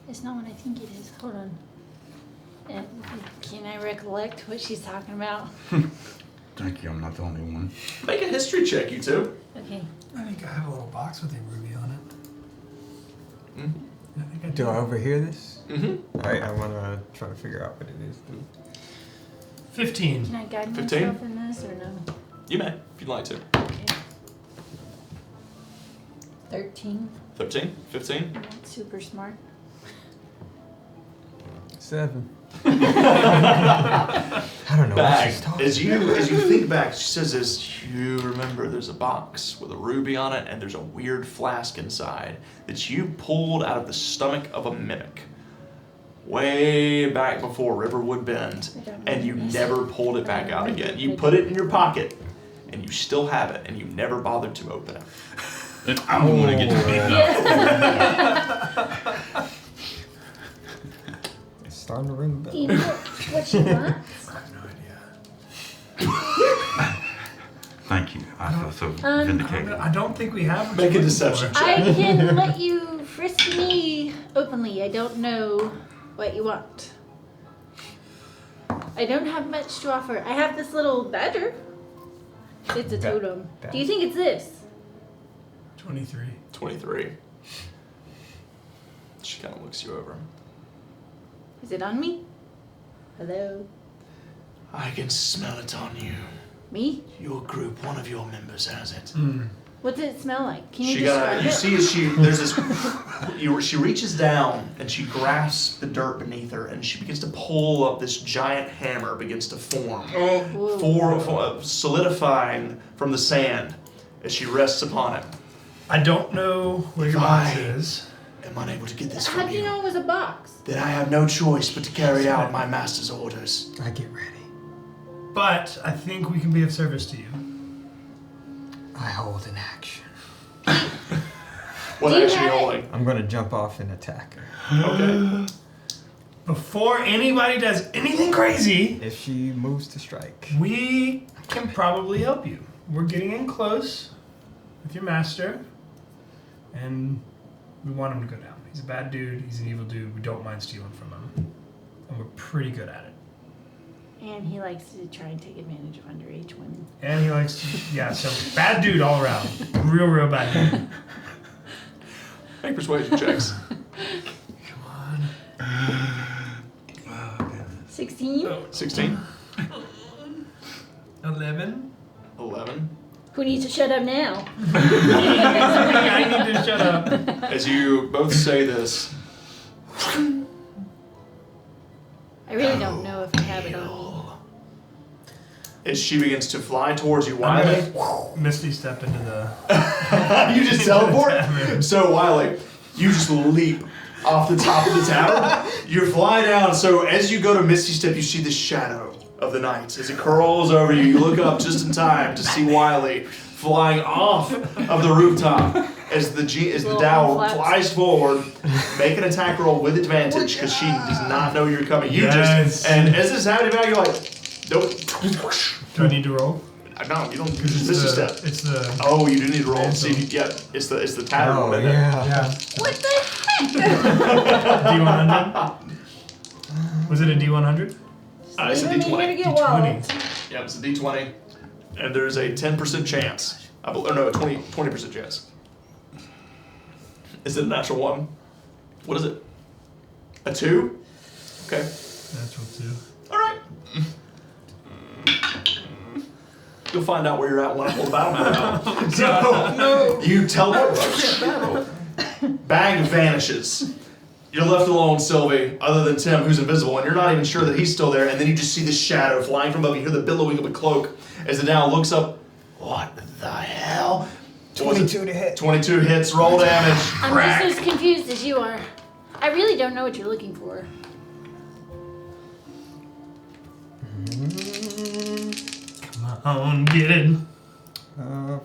Speaker 2: It's not what I think it is. Hold on. Can I recollect what she's talking about?
Speaker 5: Thank you, I'm not the only one.
Speaker 1: Make a history check, you two.
Speaker 2: Okay.
Speaker 4: I think I have a little box with a ruby on it.
Speaker 1: Mm-hmm.
Speaker 4: I think I
Speaker 3: Do I overhear this?
Speaker 1: Mm-hmm.
Speaker 3: Alright, I want to try to figure out what it is, dude.
Speaker 4: 15.
Speaker 2: Can I guide
Speaker 1: 15?
Speaker 2: myself in this or no?
Speaker 1: You may, if you'd like to.
Speaker 2: Okay. 13.
Speaker 1: 13, 15.
Speaker 2: I'm not super smart.
Speaker 3: 7. I don't know what
Speaker 1: Back.
Speaker 3: she's talking
Speaker 1: As you think back, she says this, you remember there's a box with a ruby on it and there's a weird flask inside that you pulled out of the stomach of a mimic way back before Riverwood Bend, and you never pulled it back out again. You put it in your pocket and you still have it and you never bothered to open it.
Speaker 5: And I'm the one that gets beaten up.
Speaker 3: It's starting to ring a bell.
Speaker 2: Do you know what she wants?
Speaker 4: I have no idea.
Speaker 5: Thank you. I feel so
Speaker 2: Um,
Speaker 5: vindicated.
Speaker 4: I don't think we have. what
Speaker 1: Make
Speaker 4: you're
Speaker 1: a
Speaker 4: looking
Speaker 1: deception
Speaker 4: for.
Speaker 1: check.
Speaker 2: I can let you frisk me openly. I don't know what you want. I don't have much to offer. I have this little badger. It's a totem. Do you think it's this?
Speaker 4: 23.
Speaker 1: 23. She kind of looks you over.
Speaker 2: Is it on me? Hello?
Speaker 1: I can smell it on you.
Speaker 2: Me?
Speaker 1: Your group, one of your members has it.
Speaker 2: What does it smell like? Can you
Speaker 1: She
Speaker 2: describe
Speaker 1: you
Speaker 2: it?
Speaker 1: see as there's this, she reaches down and she grasps the dirt beneath her and she begins to pull up this giant hammer, begins to form,
Speaker 2: Whoa.
Speaker 1: solidifying from the sand as she rests upon it.
Speaker 4: I don't know where your box is.
Speaker 1: Am unable to get this
Speaker 2: How
Speaker 1: from
Speaker 2: do you know it was a box?
Speaker 1: Then I have no choice but to carry out my master's orders.
Speaker 3: I get ready.
Speaker 4: But I think we can be of service to you.
Speaker 3: I hold an action.
Speaker 1: What
Speaker 2: Do you
Speaker 1: action are you
Speaker 2: have it?
Speaker 1: holding?
Speaker 3: I'm going to jump off and attack her.
Speaker 1: Okay.
Speaker 4: Before anybody does anything crazy,
Speaker 3: If she moves to strike.
Speaker 4: we can probably help you. We're getting in close with your master, and we want him to go down. He's a bad dude. He's an evil dude. We don't mind stealing from him, and we're pretty good at it.
Speaker 2: And he likes to try and take advantage of underage women.
Speaker 4: And he likes to, yeah, so bad dude all around. Real bad dude.
Speaker 1: Make persuasion checks.
Speaker 4: Come on.
Speaker 5: Oh, goodness.
Speaker 2: 16. 16.
Speaker 1: 16.
Speaker 4: 11.
Speaker 1: 11.
Speaker 2: Who needs to shut up now?
Speaker 4: I need to shut up.
Speaker 1: As you both say this,
Speaker 2: I really don't know if I have it on
Speaker 1: as she begins to fly towards you,
Speaker 4: I'm
Speaker 1: Wiley.
Speaker 4: gonna Misty step into the.
Speaker 1: You just teleport?
Speaker 4: Tavern.
Speaker 1: So, Wiley, you just leap off the top of the tower. You fly down, so as you go to Misty Step, you see the shadow of the night. As it curls over you, you look up just in time to see Wiley flying off of the rooftop as the Dow
Speaker 2: flaps.
Speaker 1: flies forward. Make an attack roll with advantage because she does not know you're coming. You
Speaker 4: Yes.
Speaker 1: just, and as this is happening now, you're like, nope.
Speaker 4: Do I need to roll?
Speaker 1: No, you don't. It's Misty Step.
Speaker 4: It's the.
Speaker 1: Oh, you do need to roll.
Speaker 4: Mantle.
Speaker 1: See, yeah, it's the pattern.
Speaker 3: Oh,
Speaker 1: isn't it?
Speaker 3: yeah.
Speaker 4: Yeah.
Speaker 2: What the
Speaker 4: D100? Was it a D100?
Speaker 1: It's a
Speaker 2: Leave me here to
Speaker 1: D20.
Speaker 2: get wild.
Speaker 1: Yeah, it's a D20, and there's a 10% chance. No, a 20% chance. Is it a natural one? What is it? A 2? Okay.
Speaker 4: Natural 2.
Speaker 1: All right. You'll find out where you're at when I pull the battle map out. So, you teleport. Bag vanishes. You're left alone, Sylvie, other than Tim, who's invisible, and you're not even sure that he's still there, and then you just see the shadow flying from above. You hear the billowing of a cloak as the Dow looks up. What the hell?
Speaker 3: 22 to hit.
Speaker 1: 22 hits, roll damage.
Speaker 2: I'm
Speaker 1: Crack.
Speaker 2: just as confused as you are. I really don't know what you're looking for.
Speaker 4: Come on, get it.
Speaker 3: 4,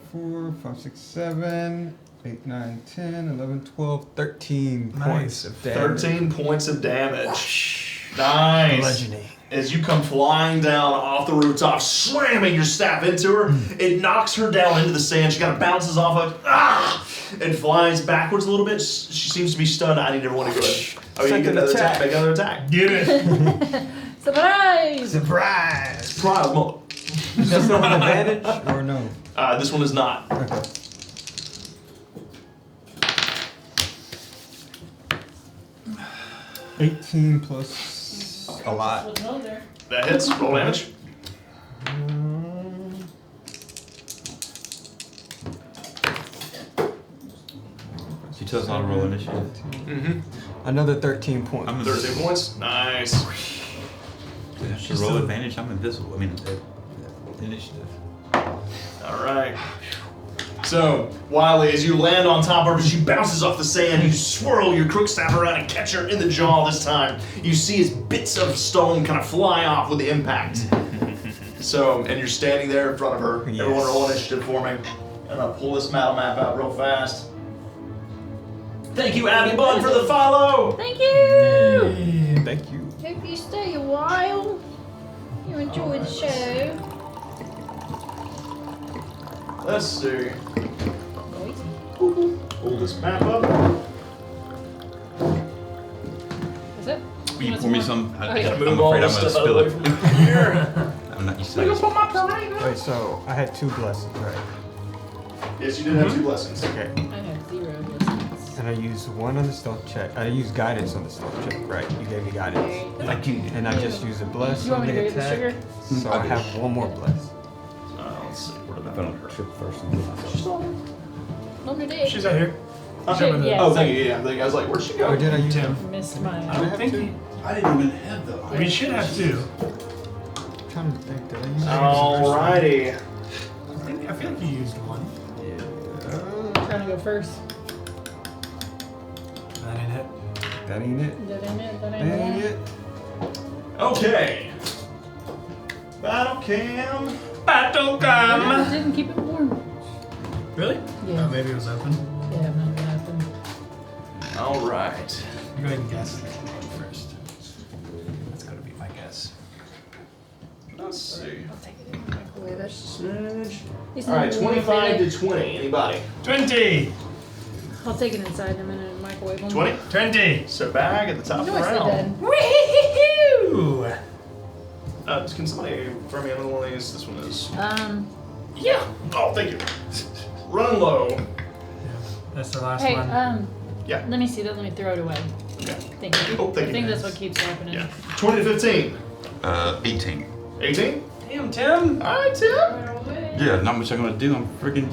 Speaker 3: 5, 6, 7, 8, 9, 10, 11, 12, 13
Speaker 4: Nice.
Speaker 3: points of damage.
Speaker 1: 13 points of damage. Nice.
Speaker 3: Bludgeoning.
Speaker 1: As you come flying down off the rooftop, slamming your staff into her, it knocks her down into the sand. She kind of bounces off of it, and flies backwards a little bit. She seems to be stunned. I need everyone to go ahead. Oh, you get another attack. Make another attack.
Speaker 4: Get it.
Speaker 2: Surprise!
Speaker 3: Surprise!
Speaker 1: Surprise, mo-
Speaker 3: Is that still an advantage or no?
Speaker 1: This one is not.
Speaker 3: Okay. $18 plus a lot.
Speaker 1: That hits. Roll damage.
Speaker 5: She tells how to roll initiative.
Speaker 1: Mm-hmm.
Speaker 3: Another 13 points.
Speaker 5: I'm
Speaker 1: 13 points. Nice.
Speaker 5: She roll advantage. I'm invisible. I mean, initiative.
Speaker 1: All right. So, Wiley, as you land on top of her, she bounces off the sand. You swirl your crook staff around and catch her in the jaw this time. You see as bits of stone kind of fly off with the impact. So, and you're standing there in front of her.
Speaker 3: Yes.
Speaker 1: Everyone roll initiative for me. And I'll pull this battle map out real fast. Thank you, Abby Bun, for the follow.
Speaker 2: Thank you!
Speaker 3: Thank you.
Speaker 2: Hope you stay a while. You enjoy the show.
Speaker 1: Let's see.
Speaker 2: Noisy.
Speaker 1: Pull this map up.
Speaker 2: Is it?
Speaker 5: Will you pour me some?
Speaker 2: Oh,
Speaker 5: I'm
Speaker 2: yeah.
Speaker 5: afraid I'm
Speaker 1: Move all
Speaker 5: gonna
Speaker 1: this stuff
Speaker 5: spill
Speaker 1: out
Speaker 5: it.
Speaker 1: of the way from here.
Speaker 5: I'm not used to
Speaker 1: I'm
Speaker 5: this.
Speaker 1: gonna put my terrain up.
Speaker 3: Wait, so I had 2 blessings, right?
Speaker 1: Yes, you did have 2 blessings.
Speaker 3: Okay.
Speaker 2: I have 0 blessings.
Speaker 3: And I used 1 on the stealth check. I used guidance on the stealth check, right? You gave me guidance.
Speaker 5: Thank you.
Speaker 3: And I just used a bless
Speaker 2: You want
Speaker 3: on
Speaker 2: me
Speaker 3: the
Speaker 2: to go get the
Speaker 3: attack.
Speaker 2: sugar?
Speaker 3: So I have 1 more bless.
Speaker 1: Let's see. Where did
Speaker 5: I'm
Speaker 1: that
Speaker 5: gonna
Speaker 1: put her?
Speaker 5: trip first and then myself.
Speaker 2: On your day.
Speaker 4: She's out here.
Speaker 1: Okay.
Speaker 2: Yeah.
Speaker 1: Oh, thank you. Yeah, I was like, where'd she go?
Speaker 3: Or did I use
Speaker 4: Tim.
Speaker 2: Missed my.
Speaker 4: I don't think
Speaker 5: I didn't even have the.
Speaker 4: we should have 2.
Speaker 3: I'm trying to think. Did I use
Speaker 1: Alrighty.
Speaker 4: I feel like you used 1.
Speaker 2: Trying to go first.
Speaker 4: That ain't it.
Speaker 3: That ain't it.
Speaker 2: That ain't it. That
Speaker 3: That
Speaker 2: ain't
Speaker 3: ain't
Speaker 2: it.
Speaker 3: it.
Speaker 1: Okay. Battle cam.
Speaker 4: Battle
Speaker 2: I didn't keep it warm.
Speaker 4: Really?
Speaker 2: Yeah.
Speaker 4: Oh, maybe it was open.
Speaker 2: Yeah, I'm not gonna happen.
Speaker 1: All right.
Speaker 4: You go ahead and guess first. That's gotta be my guess.
Speaker 1: Let's see.
Speaker 2: I'll take it in the microwave.
Speaker 1: Smidge.
Speaker 2: It's
Speaker 1: All right,
Speaker 2: not
Speaker 1: 25
Speaker 2: really-
Speaker 1: to 20. Anybody?
Speaker 4: 20!
Speaker 2: I'll take it inside in a minute and microwave them.
Speaker 1: 20.
Speaker 4: 20!
Speaker 1: So bag at the top of the
Speaker 2: Nicely
Speaker 1: round.
Speaker 2: done.
Speaker 4: Woo!
Speaker 1: Can somebody throw me another one of these? This one is.
Speaker 2: Yeah.
Speaker 1: Oh, thank you. Run low.
Speaker 4: Yeah, that's the last
Speaker 2: Hey,
Speaker 4: one.
Speaker 1: Yeah.
Speaker 2: let me see that. Let me throw it away.
Speaker 1: Okay.
Speaker 2: Thank you.
Speaker 1: Oh, thank
Speaker 2: I think
Speaker 1: you.
Speaker 2: that's what keeps happening.
Speaker 1: Yeah. 20 to 15.
Speaker 5: 18.
Speaker 1: 18?
Speaker 4: Damn, Tim.
Speaker 1: All right, Tim.
Speaker 5: Yeah, not much I'm gonna do. I'm freaking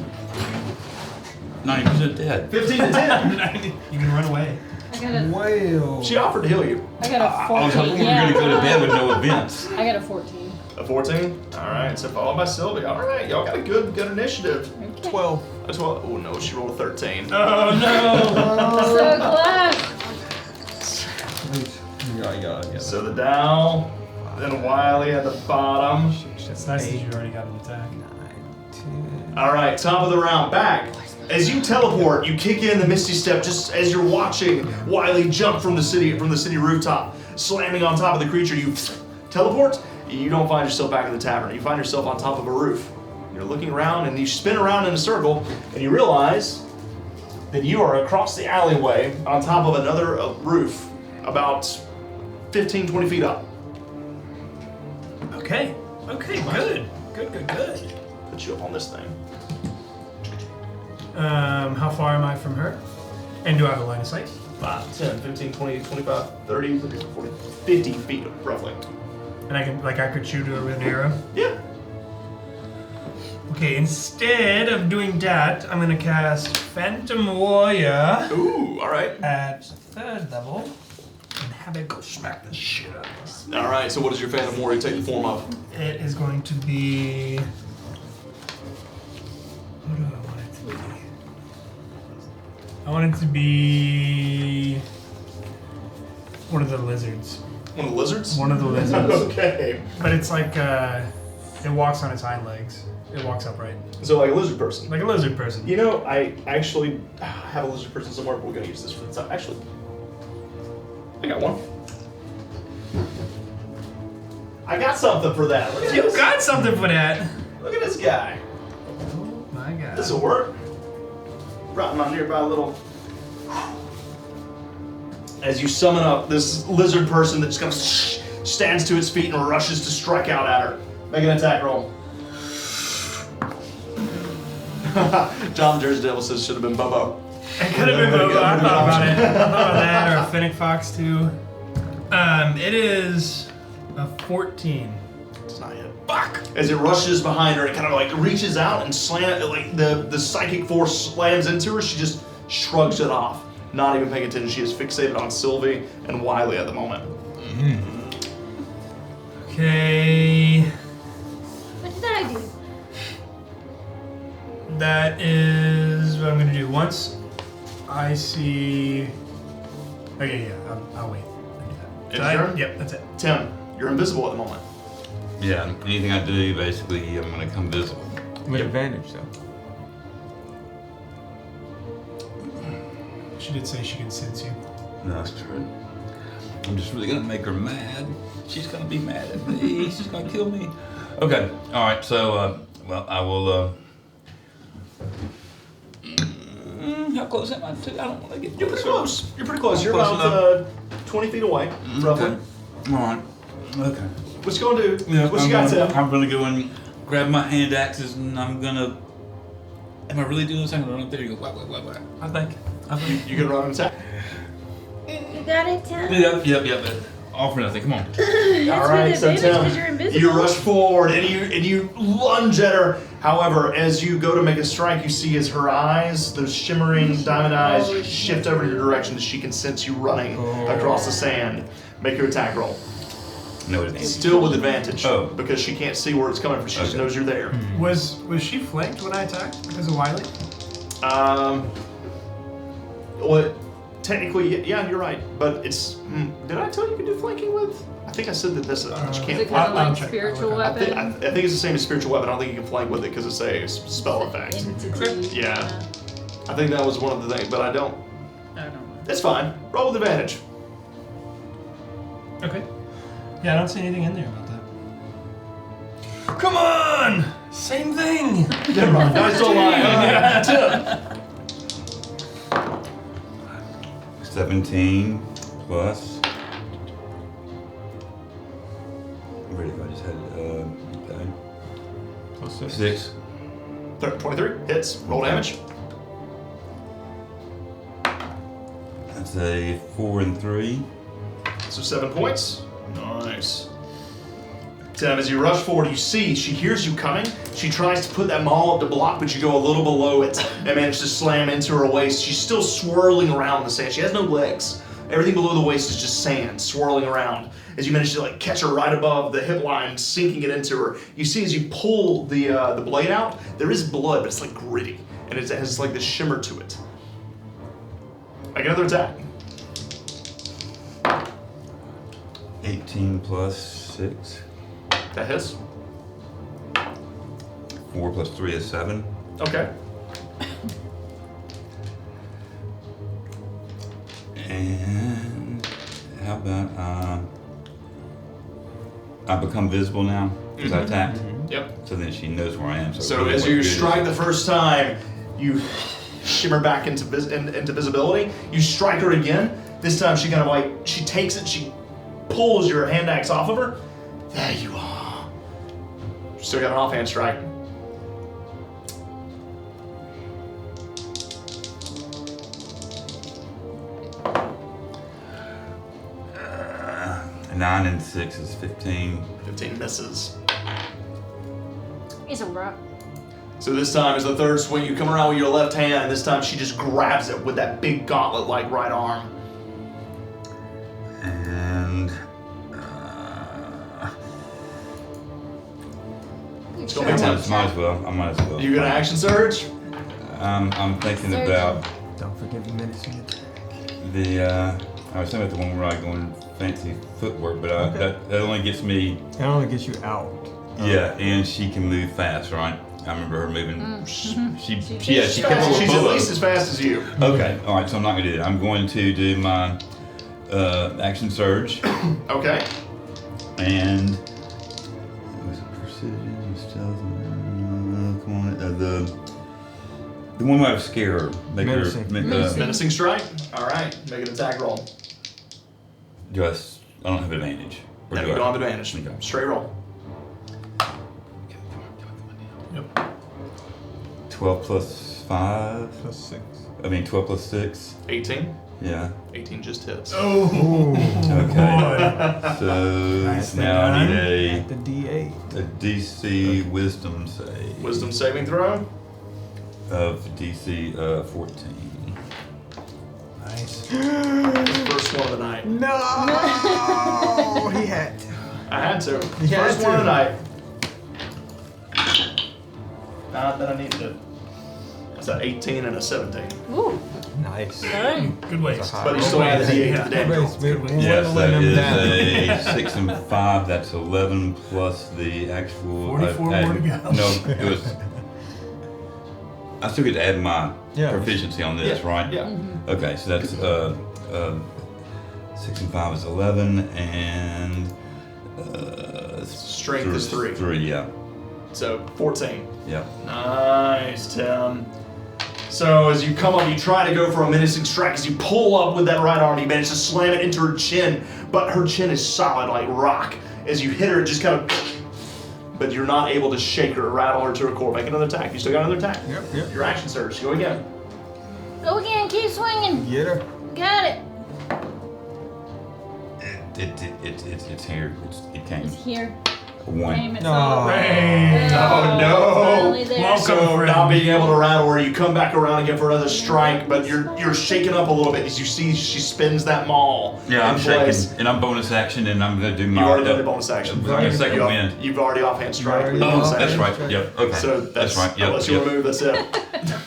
Speaker 5: 90% dead.
Speaker 1: 15 to 10.
Speaker 4: You can run away.
Speaker 2: I got a,
Speaker 3: Whale.
Speaker 1: She offered to heal you.
Speaker 2: I got a
Speaker 5: I was
Speaker 2: 14.
Speaker 5: hoping we were gonna go to bed with no events.
Speaker 2: I got a 14.
Speaker 1: A 14? All right, so followed by Sylvie. All right, y'all got a good initiative.
Speaker 2: Okay.
Speaker 3: 12.
Speaker 1: A 12. Oh no, she rolled a 13.
Speaker 4: Oh no.
Speaker 2: So close.
Speaker 3: Yeah.
Speaker 1: So the Dow, then Wiley at the bottom.
Speaker 4: It's nice that you already got an attack.
Speaker 3: 9, 10.
Speaker 1: All right, top of the round, back. As you teleport, you kick in the Misty Step just as you're watching Wiley jump from the city rooftop, slamming on top of the creature. You teleport. You don't find yourself back in the tavern. You find yourself on top of a roof. You're looking around and you spin around in a circle, and you realize that you are across the alleyway on top of another roof, about 15, 20 feet up.
Speaker 4: Okay. Okay. Good. Good.
Speaker 1: Put you up on this thing.
Speaker 4: How far am I from her? And do I have a line of sight?
Speaker 1: 5, 10, 15, 20, 25, 30, 40, 50 feet roughly.
Speaker 4: And I could shoot her with an arrow.
Speaker 1: Yeah.
Speaker 4: Okay, instead of doing that, I'm gonna cast Phantom Warrior
Speaker 1: Ooh, all right.
Speaker 4: at 3rd level and have it go smack the shit out of us.
Speaker 1: All right, so what does your Phantom Warrior take the form of?
Speaker 4: It is going to be. What do I want it to be? I want it to be one of the lizards.
Speaker 1: One of the lizards?
Speaker 4: One of the lizards.
Speaker 1: Okay.
Speaker 4: But it's like it walks on its hind legs. It walks upright,
Speaker 1: So like a lizard person.
Speaker 4: like a lizard person.
Speaker 1: You know, I actually have a lizard person somewhere, but we're gonna use this for the time. Actually, I got one. I got something for that. Look at
Speaker 4: You
Speaker 1: this.
Speaker 4: got something for that.
Speaker 1: Look at this guy.
Speaker 4: Oh my god.
Speaker 1: This will work. Brought my nearby little. As you summon up this lizard person that just kind of stands to its feet and rushes to strike out at her. Make an attack roll. John Jersey Devil says should have been Bobo.
Speaker 4: It could have been Bobo. I thought about it. I thought about that, or a Fennec Fox too. It is a 14.
Speaker 1: It's not yet. Fuck! As it rushes behind her, it kind of like reaches out and slams, like the psychic force slams into her. She just shrugs it off, not even paying attention. She is fixated on Sylvie and Wiley at the moment.
Speaker 4: Okay.
Speaker 2: What did I do?
Speaker 4: That is what I'm gonna do. Once I see. Okay, yeah, I'll wait.
Speaker 1: It's your turn?
Speaker 4: Yep, that's it.
Speaker 1: Tim, you're invisible at the moment.
Speaker 5: Yeah, anything I do, basically, I'm gonna come visible.
Speaker 3: With advantage, though.
Speaker 4: She did say she can sense you.
Speaker 5: No, that's true. I'm just really gonna make her mad. She's gonna be mad at me. She's gonna kill me. Okay, alright, so, well, I will, how close am I to? I don't want to get
Speaker 1: You're pretty close. You're pretty close. You're
Speaker 5: Close
Speaker 1: about 20 feet away, roughly.
Speaker 5: Okay. Alright. Okay.
Speaker 1: What you gonna do?
Speaker 5: Yeah,
Speaker 1: What you got, Tim?
Speaker 5: I'm gonna go and grab my hand axes and I'm gonna. Am I really doing this? I'm gonna run up there and go whack, whack, whack, whack. I think.
Speaker 1: You can run and attack.
Speaker 2: You got it, Tim?
Speaker 5: Yep. All for nothing. Come on.
Speaker 1: All right, so
Speaker 2: because you're
Speaker 1: Tim,
Speaker 2: invisible.
Speaker 1: you rush forward and you lunge at her. However, as you go to make a strike, you see as her eyes, those shimmering diamond eyes, shift over your direction as she can sense you running across the sand. Make your attack roll.
Speaker 5: No advantage.
Speaker 1: Still with advantage.
Speaker 5: Oh.
Speaker 1: Because she can't see where it's coming from. She just
Speaker 5: Okay.
Speaker 1: knows you're there.
Speaker 4: Was she flanked when I attacked because of Wiley?
Speaker 1: Well, technically, yeah, you're right. But it's. Did I tell you you could do flanking with? I think I said that this. You
Speaker 2: Is
Speaker 1: can't
Speaker 2: it
Speaker 1: flank.
Speaker 2: kind of
Speaker 4: I'll
Speaker 2: like
Speaker 4: check.
Speaker 2: spiritual
Speaker 4: I'll look
Speaker 2: weapon?
Speaker 1: I think it's the same as spiritual weapon. I don't think you can flank with it because it's a spell effect.
Speaker 2: Entity.
Speaker 1: Yeah. I think that was one of the things, but I don't.
Speaker 2: I don't know.
Speaker 1: It's fine. Roll with advantage.
Speaker 4: Okay. Yeah, I don't see anything in there about that. Come on! Same thing!
Speaker 1: Never mind. No, it's still lying. Tim.
Speaker 5: 17 plus. Where did I just had okay.
Speaker 3: Plus 6.
Speaker 5: 6.
Speaker 1: 23 hits. Roll damage.
Speaker 5: That's a 4 and 3.
Speaker 1: So 7 points. Nice. Tim, as you rush forward, she hears you coming. She tries to put that maul up to block, but you go a little below it and manage to slam into her waist. She's still swirling around in the sand. She has no legs. Everything below the waist is just sand swirling around. As you manage to like catch her right above the hip line, sinking it into her. You see as you pull the blade out, there is blood, but it's like gritty, and it has like this shimmer to it. Make another attack.
Speaker 5: 18 plus 6.
Speaker 1: That hits.
Speaker 5: 4 plus 3 is 7.
Speaker 1: Okay.
Speaker 5: And how about I become visible now because I attacked.
Speaker 1: Yep.
Speaker 5: So then she knows where I am.
Speaker 1: So
Speaker 5: really
Speaker 1: as
Speaker 5: what
Speaker 1: you
Speaker 5: good is
Speaker 1: strike
Speaker 5: it?
Speaker 1: the first time, you shimmer back into visibility. You strike her again. This time she kind of like, she takes it, she pulls your hand axe off of her. There you are. Still got an offhand strike.
Speaker 5: Uh, 9 and 6 is 15.
Speaker 1: 15 misses.
Speaker 2: It's a rock.
Speaker 1: So this time is the third swing. You come around with your left hand, and this time she just grabs it with that big gauntlet-like right arm.
Speaker 5: And
Speaker 1: It's gonna be
Speaker 5: I
Speaker 1: tense.
Speaker 5: might as well. I might as well.
Speaker 1: You got an action surge?
Speaker 5: I'm thinking
Speaker 2: Surge.
Speaker 5: about
Speaker 3: Don't forget the menacing attack.
Speaker 5: the. I was thinking about the one where I go in fancy footwork, but
Speaker 3: Okay.
Speaker 5: that only gets me.
Speaker 3: That only gets you out.
Speaker 5: Yeah, and she can move fast, right? I remember her moving. She
Speaker 2: She's
Speaker 5: kept a little
Speaker 1: She's at
Speaker 5: bubble.
Speaker 1: least as fast as you.
Speaker 5: Okay, all right. So I'm not gonna do that. I'm going to do my action surge
Speaker 1: Okay.
Speaker 5: and was it precision, stealth? Come on, the one where I scare her, make
Speaker 3: Menacing.
Speaker 5: her.
Speaker 2: Menacing.
Speaker 1: Menacing strike. All right. Make an attack roll.
Speaker 5: Do I don't have advantage. Or
Speaker 1: No,
Speaker 5: do
Speaker 1: you
Speaker 5: I?
Speaker 1: don't have advantage.
Speaker 5: Okay.
Speaker 1: Straight roll.
Speaker 4: Yep.
Speaker 5: 12 plus 5.
Speaker 3: Plus 6.
Speaker 5: 12 plus 6.
Speaker 1: 18.
Speaker 5: Yeah.
Speaker 1: 18 just hits.
Speaker 4: Oh.
Speaker 5: Okay. So
Speaker 3: Nicely
Speaker 5: now I
Speaker 3: done.
Speaker 5: need
Speaker 3: The D8.
Speaker 5: a DC Wisdom save.
Speaker 1: Wisdom saving throw.
Speaker 5: Of DC 14.
Speaker 3: Nice.
Speaker 1: First one of the night.
Speaker 3: No! He had to.
Speaker 1: I had to.
Speaker 3: You had
Speaker 1: First one of
Speaker 3: to.
Speaker 1: the night. Not that I needed it. That's an 18 and a 17.
Speaker 2: Ooh.
Speaker 3: Nice.
Speaker 2: Done.
Speaker 4: Good waste.
Speaker 1: But you still have the D8 to the damage roll.
Speaker 5: Yes, that
Speaker 3: Whittling
Speaker 5: is
Speaker 3: him down.
Speaker 5: a 6 and 5. That's 11 plus the actual.
Speaker 4: 44 more to go.
Speaker 5: No, it was. I still get to add my
Speaker 3: Yeah.
Speaker 5: proficiency on this,
Speaker 1: Yeah,
Speaker 5: right?
Speaker 1: Yeah.
Speaker 5: Okay, so that's 6 and 5 is 11, and
Speaker 1: Strength is 3.
Speaker 5: 3, yeah,
Speaker 1: So 14.
Speaker 5: yeah.
Speaker 1: Nice, Tim. So as you come up, you try to go for a menacing strike. As you pull up with that right arm, you manage to slam it into her chin, but her chin is solid like rock. As you hit her, it just kind of, but you're not able to shake her, rattle her to her core. Make another attack. You still got another attack.
Speaker 3: Yep.
Speaker 1: Your action surge. Go again.
Speaker 2: Go again. Keep swinging.
Speaker 3: Get her.
Speaker 2: Got it.
Speaker 5: It's here. It came.
Speaker 2: It's here.
Speaker 5: A 1.
Speaker 2: Damn, it's
Speaker 3: No.
Speaker 2: all.
Speaker 4: Rain.
Speaker 1: Oh, no.
Speaker 2: Finally there.
Speaker 4: Welcome.
Speaker 1: So
Speaker 4: friend.
Speaker 1: not being able to rattle her, you come back around again for another strike, but you're shaken up a little bit as you see she spins that maul.
Speaker 5: Yeah, I'm
Speaker 1: in place.
Speaker 5: shaking, and I'm bonus action, and I'm gonna do
Speaker 1: You
Speaker 5: my.
Speaker 1: already done the bonus action.
Speaker 5: I got a second wind.
Speaker 1: You've already offhand strike with the
Speaker 3: Oh,
Speaker 1: bonus
Speaker 5: That's
Speaker 1: action.
Speaker 5: right. Yep. Okay.
Speaker 1: So
Speaker 5: that's right. Yep.
Speaker 1: Unless you
Speaker 5: yep.
Speaker 1: remove, that's it.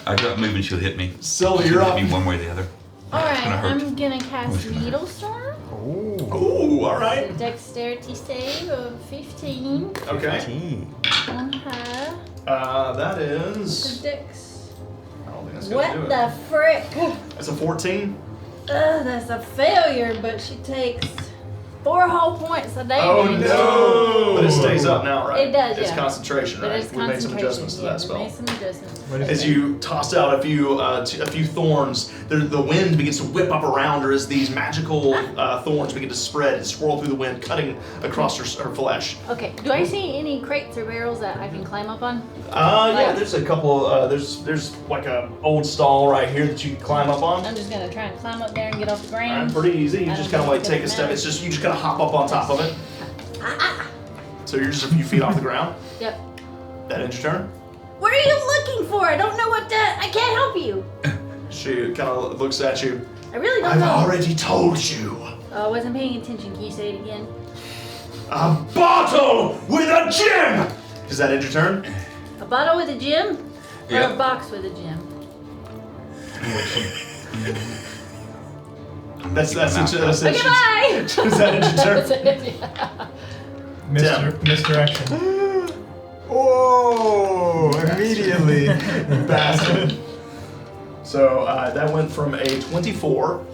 Speaker 5: I got moving. She'll hit me.
Speaker 1: Sylvia,
Speaker 5: She'll
Speaker 1: you're
Speaker 5: hit
Speaker 1: up.
Speaker 5: me one way or the other.
Speaker 2: All right.
Speaker 5: gonna hurt.
Speaker 2: I'm gonna cast
Speaker 5: It's gonna hurt.
Speaker 2: Needle Storm.
Speaker 3: Oh.
Speaker 1: Ooh, all
Speaker 2: A
Speaker 1: right.
Speaker 2: dexterity save of 15
Speaker 1: Okay.
Speaker 3: 15.
Speaker 2: on her.
Speaker 1: That
Speaker 2: The
Speaker 1: is.
Speaker 2: dex.
Speaker 1: I don't think that's gonna do
Speaker 2: What
Speaker 1: it.
Speaker 2: the frick?
Speaker 1: That's a 14.
Speaker 2: That's a failure, but she takes 4 whole points of damage.
Speaker 1: Oh no! But it stays up now, right?
Speaker 2: It does,
Speaker 1: It's
Speaker 2: yeah.
Speaker 1: concentration,
Speaker 2: But
Speaker 1: right?
Speaker 2: it's
Speaker 1: We made some
Speaker 2: concentration.
Speaker 1: adjustments to
Speaker 2: Yeah,
Speaker 1: that
Speaker 2: we
Speaker 1: spell.
Speaker 2: made some adjustments.
Speaker 3: What is
Speaker 1: As
Speaker 3: it?
Speaker 1: you toss out a few thorns, the wind begins to whip up around her as these magical thorns begin to spread and swirl through the wind, cutting across her flesh.
Speaker 2: Okay, do I see any crates or barrels that I can climb up on?
Speaker 1: Yeah, there's a couple. There's like a old stall right here that you can climb up on.
Speaker 2: I'm just gonna try and climb up there and get off the ground.
Speaker 1: Pretty easy. You
Speaker 2: I
Speaker 1: just
Speaker 2: don't
Speaker 1: kind of like
Speaker 2: think
Speaker 1: take a
Speaker 2: it
Speaker 1: step.
Speaker 2: matters.
Speaker 1: It's just you just kind of hop up on top of it. So you're just a few feet off the ground.
Speaker 2: Yep.
Speaker 1: That ends your turn.
Speaker 2: What are you looking for? I don't know what to. I can't help you.
Speaker 1: She kind of looks at you.
Speaker 2: I really don't
Speaker 1: I've
Speaker 2: know.
Speaker 1: already told you.
Speaker 2: Oh, I wasn't paying attention. Can you say it again?
Speaker 1: A bottle with a gem! Is that end your turn?
Speaker 2: A bottle with a gem? Or
Speaker 5: Yeah.
Speaker 2: a box with a gem?
Speaker 1: That's
Speaker 2: Okay, bye!
Speaker 1: Is that end your turn?
Speaker 4: Misdirection.
Speaker 3: Oh, immediately.
Speaker 1: Bastard. So that went from a 24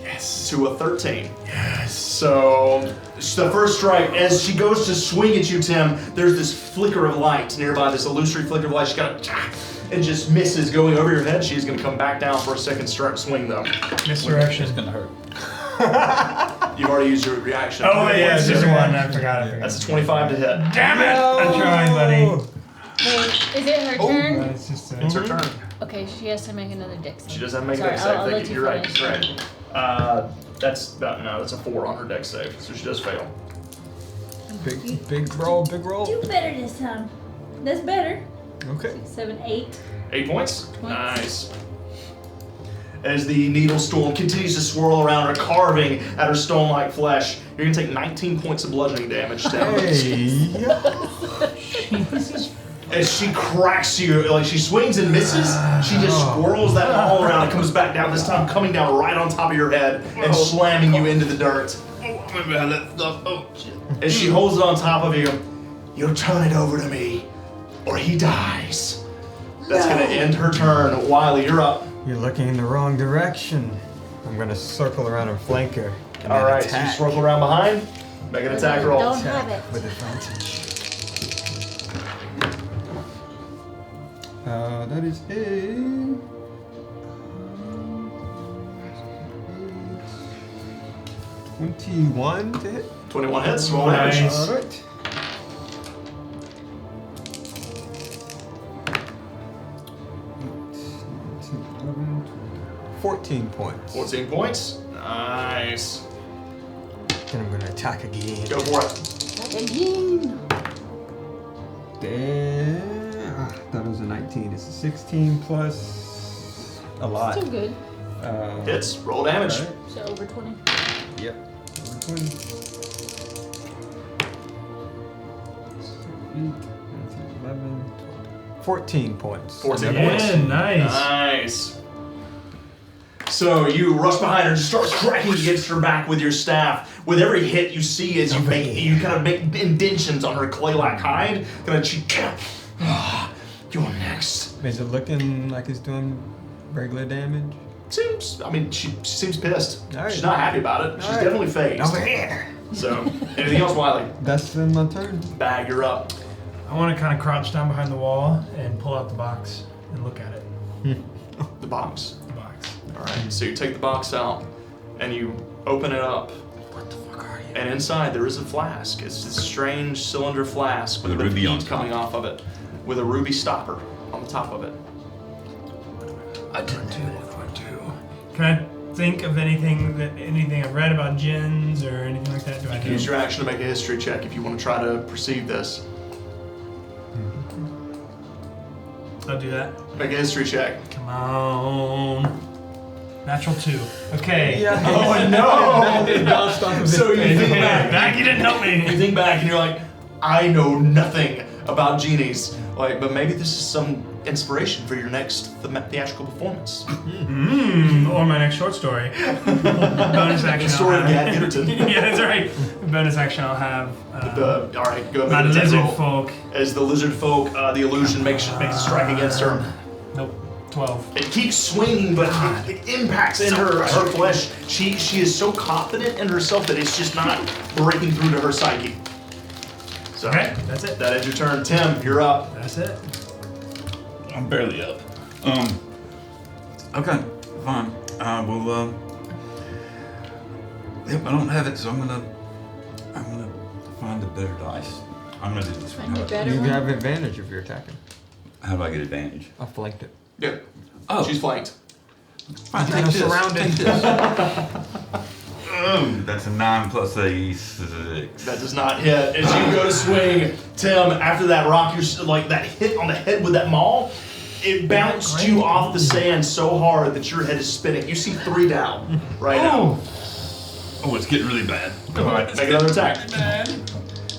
Speaker 1: to a 13.
Speaker 4: Yes.
Speaker 1: So the first strike, as she goes to swing at you, Tim, there's this flicker of light nearby, this illusory flicker of light. She got it just misses going over your head. She's going to come back down for a second swing, though.
Speaker 4: Misdirection.
Speaker 5: It's gonna hurt.
Speaker 1: You've already used your reaction.
Speaker 4: Oh, yeah, it's just one. I forgot.
Speaker 1: That's a 25 to hit.
Speaker 4: Damn it! I'm trying, buddy.
Speaker 2: Wait, is it her
Speaker 1: Oh.
Speaker 2: turn?
Speaker 4: It's just
Speaker 1: It's her turn.
Speaker 2: Okay, she has to make another dex save.
Speaker 1: She does have to make
Speaker 2: Sorry,
Speaker 1: a dex save.
Speaker 2: I'll
Speaker 1: Thank
Speaker 2: let
Speaker 1: you.
Speaker 2: you
Speaker 1: You're right.
Speaker 2: finish.
Speaker 1: You're right. That's a 4 on her dex save, so she does fail.
Speaker 3: Big roll.
Speaker 2: Do better this time. That's better.
Speaker 3: Okay.
Speaker 2: 7, 8.
Speaker 1: 8 points?
Speaker 2: Points.
Speaker 1: Nice. As the needle storm continues to swirl around her, carving at her stone-like flesh, you're gonna take 19 points of bludgeoning damage.
Speaker 3: Hey.
Speaker 1: As she cracks you, like she swings and misses, she just swirls that ball around and comes back down, this time coming down right on top of your head and slamming you into the dirt.
Speaker 5: Maybe I let stuff. Oh shit.
Speaker 1: As she holds it on top of you, you turn it over to me, or he dies. That's gonna end her turn. Wiley, you're up.
Speaker 3: You're looking in the wrong direction. I'm gonna circle around and flank her. And
Speaker 1: All
Speaker 3: then
Speaker 1: right, so you
Speaker 3: attack.
Speaker 1: circle around behind, make an attack roll.
Speaker 2: Don't have it.
Speaker 3: With advantage. That is a 21 to hit.
Speaker 1: 21 hits, roll damage.
Speaker 4: Nice.
Speaker 3: Alright. $8, 14 points.
Speaker 1: 14 points. Nice.
Speaker 3: Then I'm gonna attack again.
Speaker 1: Go for it.
Speaker 2: Again.
Speaker 3: That was a 19. It's a 16 plus a lot.
Speaker 2: Still good.
Speaker 1: Hits, roll damage.
Speaker 3: Alright.
Speaker 2: So over 20.
Speaker 3: Yep. Over 20. 11, 12, 14 points.
Speaker 1: 14
Speaker 3: Another
Speaker 1: points.
Speaker 4: Yeah, nice.
Speaker 1: Nice. So you rush behind her and start cracking against her back with your staff. With every hit you see as you kind of make indentions on her clay-like hide. Kind of you're next.
Speaker 3: Is it looking like it's doing regular damage?
Speaker 1: She seems pissed.
Speaker 3: Alright.
Speaker 1: She's not happy about it. She's
Speaker 3: Alright.
Speaker 1: definitely phased.
Speaker 3: Over here.
Speaker 1: So, anything else, Wiley?
Speaker 3: That's my turn.
Speaker 1: Bag, you're up.
Speaker 4: I want to kind of crouch down behind the wall and pull out the box and look at it.
Speaker 1: The box.
Speaker 4: The box.
Speaker 1: Alright, so you take the box out and you open it up.
Speaker 5: What the fuck are you?
Speaker 1: And inside there is a flask. It's this strange cylinder flask
Speaker 5: With a
Speaker 1: the
Speaker 5: ruby on
Speaker 1: heat
Speaker 5: top.
Speaker 1: coming off of it, with a ruby stopper on the top of it.
Speaker 5: I didn't do what I do.
Speaker 4: Can I think of anything I've read about gins or anything like that? Do I
Speaker 1: Use
Speaker 4: do?
Speaker 1: your action to make a history check if you want to try to perceive this.
Speaker 4: I'll do that.
Speaker 1: Make a history check.
Speaker 4: Come on. Natural 2. Okay.
Speaker 3: Yeah.
Speaker 1: Oh no! So you think back.
Speaker 4: Back, you didn't help me.
Speaker 1: You think back and you're like, I know nothing about genies. Like, but maybe this is some inspiration for your next theatrical performance.
Speaker 4: Or my next short story. Bonus action.
Speaker 1: The story of
Speaker 4: I'll have.
Speaker 1: Gad Gitterton.
Speaker 4: Yeah, that's right. Bonus action I'll have.
Speaker 1: All right, go
Speaker 4: My
Speaker 1: ahead and
Speaker 4: lizard
Speaker 1: roll.
Speaker 4: folk.
Speaker 1: As the lizard folk, the illusion makes a strike against her.
Speaker 4: Nope. 12.
Speaker 1: It keeps swinging, but it impacts in her flesh. She is so confident in herself that it's just not breaking through to her psyche. So
Speaker 4: Okay, that's it.
Speaker 1: that is your turn. Tim, you're up.
Speaker 4: That's it.
Speaker 5: I'm barely up. Okay, fine. Well, yep, I don't have it, so I'm gonna find a better dice. I'm gonna do this one.
Speaker 2: Find a better
Speaker 3: You
Speaker 2: one.
Speaker 3: have advantage if you're attacking.
Speaker 5: How do I get advantage?
Speaker 3: I flanked it.
Speaker 1: Yeah.
Speaker 5: Oh,
Speaker 1: She's flanked.
Speaker 5: fine.
Speaker 3: You're
Speaker 5: Take this.
Speaker 3: surrounded.
Speaker 5: Take this. That's a 9 plus a 6.
Speaker 1: That does not hit. As you go to swing, Tim, after that rock, you're like that hit on the head with that maul, it bounced you off the sand so hard that your head is spinning. You see 3 down right now.
Speaker 5: Oh, it's getting really bad.
Speaker 1: All right, make another attack.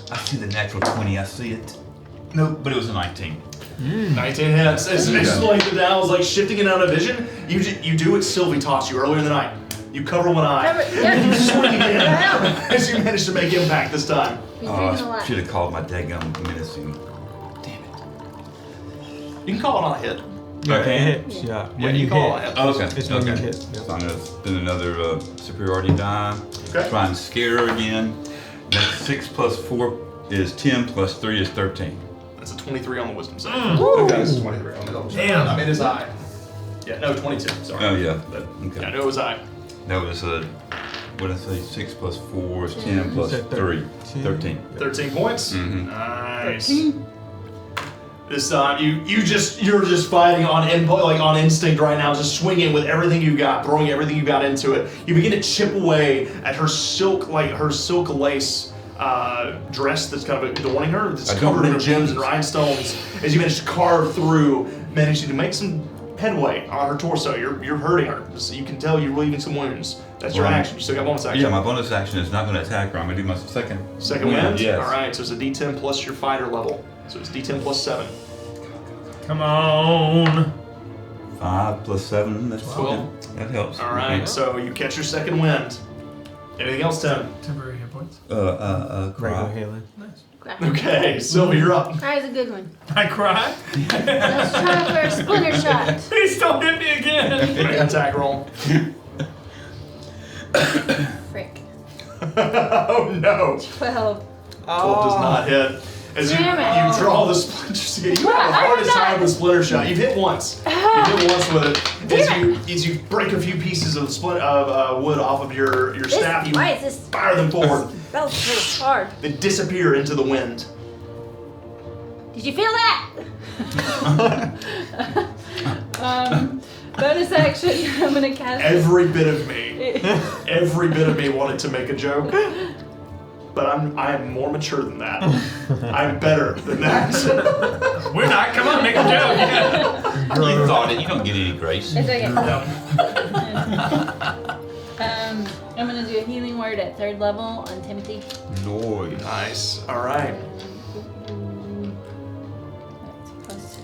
Speaker 5: I see the natural 20. I see it. No, but it was a 19.
Speaker 1: 19 hits. As like the down is like shifting it out of vision, you do what Sylvie taught you earlier in the night. You cover one eye. You swing again as you manage to make impact this time.
Speaker 2: He's
Speaker 5: Oh,
Speaker 2: drinking a
Speaker 5: I
Speaker 2: lot.
Speaker 5: should have called my daggum menacing. Damn it.
Speaker 1: You can call it on a hit.
Speaker 5: Okay.
Speaker 3: Hit. Yeah. When
Speaker 1: you
Speaker 3: you
Speaker 1: call on
Speaker 3: hit.
Speaker 1: it.
Speaker 5: Oh, okay.
Speaker 3: It's when you
Speaker 5: okay.
Speaker 3: hit.
Speaker 5: So I'm gonna spend another superiority die.
Speaker 1: Okay.
Speaker 5: Try and scare her again. That's 6 plus 4 is 10 plus 3 is 13.
Speaker 1: That's a 23 on the wisdom side. Okay, this is 23 on the double check.
Speaker 4: Damn.
Speaker 1: I mean, his eye. Yeah, no, 22. Sorry.
Speaker 5: Oh yeah. That, okay.
Speaker 1: Yeah, I knew it was eye.
Speaker 5: That was a. What did I say? 6 plus 4 is 10 plus
Speaker 3: said
Speaker 5: 3. 13.
Speaker 1: 13 points.
Speaker 5: Mhm.
Speaker 1: Nice. This time, you're just fighting on input, like on instinct right now, just swinging with everything you got, throwing everything you got into it. You begin to chip away at her silk lace dress that's kind of adorning her. It's
Speaker 5: I don't
Speaker 1: covered in
Speaker 5: remember
Speaker 1: gems and
Speaker 5: these.
Speaker 1: rhinestones. As you manage to carve through, managing to make some headway on her torso. You're hurting her. So you can tell you're relieving some wounds. That's your
Speaker 5: Right.
Speaker 1: action. You still got bonus action.
Speaker 5: Yeah, my bonus action is not going to attack her. I'm going to do my second.
Speaker 1: Second wind?
Speaker 5: Yes.
Speaker 1: All right, so it's a D10 plus your fighter level. So it's D10 plus 7.
Speaker 4: Come on.
Speaker 5: 5 plus 7. That's
Speaker 1: 12.
Speaker 5: That helps.
Speaker 1: All right, so you catch your second wind. Anything else, Tim?
Speaker 4: Temporary hit points.
Speaker 3: Regular
Speaker 5: Cry.
Speaker 3: healing.
Speaker 2: Crap.
Speaker 1: Okay, Sylvie, you're up.
Speaker 2: Cry is a good one.
Speaker 4: I cry.
Speaker 2: Let's try for a splinter shot.
Speaker 4: Please don't hit me again.
Speaker 1: Make an attack roll.
Speaker 2: Frick.
Speaker 1: Oh no!
Speaker 2: 12.
Speaker 1: 12 does not hit. As you
Speaker 2: Damn it.
Speaker 1: draw the splinters again, you have the
Speaker 2: I did
Speaker 1: hardest
Speaker 2: not.
Speaker 1: time with splinter shot. You've hit once. You've hit once with it. As you break a few pieces of wood off of your staff, you
Speaker 2: Why is this
Speaker 1: fire them forward.
Speaker 2: spell so hard?
Speaker 1: They disappear into the wind.
Speaker 2: Did you feel that? Bonus action. I'm gonna cast.
Speaker 1: Every bit of me wanted to make a joke, but I am more mature than that. I'm better than that.
Speaker 4: We're not. Come on, make a joke.
Speaker 5: You thought it. You don't get any grace.
Speaker 2: It's okay.
Speaker 1: Yep.
Speaker 2: I'm gonna do a healing word at 3rd level on Timothy.
Speaker 5: Noise.
Speaker 1: Nice. All right.
Speaker 2: That's plus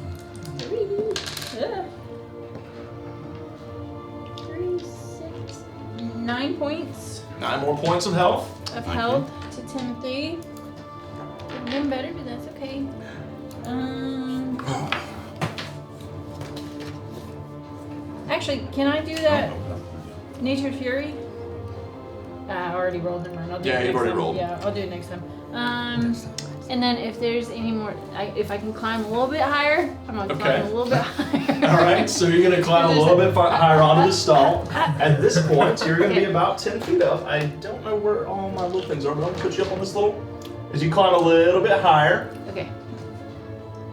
Speaker 2: 3. 3, 6, 9 points
Speaker 1: 9 more points of health.
Speaker 2: of
Speaker 5: Thank
Speaker 2: health to Timothy. Could have been better, but that's okay. Actually, can I do that? Natured Fury? I already rolled them. I'll do
Speaker 1: Yeah,
Speaker 2: it
Speaker 1: you've
Speaker 2: next
Speaker 1: already
Speaker 2: time.
Speaker 1: rolled.
Speaker 2: Yeah, I'll do it next time. And then if there's any more, if I can climb a little bit higher, I'm gonna
Speaker 1: Okay.
Speaker 2: climb a little bit higher.
Speaker 1: All right, so you're gonna climb a little bit higher onto the stall. At this point, you're gonna be about 10 feet up. I don't know where all my little things are, but I'm gonna put you up on this little. As you climb a little bit higher,
Speaker 2: Okay.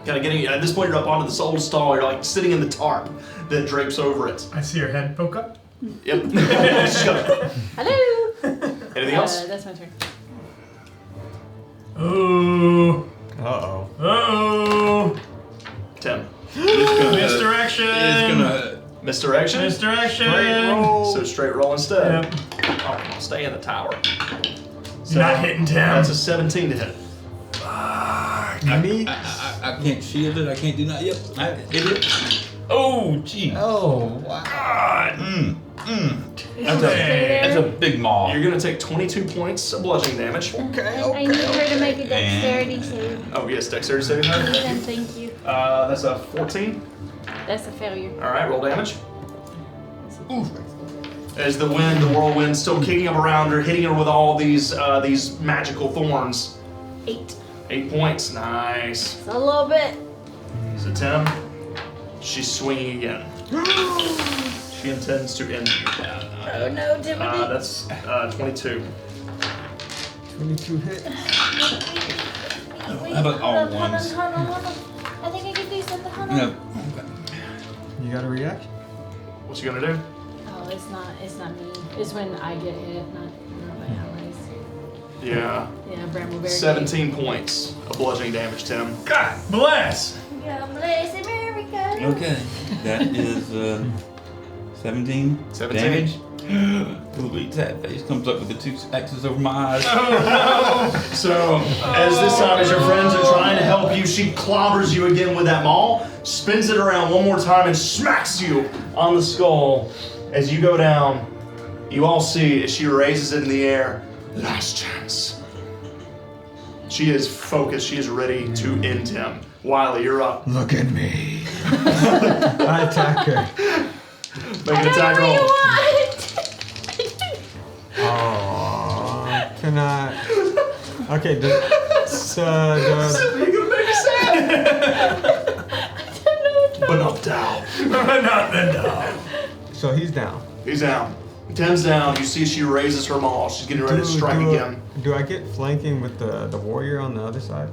Speaker 1: kind of getting. At this point, you're up onto this old stall. You're like sitting in the tarp that drapes over it.
Speaker 4: I see your head poke up.
Speaker 1: Yep. Just go.
Speaker 2: Hello.
Speaker 1: Anything else?
Speaker 2: That's my turn.
Speaker 4: Oh.
Speaker 3: Uh-oh.
Speaker 4: Oh.
Speaker 1: Tim.
Speaker 4: Misdirection.
Speaker 5: It's gonna.
Speaker 1: Misdirection.
Speaker 4: Misdirection.
Speaker 1: So straight roll instead.
Speaker 4: Yep.
Speaker 1: Oh, come on, stay in the tower. So
Speaker 4: Not hitting Tim.
Speaker 1: That's a 17 to hit.
Speaker 3: Me?
Speaker 5: I can't shield it. I can't do that. Yep. I hit it. Oh, gee.
Speaker 3: Oh, wow.
Speaker 5: God. That's
Speaker 4: Okay.
Speaker 5: a big maw.
Speaker 1: You're gonna take 22 points of bludgeoning damage.
Speaker 2: I need her to make a dexterity save.
Speaker 1: Oh yes, dexterity saving throw.
Speaker 2: Ethan, thank you.
Speaker 1: That's a 14.
Speaker 2: That's a failure.
Speaker 1: All right, roll damage. As the wind, the whirlwind, still kicking up around her, hitting her with all these magical thorns.
Speaker 2: 8.
Speaker 1: 8 points, nice.
Speaker 2: It's a little bit.
Speaker 1: So Tim, she's swinging again. She intends to end you.
Speaker 2: Oh no, Timothy.
Speaker 1: That's 22.
Speaker 3: 22 hit.
Speaker 2: Wait,
Speaker 5: How about all
Speaker 2: hold on,
Speaker 5: ones?
Speaker 2: Hold on. I think I can do something. Hold on.
Speaker 5: No.
Speaker 3: You got a reaction?
Speaker 1: What's she gonna do?
Speaker 2: Oh, it's not me. It's when I get hit, not
Speaker 1: Yeah.
Speaker 2: Yeah, Brambleberry.
Speaker 1: 17 points of bludgeoning damage, Tim.
Speaker 4: God bless.
Speaker 7: God bless America.
Speaker 5: Okay, that is 17
Speaker 1: 17.
Speaker 5: damage. Little sad face comes up with the 2 axes over my eyes.
Speaker 1: So, as this time, as your friends are trying to help you, she clobbers you again with that maul, spins it around one more time, and smacks you on the skull. As you go down, you all see as she raises it in the air. Last chance. She is focused. She is ready to end him. Wiley, you're up.
Speaker 3: Look at me. I attack her.
Speaker 1: Make an attack roll.
Speaker 3: Aww. Can I? Okay. So
Speaker 1: You're gonna make us sad. But not down.
Speaker 4: Not the dog.
Speaker 3: so he's down.
Speaker 1: He's down. Tim's down. You see she raises her maul. She's getting ready to strike again.
Speaker 3: Do I get flanking with the warrior on the other side?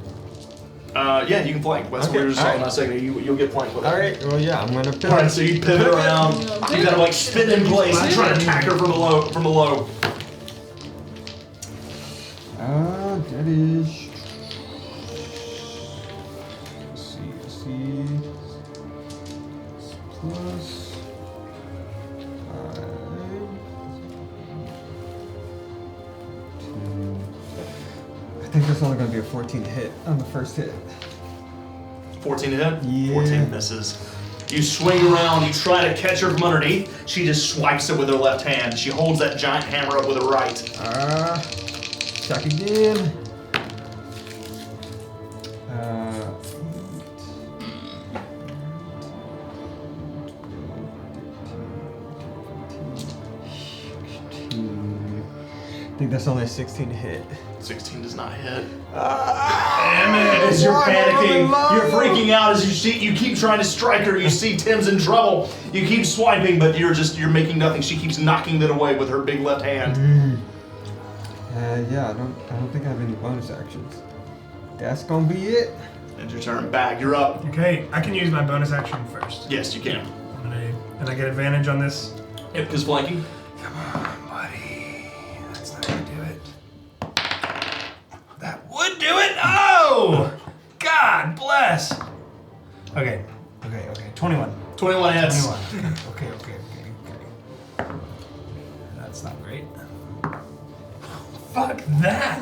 Speaker 1: Yeah, you can flank. That's what we were just talking about a second ago. You'll get flanked with it.
Speaker 3: Alright, well yeah, I'm gonna pivot.
Speaker 1: Alright, so you pivot around. You kind of like spin in place and try to attack her from below.
Speaker 3: That is. Let's see. Plus 5. 2. I think that's only gonna be a 14 hit on the first hit.
Speaker 1: 14 to hit?
Speaker 3: Yeah.
Speaker 1: 14 misses. You swing around, you try to catch her from underneath. She just swipes it with her left hand. She holds that giant hammer up with her right.
Speaker 3: Attack again. 16. I think that's only a 16 hit.
Speaker 1: 16 does not hit.
Speaker 4: Damn it.
Speaker 1: As you're
Speaker 3: Why am I
Speaker 1: panicking,
Speaker 3: low?
Speaker 1: you're freaking out as you keep trying to strike her. You see Tim's in trouble. You keep swiping, but you're making nothing. She keeps knocking that away with her big left hand.
Speaker 3: Yeah, I don't think I have any bonus actions. That's gonna be it.
Speaker 1: And your turn. Bag, you're up.
Speaker 4: Okay, I can use my bonus action first.
Speaker 1: Yes, you can.
Speaker 4: And I get advantage on this.
Speaker 1: Yep, because flanking.
Speaker 4: Come on, buddy. That's not gonna do it. That would do it. Oh! God bless. Okay. 21.
Speaker 1: 21 hits.
Speaker 4: 21. Okay. That's not great. Fuck that.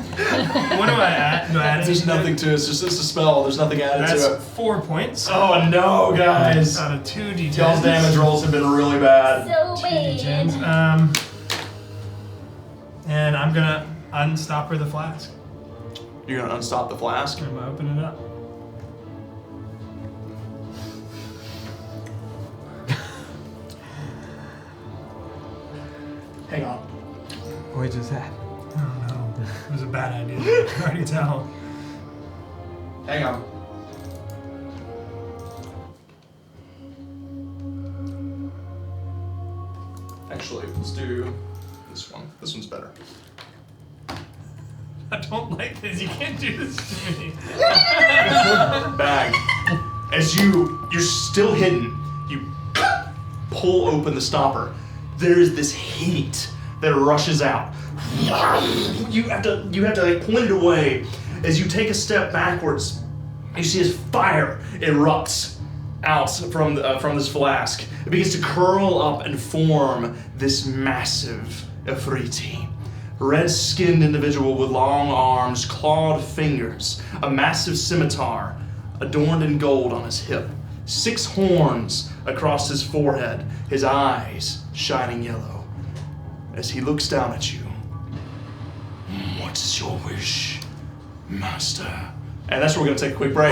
Speaker 4: What do I add? Do I add
Speaker 1: There's
Speaker 4: anything?
Speaker 1: nothing to it. It's just a spell. There's nothing added
Speaker 4: That's
Speaker 1: to it.
Speaker 4: 4 points.
Speaker 1: Oh no, guys.
Speaker 4: Out of 2d10s.
Speaker 1: Y'all's damage rolls have been really bad.
Speaker 7: So
Speaker 4: 2d10s.
Speaker 7: bad.
Speaker 4: And I'm gonna unstopper the flask.
Speaker 1: You're gonna unstop the flask.
Speaker 4: I'm gonna open it up.
Speaker 1: Hang on.
Speaker 3: What just happened?
Speaker 4: Oh no. It was a bad idea. I can already tell.
Speaker 1: Hang on. Actually, let's do this one. This one's better.
Speaker 4: I don't like this. You can't do this to me.
Speaker 1: Bag. As you're still hidden, you pull open the stopper. There's this heat that rushes out. You have to like point it away. As you take a step backwards, you see as fire erupts out from this flask. It begins to curl up and form this massive Ifriti. Red-skinned individual with long arms, clawed fingers, a massive scimitar adorned in gold on his hip, 6 horns across his forehead, his eyes shining yellow. As he looks down at you, what is your wish, master? And that's where we're gonna take a quick break.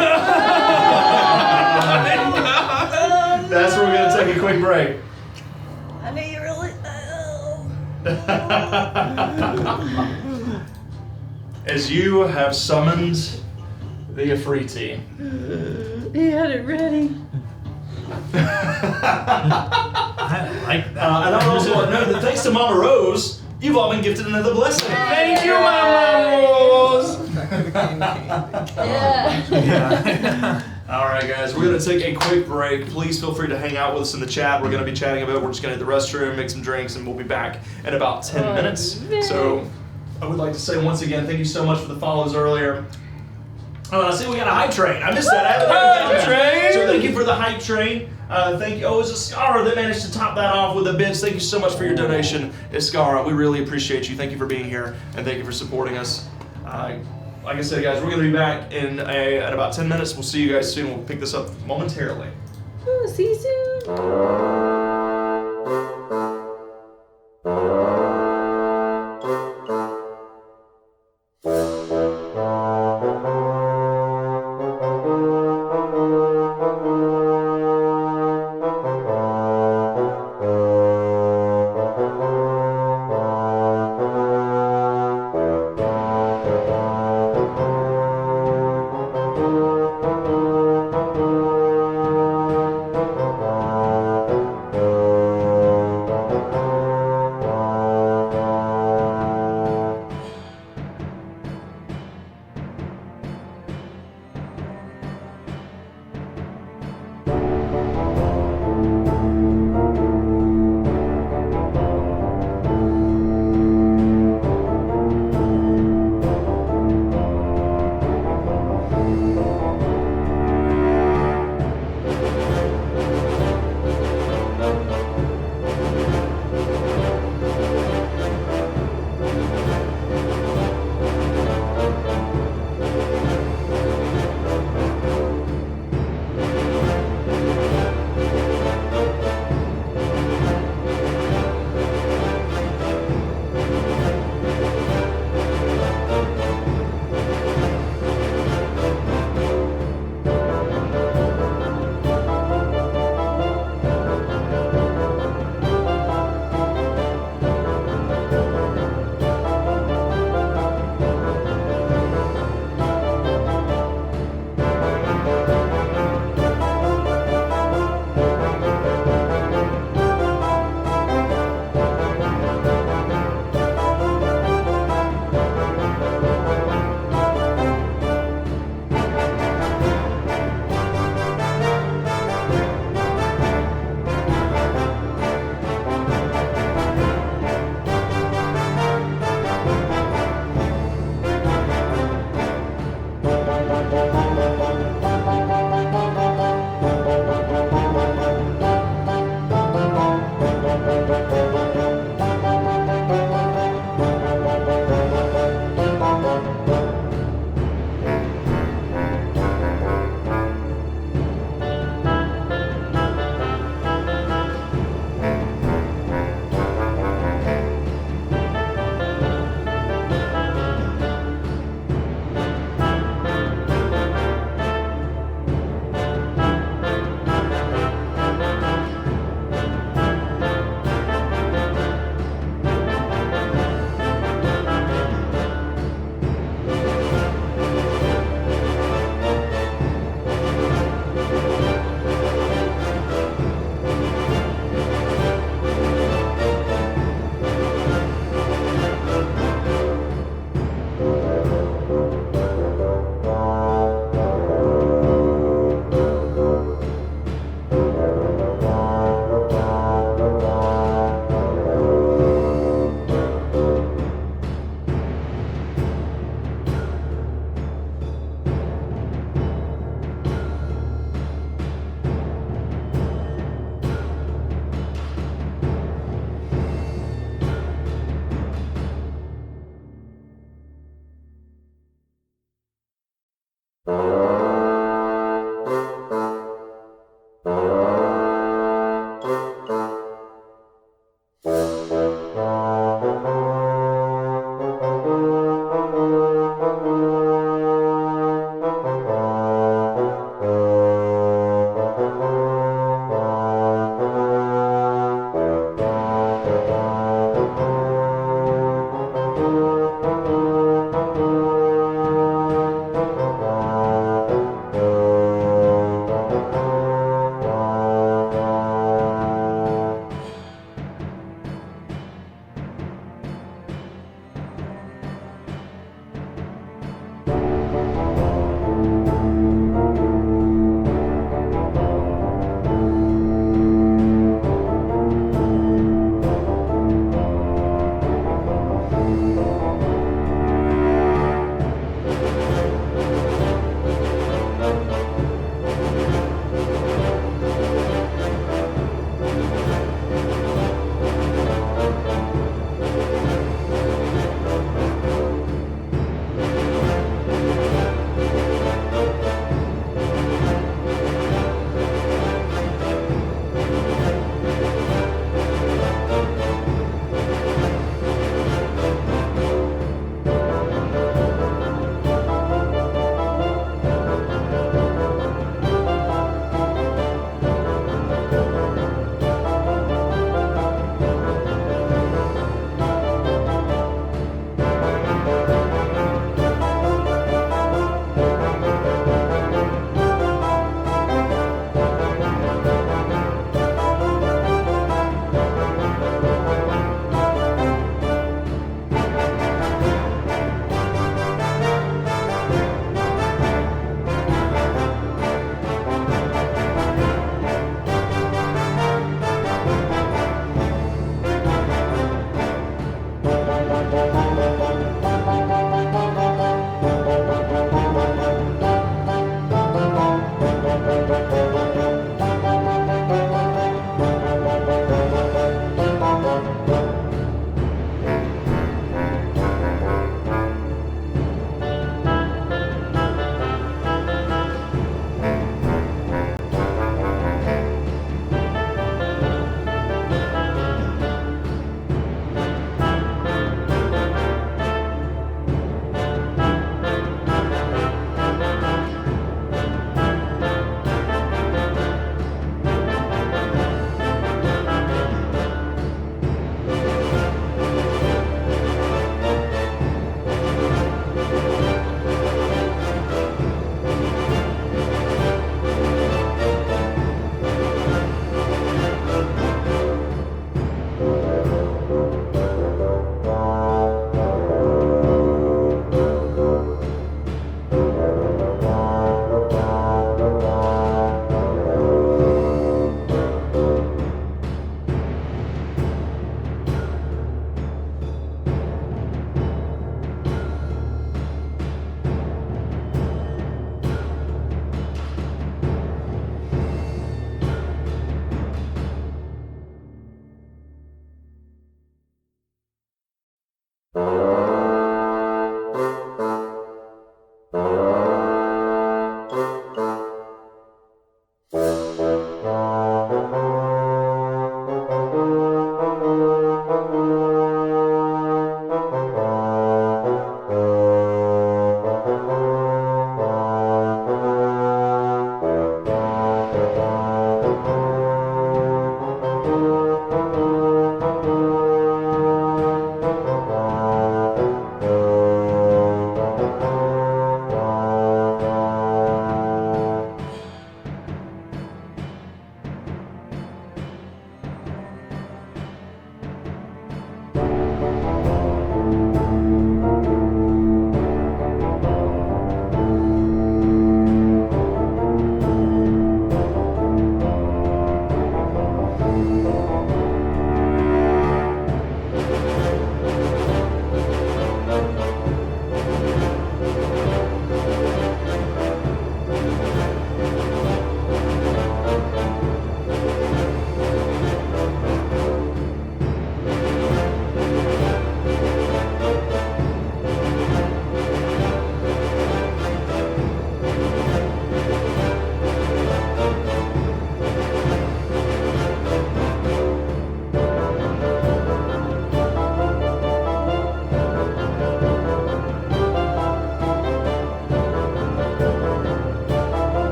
Speaker 1: That's where we're gonna take a quick break.
Speaker 7: I knew you really.
Speaker 1: As you have summoned the Ifriti.
Speaker 2: He had it ready.
Speaker 4: I like that.
Speaker 1: And I would also want to note that thanks to Mama Rose, you've all been gifted another blessing.
Speaker 4: Thank you, Mama Rose.
Speaker 3: Back to the candy.
Speaker 7: Yeah.
Speaker 1: All right, guys, we're going to take a quick break. Please feel free to hang out with us in the chat. We're going to be chatting about it. We're just going to hit the restroom, make some drinks, and we'll be back in about 10 minutes.
Speaker 2: man.
Speaker 1: So, I would like to say once again, thank you so much for the follows earlier. I see we got a hype train. I missed that. I haven't
Speaker 4: Hype train!
Speaker 1: So thank you for the hype train. Thank you. Oh, it was Iskara that managed to top that off with a bits. Thank you so much for your donation, Iskara. We really appreciate you. Thank you for being here, and thank you for supporting us. Like I said, guys, we're going to be back in about 10 minutes. We'll see you guys soon. We'll pick this up momentarily.
Speaker 2: Ooh, see you soon.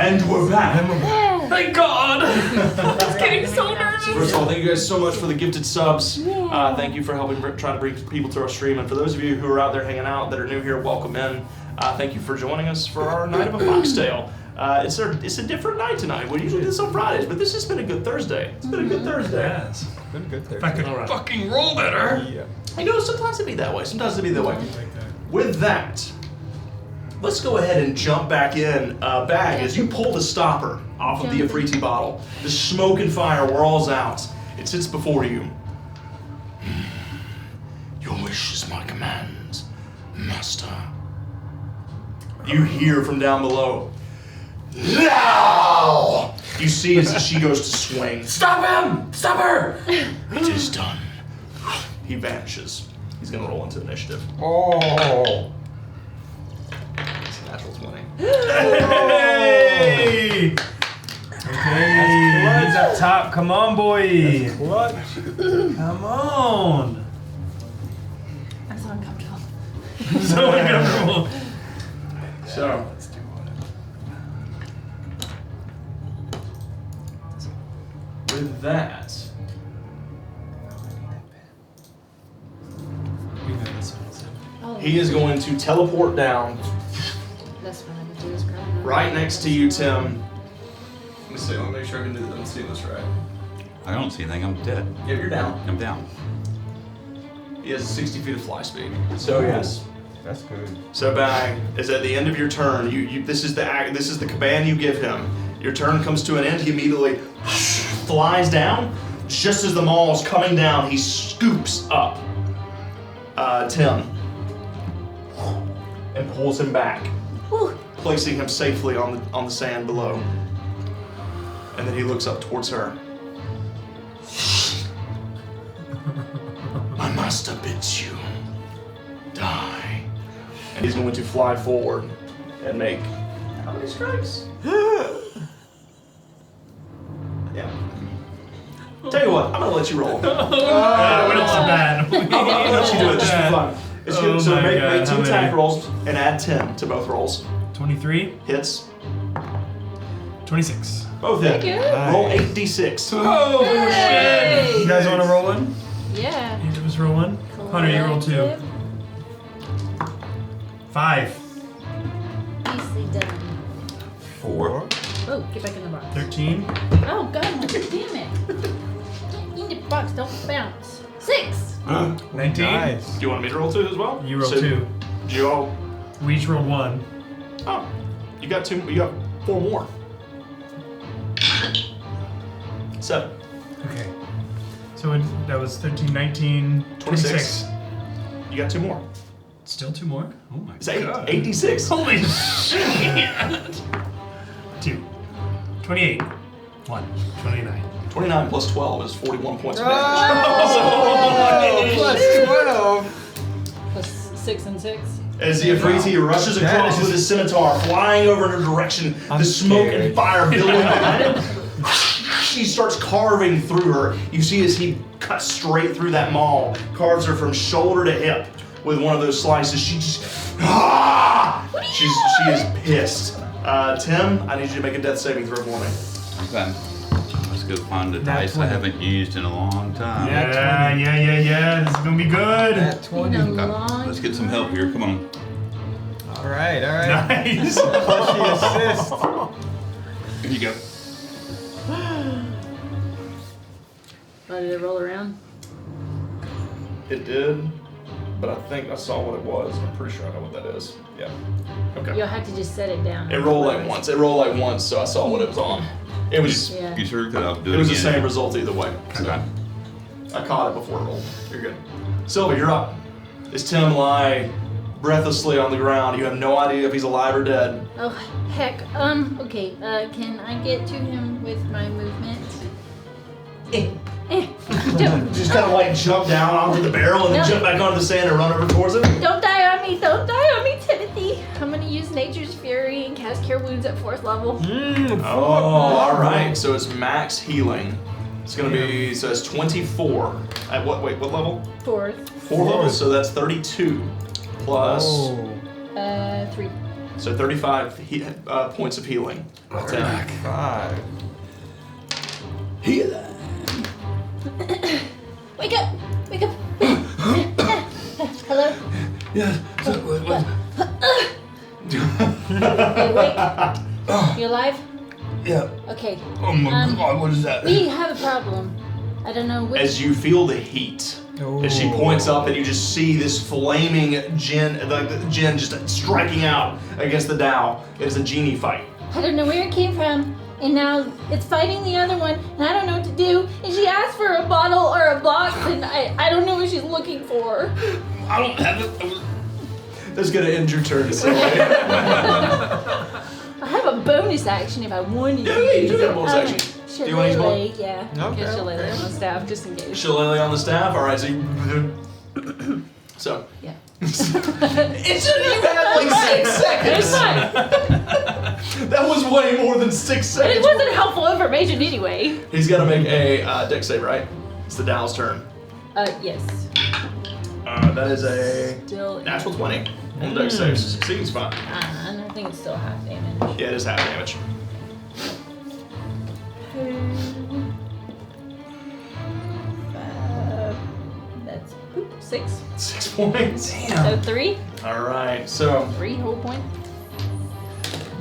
Speaker 1: And we're back.
Speaker 4: Thank God!
Speaker 2: It's getting so nervous.
Speaker 1: First of all, thank you guys so much for the gifted subs. Thank you for helping trying to bring people to our stream. And for those of you who are out there hanging out that are new here, welcome in. Thank you for joining us for our night of a foxtail. It's a different night tonight. We usually do this on Fridays, but this has been a good Thursday. It's been a good Thursday.
Speaker 4: Yes.
Speaker 3: Been good there.
Speaker 4: If I could
Speaker 1: Alright.
Speaker 4: fucking roll better.
Speaker 3: Yeah.
Speaker 1: You know, sometimes it be that way. Sometimes it be that way.
Speaker 4: Like that.
Speaker 1: With that, let's go ahead and jump back in. Bag, as you pull the stopper off of the Afriti bottle, the smoke and fire whirls out. It sits before you. Your wish is my command, master. You hear from down below. Now! You see as she goes to swing.
Speaker 4: Stop him! Stop her!
Speaker 1: It is done. He vanishes. He's gonna roll into initiative.
Speaker 3: Oh.
Speaker 1: It's a natural 20.
Speaker 4: Hey! Okay, he's up top. Come on, boy.
Speaker 3: What?
Speaker 4: Come on.
Speaker 2: I'm so uncomfortable.
Speaker 4: So uncomfortable.
Speaker 1: So, with that,
Speaker 4: We know this one. So.
Speaker 2: Oh,
Speaker 1: he is going to teleport down
Speaker 2: that's what I'm doing. Is growing up.
Speaker 1: right next to you, Tim. Let me see. Let me make sure I can do I'm seeing this right.
Speaker 5: I don't see anything. I'm dead.
Speaker 1: Yeah, you're down.
Speaker 5: I'm down.
Speaker 1: He has 60 feet of fly speed. So yes.
Speaker 3: That's good.
Speaker 1: So Bag is at the end of your turn. This is the command you give him. Your turn comes to an end. He immediately flies down. Just as the maul is coming down, he scoops up Tim and pulls him back,
Speaker 2: Whew.
Speaker 1: placing him safely on the sand below. And then he looks up towards her. My master bids you die. And he's going to fly forward and make how many strikes? Yeah. Tell you what, I'm gonna let you roll.
Speaker 4: We're not so bad.
Speaker 1: I'm gonna let you do it just for fun. It's good.
Speaker 4: Oh
Speaker 1: So
Speaker 4: my
Speaker 1: make
Speaker 4: God,
Speaker 1: two
Speaker 4: how
Speaker 1: attack
Speaker 4: many?
Speaker 1: rolls and add 10 to both rolls.
Speaker 4: 23,
Speaker 1: Hits.
Speaker 4: 26.
Speaker 1: Both hit.
Speaker 2: Thank you.
Speaker 1: Roll 8d6.
Speaker 4: Oh,
Speaker 2: Hey!
Speaker 4: shit. You guys want to roll one?
Speaker 2: Yeah.
Speaker 4: You just roll one? Hunter, you roll 2. 5.
Speaker 2: Easily done.
Speaker 5: 4.
Speaker 2: Oh, get back in the box.
Speaker 4: 13.
Speaker 2: Oh, God, damn it. In the box, don't bounce. 6.
Speaker 4: 19.
Speaker 3: Nice.
Speaker 1: Do you want me to roll 2 as well?
Speaker 4: You roll
Speaker 1: So,
Speaker 4: 2.
Speaker 1: Do you all?
Speaker 4: We each rolled 1.
Speaker 1: Oh, you got 2. You got 4 more. 7.
Speaker 4: Okay. So that was 13, 19, 26.
Speaker 1: You got 2 more.
Speaker 4: Still 2 more? Oh my
Speaker 1: It's 8.
Speaker 4: god.
Speaker 1: 8d6.
Speaker 4: Holy shit! 2. 28. 1. 29.
Speaker 1: 29 plus 12 is 41 points of
Speaker 3: Oh,
Speaker 1: damage.
Speaker 3: plus 12.
Speaker 2: Plus 6 and 6.
Speaker 1: As the Afriti rushes
Speaker 3: That
Speaker 1: across
Speaker 3: is-
Speaker 1: with his scimitar, flying over in her direction,
Speaker 3: I'm
Speaker 1: the smoke
Speaker 3: scared.
Speaker 1: and fire billowing behind him. She starts carving through her. You see as he cuts straight through that maul, carves her from shoulder to hip with one of those slices. She just, she is pissed. Tim, I need you to make a death saving throw for me.
Speaker 5: Okay. Let's go find the
Speaker 4: Nat
Speaker 5: dice
Speaker 4: 20.
Speaker 5: I haven't used in a long time.
Speaker 4: Yeah. This is gonna be good.
Speaker 3: That 20.
Speaker 2: In a
Speaker 5: Okay,
Speaker 2: long
Speaker 5: let's get some help here. Come on.
Speaker 3: All right.
Speaker 4: Nice.
Speaker 3: Plus she assist.
Speaker 5: Here you go.
Speaker 2: Oh, did it roll around?
Speaker 1: It did, but I think I saw what it was. I'm pretty sure I know what that is. Yeah. Okay.
Speaker 2: You'll have to just set it down.
Speaker 1: It rolled like once. It rolled like once, so I saw what it was on. It was.
Speaker 2: Yeah.
Speaker 5: You sure? Because I'll do it
Speaker 1: It was the
Speaker 5: again.
Speaker 1: same result either way. So
Speaker 5: Okay.
Speaker 1: I caught it before it rolled. You're good. Sylvia, you're up. Is Tim lie breathlessly on the ground? You have no idea if he's alive or dead.
Speaker 2: Oh, heck. Okay. Can I get to him with my movement?
Speaker 1: Just kind of like jump down onto the barrel and then
Speaker 2: No.
Speaker 1: jump back onto the sand and run over towards him.
Speaker 2: Don't die on me! Don't die on me, Timothy! I'm gonna use Nature's Fury and cast Cure Wounds at 4th level.
Speaker 1: Oh, all right. So it's max healing. It's gonna be so it's 24 at what? Wait, what level?
Speaker 2: 4th.
Speaker 1: 4 levels. So that's 32 plus.
Speaker 3: Oh.
Speaker 2: 3.
Speaker 1: So 35 points of healing. Attack.
Speaker 3: 5.
Speaker 5: Heal.
Speaker 2: Wake up! Wake up! Hello?
Speaker 5: Yeah. So, what?
Speaker 2: Hey, wake. You alive?
Speaker 5: Yeah.
Speaker 2: Okay.
Speaker 5: Oh my God! What is that?
Speaker 2: We have a problem. I don't know which.
Speaker 1: As you feel the heat, as she points up, and you just see this flaming djinn, like the djinn just striking out against the Tao. It's a genie fight.
Speaker 2: I don't know where it came from, and now it's fighting the other one, and I don't know what to do. And she asked for a bottle or a box, and I don't know what she's looking for.
Speaker 5: I don't have it.
Speaker 1: That's gonna end your turn.
Speaker 2: I have a bonus action if I wanted to.
Speaker 1: Yeah, you do get a bonus action. Do you want to use one?
Speaker 2: Shillelagh, yeah.
Speaker 3: Okay.
Speaker 2: Get Shillelagh on the staff just in case.
Speaker 1: Shillelagh on the staff. All right, so you. So.
Speaker 2: Yeah.
Speaker 1: It's you had like 6 seconds.
Speaker 2: It's fine.
Speaker 1: That was way more than 6
Speaker 2: But
Speaker 1: seconds.
Speaker 2: it wasn't helpful information anyway.
Speaker 1: He's got to make a dex save, right? It's the Tao's turn.
Speaker 2: Yes.
Speaker 1: That is a
Speaker 2: Still.
Speaker 1: natural 20 on dex save. So succeeds fine.
Speaker 2: And I think it's still half damage.
Speaker 1: Yeah, it is half damage.
Speaker 2: That's 6.
Speaker 1: 6 points.
Speaker 2: So 3.
Speaker 1: All right, so
Speaker 2: 3 whole point.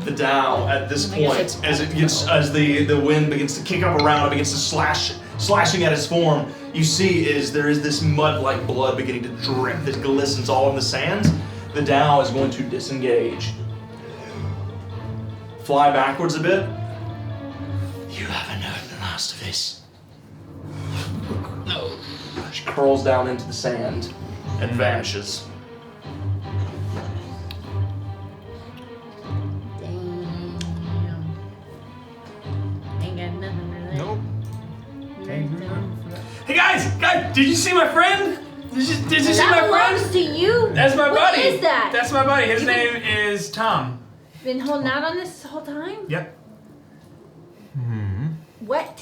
Speaker 1: the Tao at this
Speaker 2: I guess
Speaker 1: point,
Speaker 2: it's
Speaker 1: as it gets, as the wind begins to kick up around, it begins to slashing at its form. You see, there is this mud-like blood beginning to drip that glistens all in the sands. The Tao is going to disengage, fly backwards a bit. You haven't heard the last of this. No. She curls down into the sand and vanishes.
Speaker 2: Damn. Ain't got nothing for that.
Speaker 3: Nope.
Speaker 4: Hey guys, did you see my friend? Did you see
Speaker 2: That
Speaker 4: my
Speaker 2: belongs
Speaker 4: friend?
Speaker 2: to you.
Speaker 4: That's my
Speaker 2: What
Speaker 4: buddy.
Speaker 2: is that?
Speaker 4: That's my buddy. His name is Tom.
Speaker 2: Been holding out on this whole time?
Speaker 4: Yep.
Speaker 2: What?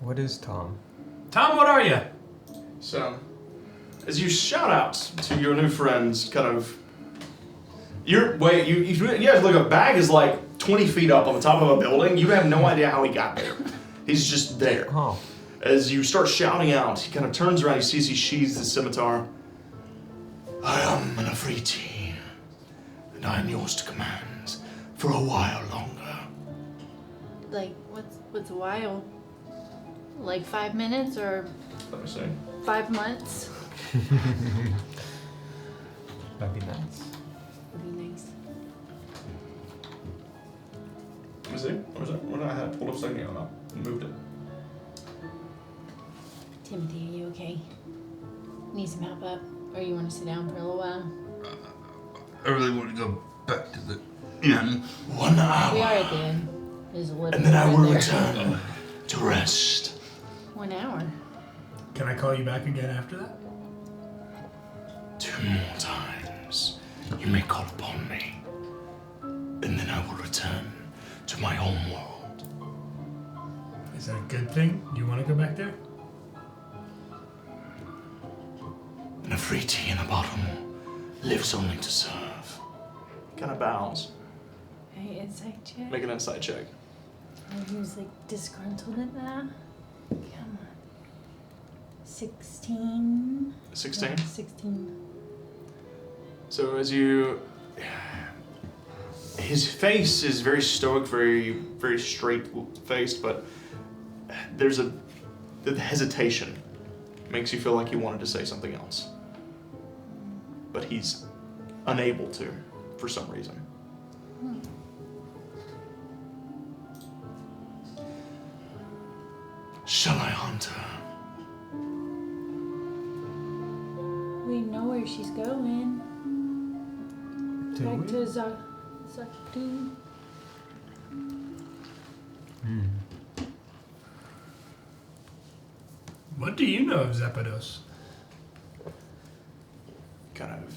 Speaker 3: What is Tom?
Speaker 4: Tom, what are you?
Speaker 1: So, as you shout out to your new friends, kind of, you guys look, a bag is like 20 feet up on the top of a building. You have no idea how he got there. He's just there.
Speaker 3: Oh.
Speaker 1: As you start shouting out, he kind of turns around, he sees he sheathes his scimitar. I am an Afriti, and I am yours to command for a while longer.
Speaker 2: Like, what's a while? Like 5 minutes or
Speaker 1: Let me see.
Speaker 2: 5 months?
Speaker 3: That'd be nice.
Speaker 2: Would be nice.
Speaker 1: Let me see. What did I have pulled up a second ago? No, moved it.
Speaker 2: Timothy, are you okay? Need some help up? Or you want to sit down for a little while?
Speaker 5: I really want to go back to the inn.
Speaker 1: 1 hour.
Speaker 2: We are at the end. There's a little
Speaker 1: And then I
Speaker 2: bit
Speaker 1: will
Speaker 2: there.
Speaker 1: return to rest.
Speaker 2: 1 hour.
Speaker 4: Can I call you back again after that?
Speaker 1: 2 more times you may call upon me, and then I will return to my home world.
Speaker 4: Is that a good thing? Do you want to go back there?
Speaker 1: And a free tea in a bottle lives only to serve. Kind of bows.
Speaker 2: Hey, insight check.
Speaker 1: Make an insight check.
Speaker 2: And he was like disgruntled at that. Come on. 16.
Speaker 1: 16.
Speaker 2: Yeah, 16.
Speaker 1: So as you, his face is very stoic, very, very straight faced, but there's the hesitation makes you feel like he wanted to say something else, but he's unable to for some reason. Shall I hunt her?
Speaker 2: We know where she's going.
Speaker 3: Do
Speaker 2: Back
Speaker 3: we?
Speaker 2: to Zaktu.
Speaker 4: What do you know of Zapdos?
Speaker 1: Kind of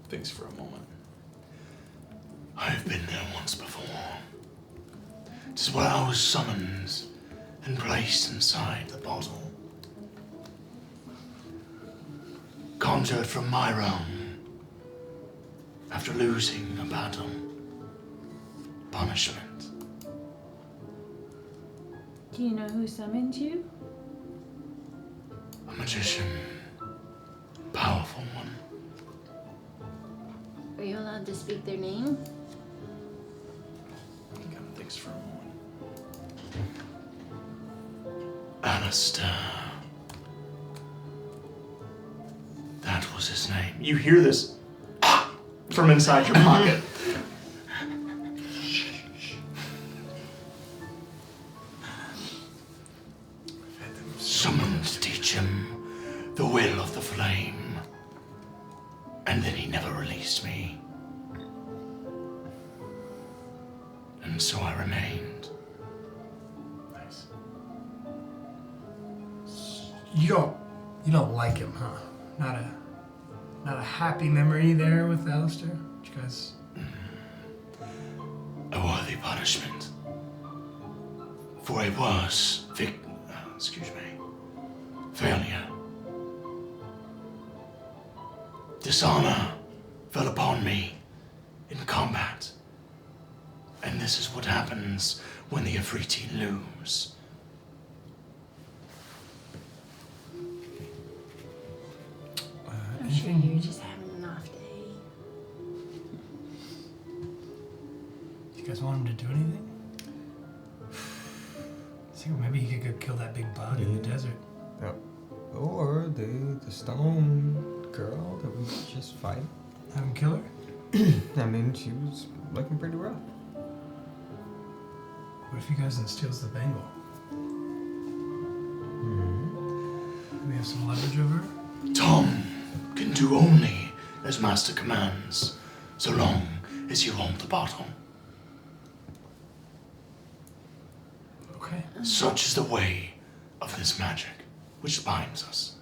Speaker 1: thinks for a moment. I've been there once before. It is where I was summoned and placed inside the bottle. Conjured from my realm after losing a battle. punishment.
Speaker 2: Do you know who summoned you?
Speaker 1: A magician. Powerful one.
Speaker 2: Are you allowed to speak their name?
Speaker 1: He kind of thinks for a moment. Alistair. That was his name. You hear this from inside your pocket. Summoned to teach him the will of the flame. And then he never released me. And so I remained. Nice.
Speaker 4: You don't like him, huh? Not a happy memory there with Alistair? Did you guys...
Speaker 1: A worthy punishment. For a worse failure. Dishonor fell upon me in combat. And this is what happens when the Afriti lose.
Speaker 2: I'm sure you're just having an off day.
Speaker 4: You guys want him to do anything? See, maybe he could go kill that big bug in the desert.
Speaker 3: Yep. Or the stone girl that we just fight.
Speaker 4: Have him kill her?
Speaker 3: I mean, she was looking pretty rough.
Speaker 4: What if he goes and steals the bangle? Do we have some leverage over her?
Speaker 1: Tom can do only as Master commands, so long as you hold the bottle.
Speaker 4: Okay.
Speaker 1: Such is the way of this magic, which binds us.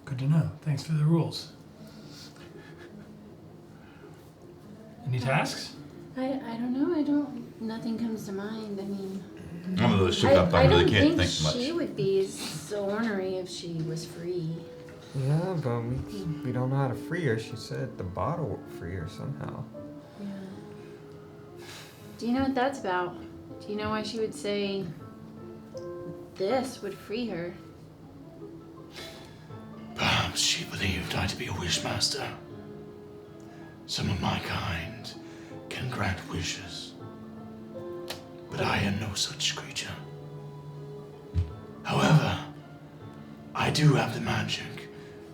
Speaker 4: Good to know. Thanks for the rules. Any tasks?
Speaker 2: I don't know. Nothing comes to mind. I mean,
Speaker 5: I'm a little shook up. I really
Speaker 2: don't
Speaker 5: can't
Speaker 2: think
Speaker 5: think much.
Speaker 2: she would be so ornery if she was free.
Speaker 3: Yeah, but we don't know how to free her. She said the bottle would free her somehow.
Speaker 2: Yeah. Do you know what that's about? Do you know why she would say this would free her?
Speaker 1: Perhaps she believed I to be a wishmaster. Some of my kind can grant wishes, but I am no such creature. However, I do have the magic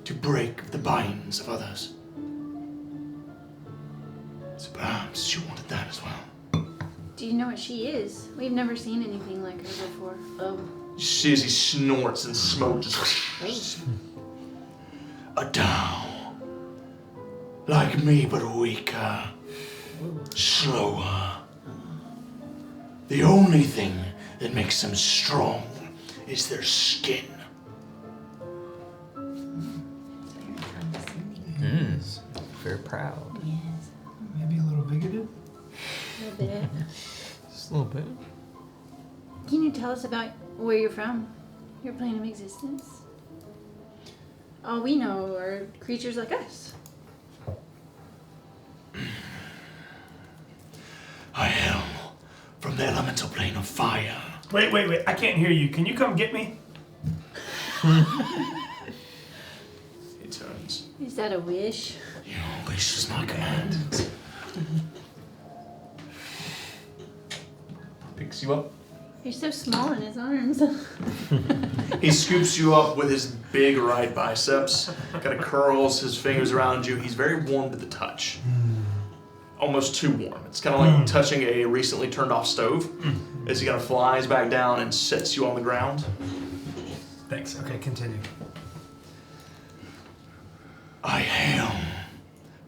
Speaker 1: to break the binds of others. So perhaps she wanted that as well.
Speaker 2: Do you know what she is? We've never seen anything like her before. Oh.
Speaker 1: See as he snorts and smoke just... A Tao. Like me, but weaker. Slower. The only thing that makes them strong is their skin.
Speaker 3: Very proud.
Speaker 2: Yes.
Speaker 4: Maybe a little bigoted?
Speaker 2: A little bit.
Speaker 3: Just a little bit.
Speaker 2: Can you tell us about where you're from? Your plane of existence? All we know are creatures like us.
Speaker 1: I hail from the elemental plane of fire.
Speaker 4: Wait. I can't hear you. Can you come get me?
Speaker 1: He turns.
Speaker 2: Is that a wish?
Speaker 1: Your wish is my command. Picks you up.
Speaker 2: You're so small in his arms.
Speaker 1: He scoops you up with his big right biceps, kind of curls his fingers around you. He's very warm to the touch. Almost too warm. It's kind of like touching a recently turned off stove. As he kind of flies back down and sets you on the ground.
Speaker 4: Thanks. Okay, continue.
Speaker 1: I hail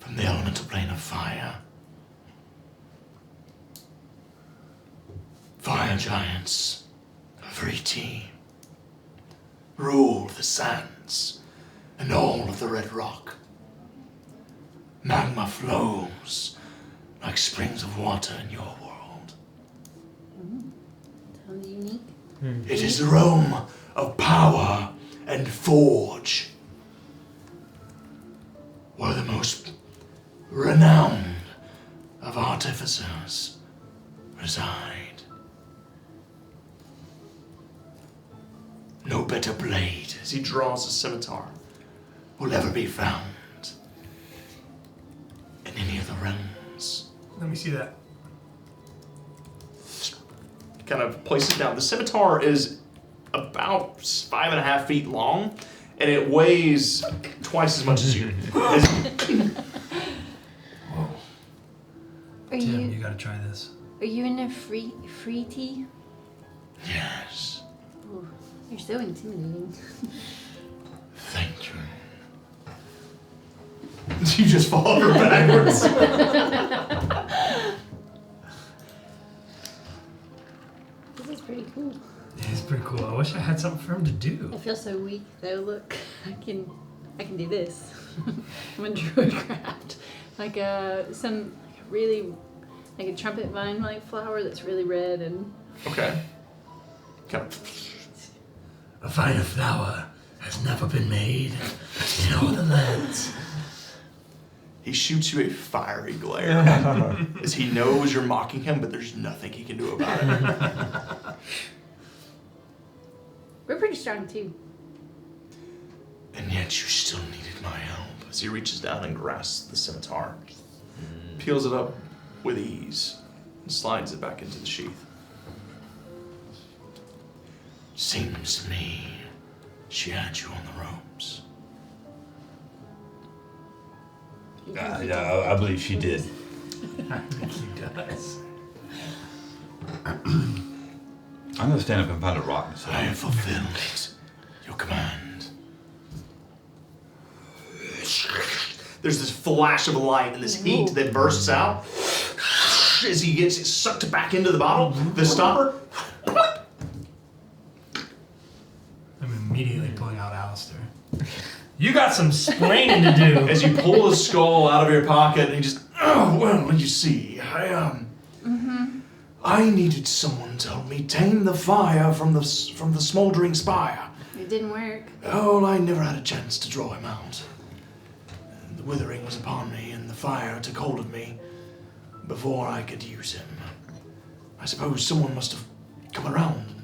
Speaker 1: from the elemental plane of fire. Fire giants, Afriti, rule the sands and all of the red rock. Magma flows like springs of water in your world.
Speaker 2: Sounds unique.
Speaker 1: It is the realm of power and forge, where the most renowned of artificers reside. No better blade, as he draws a scimitar, will ever be found in any of the realms.
Speaker 4: Let me see that.
Speaker 1: Kind of places down. The scimitar is about 5.5 feet long, and it weighs twice as much as you.
Speaker 2: Are
Speaker 6: Tim, you
Speaker 2: you
Speaker 6: gotta try this.
Speaker 2: are you in a free tea?
Speaker 1: Yes,
Speaker 2: Ooh, you're so intimidating.
Speaker 1: thank you. You just fall over backwards.
Speaker 2: This is pretty cool.
Speaker 6: It's pretty cool. I wish I had something for him to
Speaker 2: I
Speaker 6: do.
Speaker 2: feel so weak though. Look, I can do this. I'm a druidcraft. Like a trumpet vine like flower that's really red and
Speaker 1: Okay. Kind of.
Speaker 6: A finer flower has never been made in all the lands.
Speaker 1: He shoots you a fiery glare as he knows you're mocking him, but there's nothing he can do about it.
Speaker 2: we're pretty strong too.
Speaker 1: And yet you still needed my help. As he reaches down and grasps the scimitar, peels it up with ease, and slides it back into the sheath. Seems to me she had you on the ropes.
Speaker 5: Yeah, I believe she did.
Speaker 6: I think he does.
Speaker 5: I'm gonna stand up and find a rock and
Speaker 1: I
Speaker 5: say,
Speaker 1: have fulfilled your command. There's this flash of light and this heat that bursts out as he gets sucked back into the bottle. The stopper.
Speaker 6: I'm immediately pulling out Alistair. You got some splaining to do.
Speaker 1: As you pull the skull out of your pocket, and he just, oh, well, you see, I needed someone to help me tame the fire from the smoldering spire.
Speaker 2: It didn't work.
Speaker 1: Oh, I never had a chance to draw him out. The withering was upon me, and the fire took hold of me before I could use him. I suppose someone must have come around and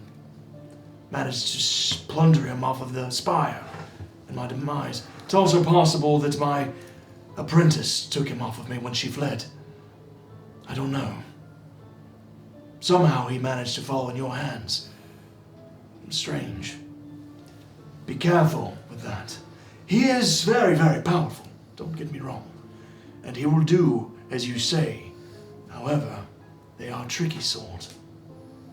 Speaker 1: managed to plunder him off of the spire and my demise. It's also possible that my apprentice took him off of me when she fled. I don't know. Somehow he managed to fall in your hands. Strange. Be careful with that. He is very, very powerful, don't get me wrong. And he will do as you say. However, they are tricky sort.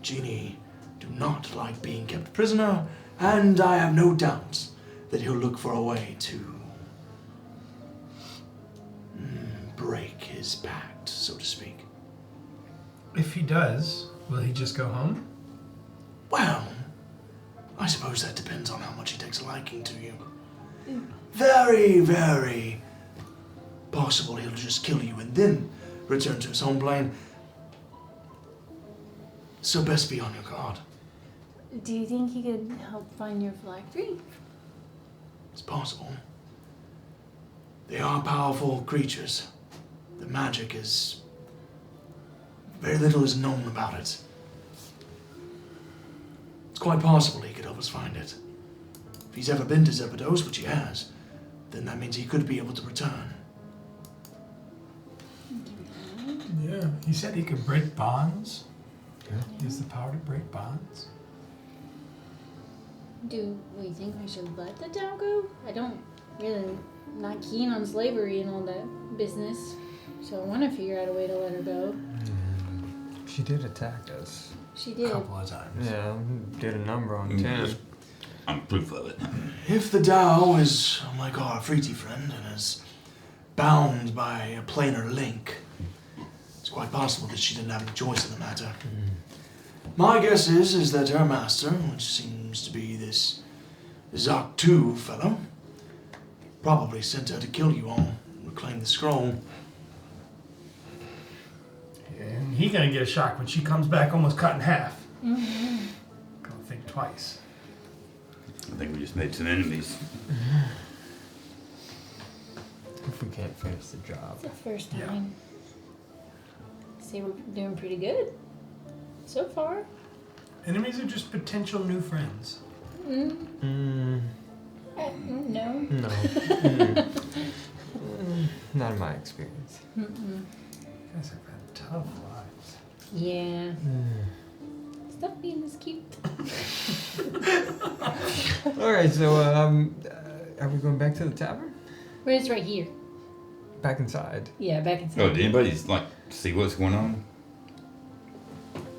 Speaker 1: Genie do not like being kept prisoner, and I have no doubt that he'll look for a way to break his pact, so to speak.
Speaker 4: If he does, will he just go home?
Speaker 1: Well, I suppose that depends on how much he takes a liking to you. Very, very possible he'll just kill you and then return to his home plane. So best be on your guard.
Speaker 2: Do you think he could help find your phylactery?
Speaker 1: It's possible. They are powerful creatures. The magic is... very little is known about it. It's quite possible he could help us find it. If he's ever been to Zebedos, which he has, then that means he could be able to return.
Speaker 4: Yeah. He said he could break bonds. Yeah. He has the power to break bonds.
Speaker 2: Do we think we should let the town go? I don't really, not keen on slavery and all that business. So I want to figure out a way to let her go.
Speaker 3: She did attack us.
Speaker 2: She
Speaker 6: A
Speaker 2: did.
Speaker 6: couple of times.
Speaker 3: Yeah, did a number on 10.
Speaker 5: I'm proof of it.
Speaker 1: If the Tao is like our Freety friend and is bound by a planar link, it's quite possible that she didn't have any choice in the matter. My guess is that her master, which seems to be this Zok-2 fellow, probably sent her to kill you all and reclaim the scroll.
Speaker 4: And he's gonna get a shock when she comes back almost cut in half.
Speaker 2: Mm-hmm.
Speaker 4: Gonna think twice.
Speaker 5: I think we just made some enemies.
Speaker 3: If we can't finish the job.
Speaker 2: It's the first
Speaker 4: Yeah.
Speaker 2: time. See, we're doing pretty good. So far.
Speaker 4: Enemies are just potential new friends.
Speaker 2: No.
Speaker 3: No. Not in my experience.
Speaker 4: You guys have had tough lives.
Speaker 2: Yeah. Stop being this cute.
Speaker 3: All right, so are we going back to the tavern?
Speaker 2: Where it's right here.
Speaker 3: Back inside.
Speaker 2: Yeah, back inside.
Speaker 5: Oh, did anybody see what's going on?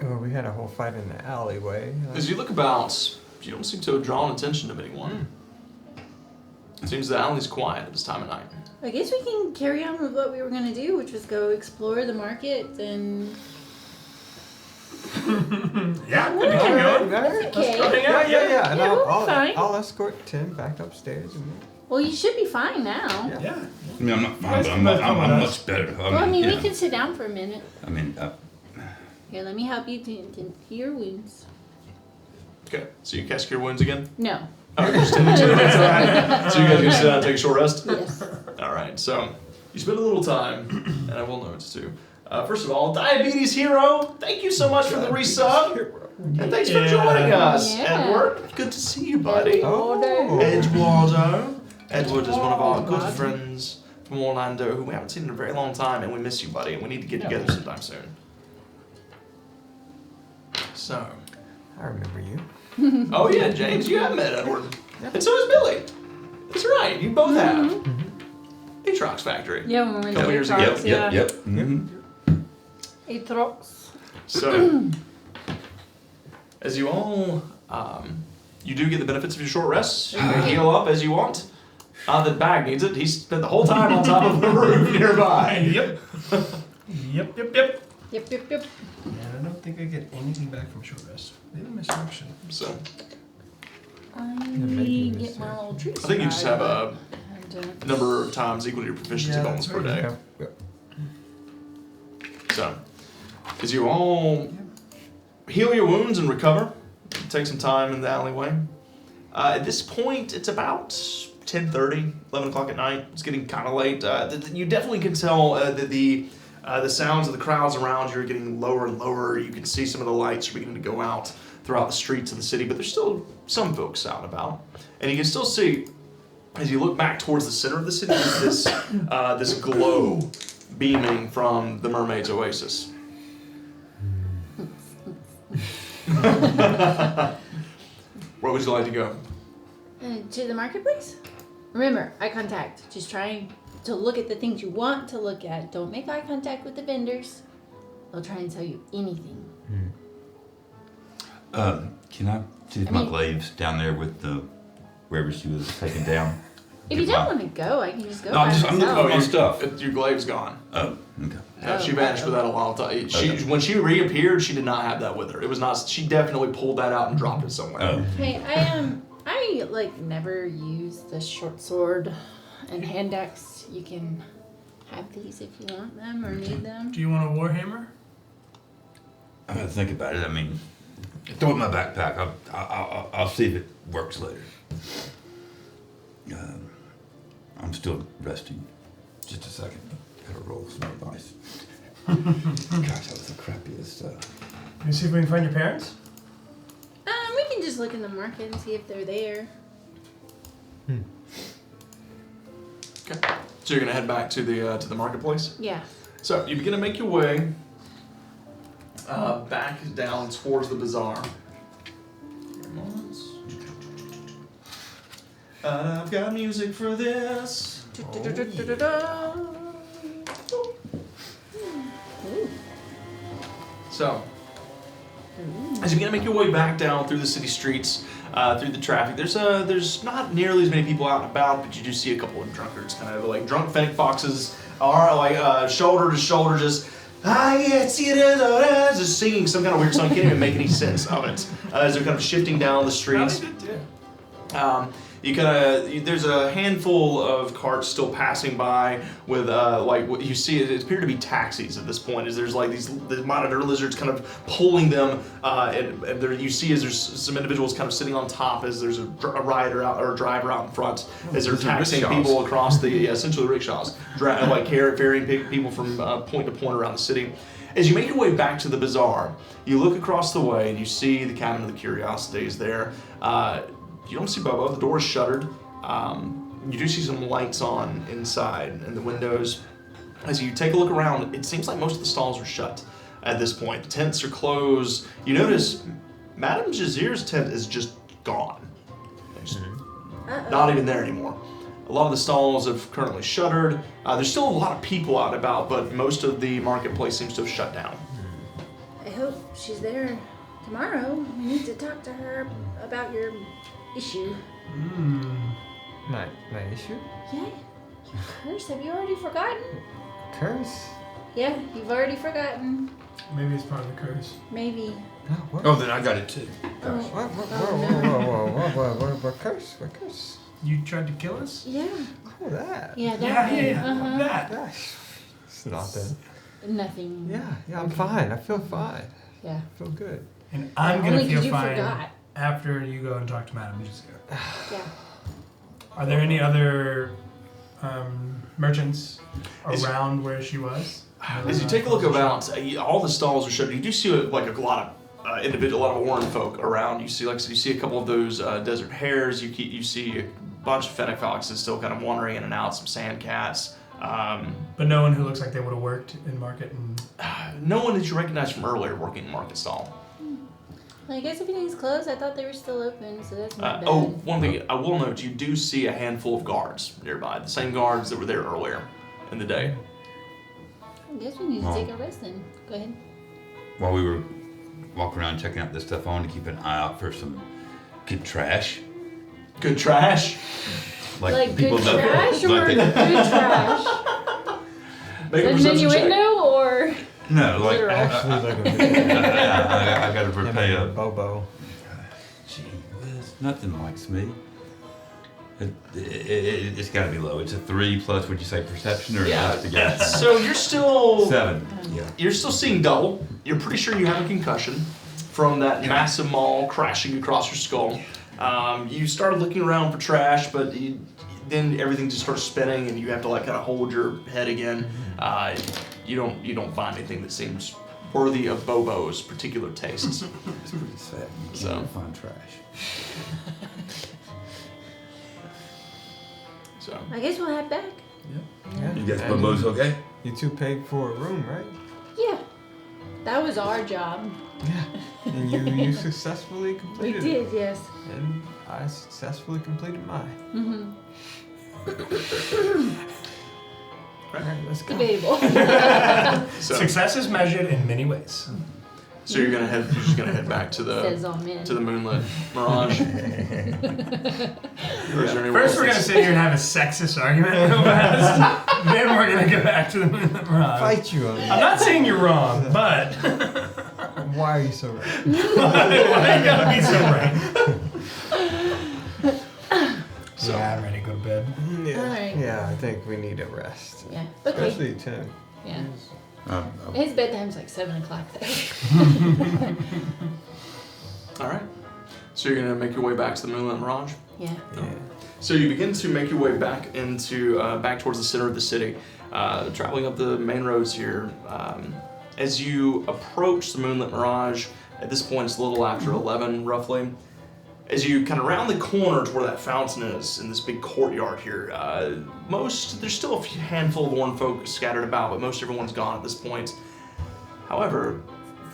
Speaker 3: Well, we had a whole fight in the alleyway.
Speaker 1: As you look about, you don't seem to have drawn attention of anyone. It seems the alley's quiet at this time of night.
Speaker 2: I guess we can carry on with what we were gonna do, which was go explore the market and.
Speaker 4: Yeah, we
Speaker 2: Whatever.
Speaker 4: can keep going.
Speaker 2: That's okay.
Speaker 4: Let's go hang out.
Speaker 3: Yeah. And
Speaker 2: Yeah, we'll be fine.
Speaker 3: I'll escort Tim back upstairs.
Speaker 2: Well, you should be fine now.
Speaker 3: Yeah.
Speaker 4: Yeah.
Speaker 5: I mean, I'm not fine,
Speaker 4: Guys
Speaker 5: but
Speaker 4: can both come
Speaker 5: I'm
Speaker 4: with us.
Speaker 5: much better.
Speaker 2: Well, I mean,
Speaker 5: you
Speaker 2: we
Speaker 5: know,
Speaker 2: can sit down for a minute.
Speaker 5: I mean,
Speaker 2: Here, let me help you to your wounds.
Speaker 1: Okay, so you cast Cure Wounds again?
Speaker 2: No.
Speaker 1: Oh, you're just tending to it. That's all right. So you guys can sit down and take a short rest?
Speaker 2: Yes.
Speaker 1: All right, so you spend a little time, and I will note too. First of all, Diabetes Hero, thank you so much for the resub. And thanks for joining us.
Speaker 2: Yeah.
Speaker 1: Edward, good to see you, buddy.
Speaker 3: Oh.
Speaker 1: Eduardo. Edward is one of our good friends from Orlando who we haven't seen in a very long time, and we miss you, buddy, and we need to get together sometime soon. So.
Speaker 3: I remember you.
Speaker 1: Oh yeah, James, you have met Edward. And so has Billy. That's right, you both have. Atrox Factory.
Speaker 2: Yeah, when we went
Speaker 1: Couple
Speaker 2: to
Speaker 1: years
Speaker 2: Atrox,
Speaker 1: ago.
Speaker 2: yeah.
Speaker 5: yep. Mm-hmm.
Speaker 2: Atrox.
Speaker 1: So, as you all, you do get the benefits of your short rests. You can heal up as you want. The bag needs it. He spent the whole time on top of the roof nearby.
Speaker 4: Yep. Yep.
Speaker 2: Yep.
Speaker 4: Yeah, I don't think I get anything back from short rest. Maybe misfortune.
Speaker 1: So,
Speaker 2: I
Speaker 3: making
Speaker 2: get
Speaker 3: this,
Speaker 2: my little treats.
Speaker 1: I think you just have a
Speaker 2: And,
Speaker 1: number of times equal to your proficiency
Speaker 4: Yeah,
Speaker 1: bonus
Speaker 4: that's
Speaker 1: per
Speaker 4: right.
Speaker 1: day.
Speaker 3: Yep.
Speaker 1: So, as you all heal your wounds and recover, take some time in the alleyway. At this point, it's about 10:30, 11 o'clock at night. It's getting kind of late. You definitely can tell that the sounds of the crowds around you are getting lower and lower. You can see some of the lights are beginning to go out throughout the streets of the city, but there's still some folks out and about. And you can still see, as you look back towards the center of the city, there's this glow beaming from the Mermaid's Oasis. Where would you like to go?
Speaker 2: to the marketplace? Remember, eye contact. Just trying to look at the things you want to look at. Don't make eye contact with the vendors. They'll try and tell you anything.
Speaker 5: Can I see if
Speaker 2: I
Speaker 5: my
Speaker 2: mean-
Speaker 5: glaive's down there with the wherever she was taken down?
Speaker 2: If you don't want to go, I can just go
Speaker 5: No, I'm
Speaker 2: by
Speaker 5: looking
Speaker 2: myself.
Speaker 5: for my stuff.
Speaker 1: Your glaive's gone.
Speaker 5: Oh, okay.
Speaker 1: She vanished without a while. When she reappeared, she did not have that with her. It was not. She definitely pulled that out and dropped it somewhere.
Speaker 5: Oh.
Speaker 2: Hey, I like never use the short sword and hand axe. You can have these if you want them or need them.
Speaker 4: Do you want a warhammer?
Speaker 5: I gotta think about it. I mean, throw it in my backpack. I'll see if it works later. I'm still resting. Just a second. Gotta roll some advice. Gosh, that was the crappiest.
Speaker 4: Can you see if we can find your parents?
Speaker 2: We can just look in the market and see if they're there.
Speaker 1: Okay. So you're gonna head back to the marketplace.
Speaker 2: Yeah.
Speaker 1: So you begin to make your way back down towards the bazaar. I've got music for this. So, as you begin to make your way back down through the city streets, through the traffic, there's not nearly as many people out and about, but you do see a couple of drunkards, kind of like drunk fennec foxes, are like shoulder to shoulder, just just singing some kind of weird song. You can't even make any sense of it as they're kind of shifting down the streets. There's a handful of carts still passing by with like what you see. It appear to be taxis at this point. As there's like the monitor lizards kind of pulling them, and there you see as there's some individuals kind of sitting on top as there's a rider out or a driver out in front as they're taxiing people across the essentially rickshaws, like ferrying people from point to point around the city. As you make your way back to the bazaar, you look across the way and you see the Cabin of the Curiosities there. You don't see Bobo, the door is shuttered. You do see some lights on inside and the windows. As you take a look around, it seems like most of the stalls are shut at this point. The tents are closed. You notice Madame Jazir's tent is just gone. It's not even there anymore. A lot of the stalls have currently shuttered. There's still a lot of people out and about, but most of the marketplace seems to have shut down.
Speaker 2: I hope she's there tomorrow. We need to talk to her about your issue.
Speaker 3: My issue?
Speaker 2: Yeah, your curse. Have you already forgotten?
Speaker 3: Curse?
Speaker 2: Yeah, you've already forgotten.
Speaker 4: Maybe it's part of the curse.
Speaker 2: Maybe.
Speaker 3: No, what?
Speaker 5: Oh, then I got it too.
Speaker 3: What curse? What curse?
Speaker 4: You tried to kill us?
Speaker 2: Yeah.
Speaker 3: Oh, that.
Speaker 2: Yeah, that one.
Speaker 4: Yeah. That.
Speaker 3: Gosh, it's nothing.
Speaker 2: Nothing.
Speaker 3: Yeah, I'm fine. I feel fine.
Speaker 2: Yeah.
Speaker 3: I feel good.
Speaker 4: And I'm gonna
Speaker 2: Only 'cause
Speaker 4: feel
Speaker 2: you
Speaker 4: fine
Speaker 2: forgot.
Speaker 4: after you go and talk to Madame Jazir.
Speaker 2: Yeah.
Speaker 4: Are there any other merchants around where she was?
Speaker 1: As you take a look about, all the stalls are shut. You do see like a lot of a lot of Warren folk around. You see, you see a couple of those desert hares. You see a bunch of fennec foxes still kind of wandering in and out. Some sand cats.
Speaker 4: But no one who looks like they would have worked in market and.
Speaker 1: No one that you recognize from earlier working in market stall.
Speaker 2: Well, I guess everything's closed. I thought they were still open, so that's not bad.
Speaker 1: Oh, one thing I will note: you do see a handful of guards nearby. The same guards that were there earlier in the day.
Speaker 2: I guess we need to take a rest then. Go ahead.
Speaker 5: While we were walking around checking out this stuff, I wanted to keep an eye out for some good trash.
Speaker 1: Good trash.
Speaker 2: Like
Speaker 5: people
Speaker 2: good
Speaker 5: know-
Speaker 2: trash or
Speaker 5: like they-
Speaker 2: good trash?
Speaker 1: Make a
Speaker 2: An
Speaker 1: perception check.
Speaker 2: innuendo or
Speaker 5: No, like
Speaker 2: literal?
Speaker 3: Actually, like a
Speaker 5: I got to repay a.
Speaker 3: Bobo.
Speaker 5: Gee whiz, nothing likes me. It's got to be low. It's a 3 plus. Would you say perception or
Speaker 1: Yeah. So you're still
Speaker 5: 7? Yeah.
Speaker 1: You're still seeing double. You're pretty sure you have a concussion from that massive maul crashing across your skull. You started looking around for trash, but then everything just starts spinning, and you have to like kind of hold your head again. You don't find anything that seems worthy of Bobo's particular tastes.
Speaker 5: It's pretty sad. You
Speaker 1: So-
Speaker 5: can't find trash.
Speaker 1: So
Speaker 2: I guess we'll head back.
Speaker 3: Yeah.
Speaker 5: You guys,
Speaker 3: And
Speaker 5: Bobo's okay?
Speaker 3: You two paid for a room, right?
Speaker 2: Yeah. That was our job.
Speaker 3: Yeah. And you successfully
Speaker 2: We
Speaker 3: completed
Speaker 2: did,
Speaker 3: it.
Speaker 2: yes.
Speaker 3: And I successfully completed mine. All right, let's go.
Speaker 2: Debatable.
Speaker 1: so,
Speaker 4: Success is measured in many ways.
Speaker 1: so you're just gonna head back to
Speaker 2: Says
Speaker 1: the
Speaker 2: all men.
Speaker 1: Moonlit Mirage. Or is there anywhere
Speaker 4: First, we're
Speaker 1: else
Speaker 4: gonna sit here and have a sexist argument real fast. Then we're gonna go back to the Moonlit Mirage.
Speaker 3: Fight you on
Speaker 4: I'm
Speaker 3: that.
Speaker 4: not saying you're wrong, but
Speaker 3: Why are you so right?
Speaker 4: why you gotta be so right? Yeah, I'm ready to go to bed.
Speaker 3: Yeah.
Speaker 2: All right.
Speaker 3: Yeah, I think we need a rest.
Speaker 2: Yeah. Okay.
Speaker 3: Especially Tim.
Speaker 2: Yeah.
Speaker 5: Um,
Speaker 2: His bedtime's like 7 o'clock though.
Speaker 1: All right. So you're gonna make your way back to the Moonlit Mirage.
Speaker 2: Yeah.
Speaker 3: Yeah.
Speaker 1: So you begin to make your way back into back towards the center of the city, traveling up the main roads here. As you approach the Moonlit Mirage, at this point it's a little after 11 roughly. As you kind of round the corner to where that fountain is in this big courtyard here, there's still a handful of Warren folk scattered about, but most everyone's gone at this point. However,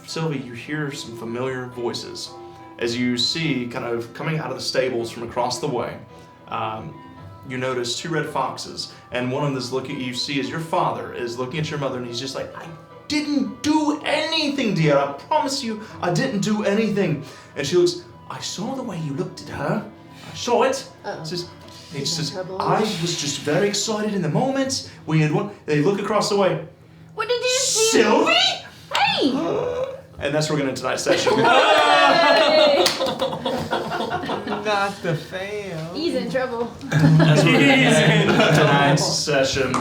Speaker 1: Sylvie, you hear some familiar voices as you see kind of coming out of the stables from across the way. You notice 2 red foxes, and one of them is looking. You see as your father is looking at your mother, and he's just like, "I didn't do anything, dear. I promise you, I didn't do anything." And she looks. I saw the way you looked at her. I saw it. He says,
Speaker 2: trouble.
Speaker 1: I was just very excited in the moment. We had one. They look across the way.
Speaker 2: What did you see?
Speaker 1: Sylvie?
Speaker 2: Hey!
Speaker 1: And that's where we're going to tonight's session.
Speaker 2: Yay!
Speaker 3: Not the fail.
Speaker 2: He's in trouble.
Speaker 1: That's where we're going to end tonight's session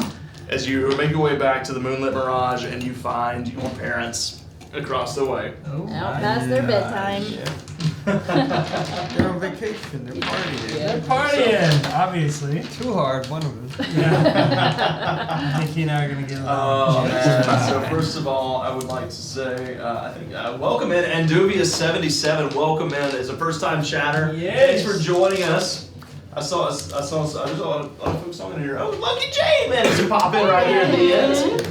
Speaker 1: as you make your way back to the Moonlit Mirage and you find your parents across the way.
Speaker 4: Oh,
Speaker 2: Out past their bedtime.
Speaker 3: They're on vacation. They're partying.
Speaker 2: Yeah.
Speaker 4: Partying, obviously.
Speaker 3: Too hard, one of them.
Speaker 4: Yeah. I think he and I are gonna get along.
Speaker 1: Oh, man. So first of all, I would like to say, welcome in Anduvius77. Welcome in as a first-time chatter.
Speaker 4: Yes.
Speaker 1: Thanks for joining us. I saw there's a lot of folks on in here. Oh, Lucky J managed to pop in right here at the end.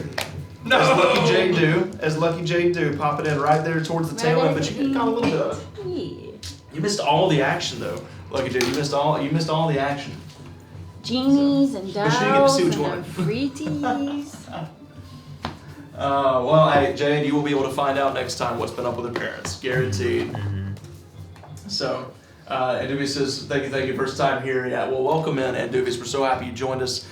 Speaker 4: No.
Speaker 1: As Lucky J do, popping in right there towards the tail end, but you got a little bit of it.
Speaker 2: Yeah.
Speaker 1: You missed all the action though, Lucky J. You missed all the action.
Speaker 2: Genies and
Speaker 1: But you didn't get to
Speaker 2: dolls
Speaker 1: see
Speaker 2: and
Speaker 1: what you
Speaker 2: freeties.
Speaker 1: Well, hey, Jade, you will be able to find out next time what's been up with her parents, guaranteed. So, Anduvius says, thank you, first time here. Yeah, well, welcome in, Anduvius. We're so happy you joined us.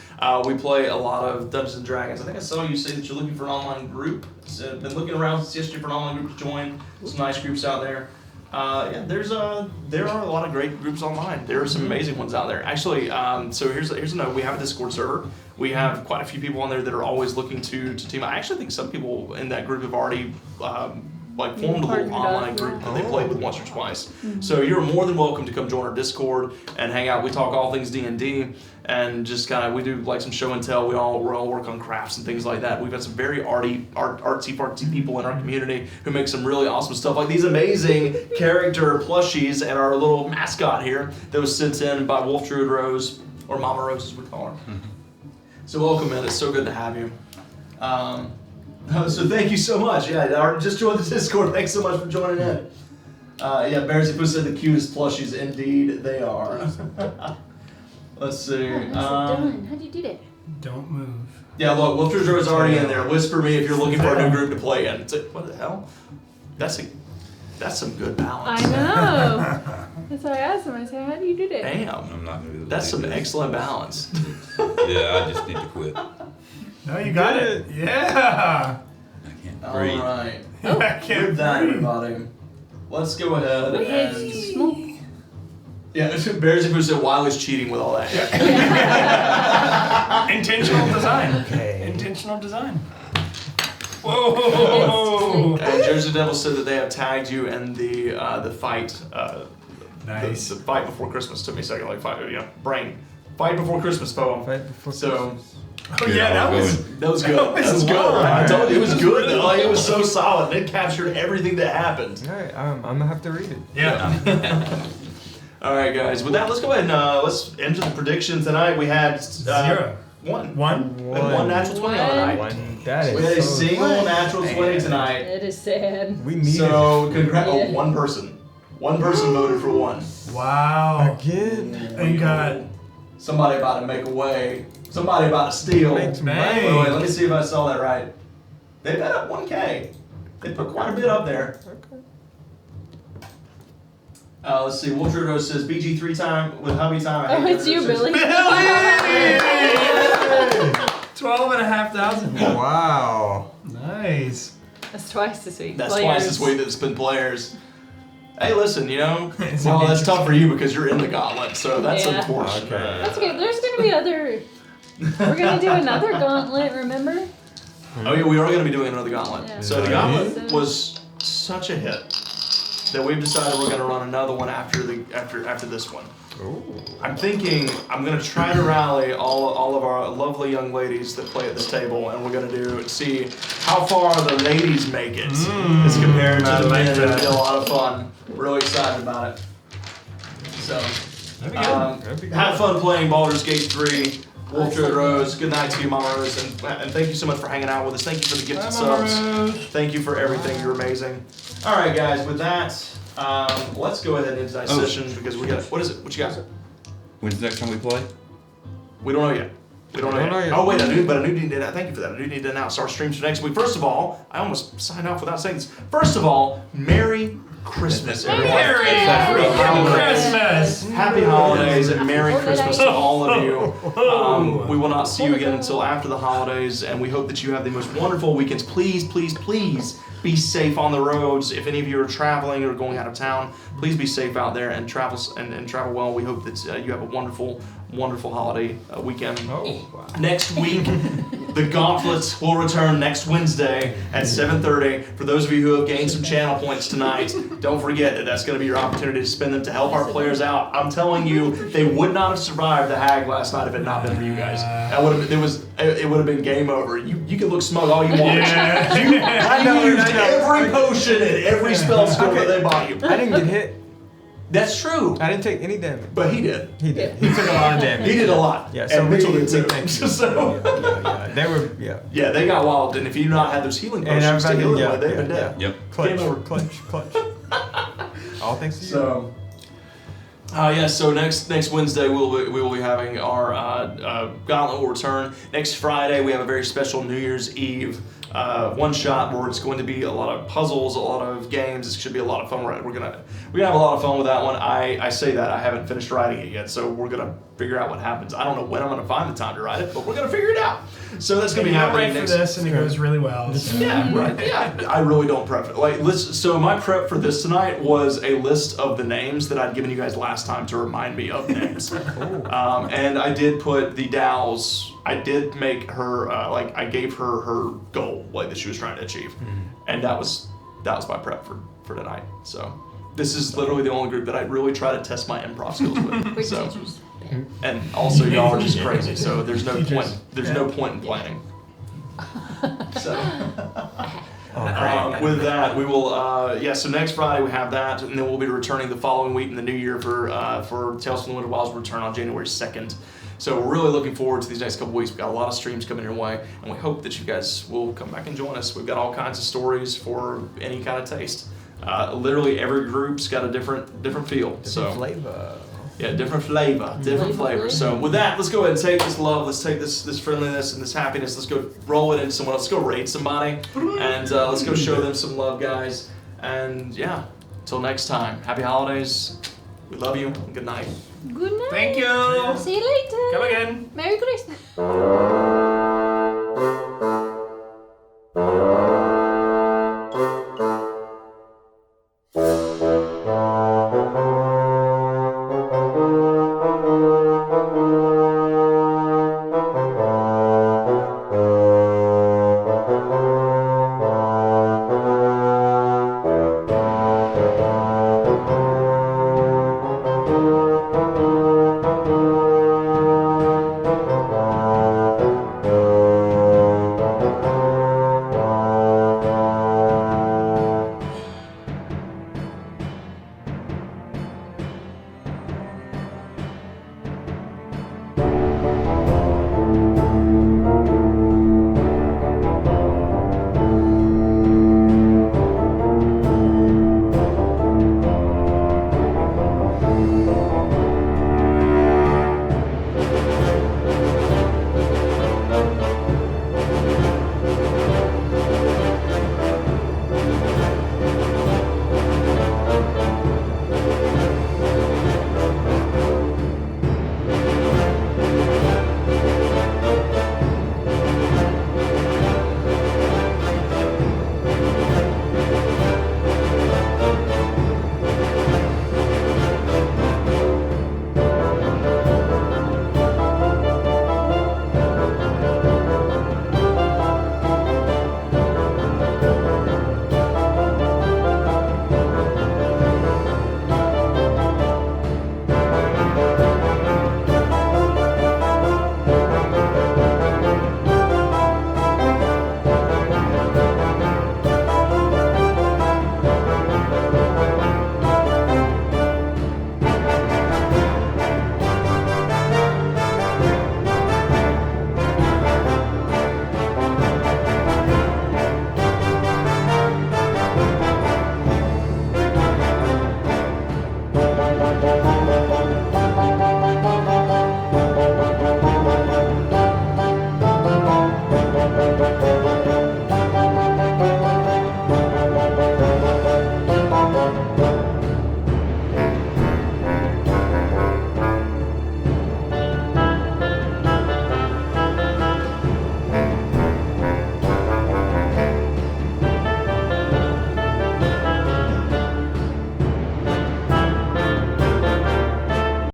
Speaker 1: We play a lot of Dungeons and Dragons. I think I saw you say that you're looking for an online group. So, been looking around since yesterday for an online group to join. Some nice groups out there. Yeah, there are a lot of great groups online. There are some amazing ones out there. Actually, so here's a note. We have a Discord server. We have quite a few people on there that are always looking to team. I actually think some people in that group have already formed a little
Speaker 2: Partnered up,
Speaker 1: online group that they played with once or twice. So you're more than welcome to come join our Discord and hang out. We talk all things D&D and just kind of we do like some show and tell. We all work on crafts and things like that. We've got some very artsy people in our community who make some really awesome stuff, like these amazing character plushies and our little mascot here that was sent in by Wolf Druid Rose, or Mama Rose as we call her. So welcome in. It's so good to have you. So thank you so much. Yeah, just joined the Discord. Thanks so much for joining in. Yeah, Bearsy Poo said the cutest plushies. Indeed, they are. Let's see.
Speaker 2: Nicely done. How'd you do that?
Speaker 4: Don't move.
Speaker 1: Yeah, look, Wolf Druid Rose is already in there. Whisper me if you're looking for a new group to play in. It's like, what the hell? That's some good balance.
Speaker 2: I know. That's why I asked him. I said, how do you do that?
Speaker 1: Damn.
Speaker 5: I'm not gonna be able to
Speaker 1: That's
Speaker 5: do
Speaker 1: some
Speaker 5: this.
Speaker 1: excellent balance.
Speaker 5: Yeah, I just need to quit.
Speaker 4: No, you got it. Yeah.
Speaker 5: I can't
Speaker 1: All
Speaker 5: breathe.
Speaker 1: right.
Speaker 4: I can't
Speaker 1: With that,
Speaker 4: breathe.
Speaker 1: everybody, let's go ahead
Speaker 2: We had
Speaker 1: and...
Speaker 2: smoke.
Speaker 1: Yeah, Bearsy Poo said Wiley's cheating with all that.
Speaker 4: Intentional design.
Speaker 3: Okay.
Speaker 4: Intentional design. Whoa.
Speaker 1: And Jersey Devil said that they have tagged you in the fight.
Speaker 4: Nice.
Speaker 1: The fight before Christmas. Took me a second, like fight. Brain. Fight before Christmas poem.
Speaker 3: Fight before
Speaker 1: So
Speaker 3: Christmas.
Speaker 4: Oh yeah, that was.
Speaker 1: that was good.
Speaker 4: That
Speaker 1: That
Speaker 4: was
Speaker 1: was good.
Speaker 4: long.
Speaker 1: I told you it was good. Like it was so solid. It captured everything that happened.
Speaker 3: All right, I'm gonna have to read it.
Speaker 4: Yeah.
Speaker 1: All right, guys. With that, let's go ahead and let's enter the prediction tonight. We had
Speaker 4: Zero.
Speaker 1: one.
Speaker 4: One.
Speaker 1: We had one natural 20 on the night.
Speaker 3: One. That
Speaker 1: We had a
Speaker 3: is so.
Speaker 1: single natural 20 tonight.
Speaker 2: It is sad.
Speaker 3: We needed
Speaker 1: So,
Speaker 3: it.
Speaker 1: oh, one person. One person voted for one.
Speaker 4: Wow.
Speaker 3: Again.
Speaker 4: Thank God.
Speaker 1: Somebody about to make a way. Somebody about to steal.
Speaker 3: Make some
Speaker 4: Bang.
Speaker 1: Wait, let me see if I saw that right. They bet up 1K. They put quite a bit up there.
Speaker 3: Okay.
Speaker 1: Let's see. Wolf Rose says BG 3 time with hubby time. I
Speaker 2: Oh,
Speaker 1: hate
Speaker 2: it's you,
Speaker 1: that.
Speaker 2: Billy.
Speaker 4: 12,500.
Speaker 3: Wow.
Speaker 4: Nice.
Speaker 2: That's twice this week.
Speaker 1: That's
Speaker 2: Players.
Speaker 1: twice this week that's been players. Hey, listen, you know,
Speaker 4: It's
Speaker 1: well, that's
Speaker 4: interesting.
Speaker 1: tough for you because you're in the gauntlet, so that's
Speaker 2: Yeah.
Speaker 1: unfortunate.
Speaker 3: Okay.
Speaker 2: That's okay. There's gonna be other. We're gonna do another gauntlet. Remember?
Speaker 1: Oh yeah, we are going to be doing another gauntlet.
Speaker 2: Yeah.
Speaker 1: So the
Speaker 3: Yeah.
Speaker 1: gauntlet was such a hit that we've decided we're going to run another one after this one.
Speaker 3: Ooh.
Speaker 1: I'm thinking I'm going to try to rally all of our lovely young ladies that play at this table, and we're going to see how far the ladies make it as compared to
Speaker 4: I
Speaker 1: the
Speaker 4: like
Speaker 1: men. It'll
Speaker 4: that.
Speaker 1: be a lot of fun. We're really excited about it. So,
Speaker 4: That'd be good.
Speaker 3: That'd be good.
Speaker 1: have fun playing Baldur's Gate 3. Wolf Druid Rose, good night to you, Mama Rose, and thank you so much for hanging out with us. Thank you for the gifted subs. Thank you for everything. You're amazing. All right, guys. With that, let's go ahead and end tonight's session because we got. What is it? What you got?
Speaker 5: When's the next time we play?
Speaker 1: We don't know yet. We don't know yet. Oh wait, I do need to. Thank you for that. I do need to announce our streams for next week. First of all, I almost signed off without saying this. First of all, Merry Christmas,
Speaker 4: Merry
Speaker 1: everyone.
Speaker 4: Christmas!
Speaker 1: Happy holidays and Merry
Speaker 2: Or did
Speaker 1: Christmas
Speaker 2: I-
Speaker 1: to all of you. We will not see you again until after the holidays, and we hope that you have the most wonderful weekends. Please, please, please be safe on the roads. If any of you are traveling or going out of town, please be safe out there and travel well. We hope that you have a wonderful holiday weekend.
Speaker 3: Oh, wow.
Speaker 1: Next week, the Gauntlets will return next Wednesday at 7:30. For those of you who have gained some channel points tonight, don't forget that that's going to be your opportunity to spend them to help our players out. I'm telling you, they would not have survived the hag last night if it had not been for you guys. That would have it would have been game over. You can look smug all you want.
Speaker 3: I know,
Speaker 1: You used
Speaker 3: I know.
Speaker 1: every potion and every spell skill that they bought you.
Speaker 3: I didn't get hit.
Speaker 1: That's true,
Speaker 3: I didn't take any damage.
Speaker 1: but he did.
Speaker 3: He did. He took a lot of damage.
Speaker 1: He did a lot.
Speaker 3: Yeah, so
Speaker 1: and Mitchell
Speaker 3: we
Speaker 1: did too.
Speaker 3: thank you.
Speaker 1: So.
Speaker 3: Yeah. They were, yeah.
Speaker 1: Yeah, they got wild, and if you not had those healing
Speaker 3: And
Speaker 1: potions to
Speaker 3: everybody,
Speaker 1: heal them,
Speaker 3: yeah,
Speaker 1: they've been dead.
Speaker 5: Yep.
Speaker 3: Clutch,
Speaker 1: Game over.
Speaker 3: clutch. All thanks to you.
Speaker 1: So, so next Wednesday we will be having our Gauntlet will return. Next Friday we have a very special New Year's Eve one shot where it's going to be a lot of puzzles, a lot of games. It should be a lot of fun. We're gonna have a lot of fun with that one. I say that I haven't finished writing it yet, so we're gonna figure out what happens. I don't know when I'm gonna find the time to write it, but we're gonna figure it out. So that's gonna be
Speaker 4: You don't
Speaker 1: happening
Speaker 4: write for
Speaker 1: next.
Speaker 4: this, and it goes really well. So.
Speaker 1: Yeah, right. Yeah, I really don't prep it. So my prep for this tonight was a list of the names that I'd given you guys last time to remind me of names. And I did put the Dow's. I did make her I gave her goal that she was trying to achieve, and that was my prep for tonight. So this is literally the only group that I really try to test my improv skills with.
Speaker 2: We're
Speaker 1: So.
Speaker 2: teachers.
Speaker 1: And also y'all are just crazy, so there's no
Speaker 4: Teachers.
Speaker 1: point. There's no point in planning. So.
Speaker 3: Oh,
Speaker 1: With that, we will. So next Friday we have that, and then we'll be returning the following week in the new year for Tales from the Winter Wilds return on January 2nd. So we're really looking forward to these next couple weeks. We've got a lot of streams coming your way, and we hope that you guys will come back and join us. We've got all kinds of stories for any kind of taste. Literally every group's got a different feel. So
Speaker 3: flavor.
Speaker 1: yeah, different flavor. So with that, let's go ahead and take this love, let's take this friendliness and this happiness, let's go roll it into someone else, let's go raid somebody, and let's go show them some love, guys. And yeah, until next time, happy holidays, we love you, and good night.
Speaker 2: Good night.
Speaker 4: Thank you.
Speaker 2: See you later.
Speaker 4: Come again.
Speaker 2: Merry Christmas.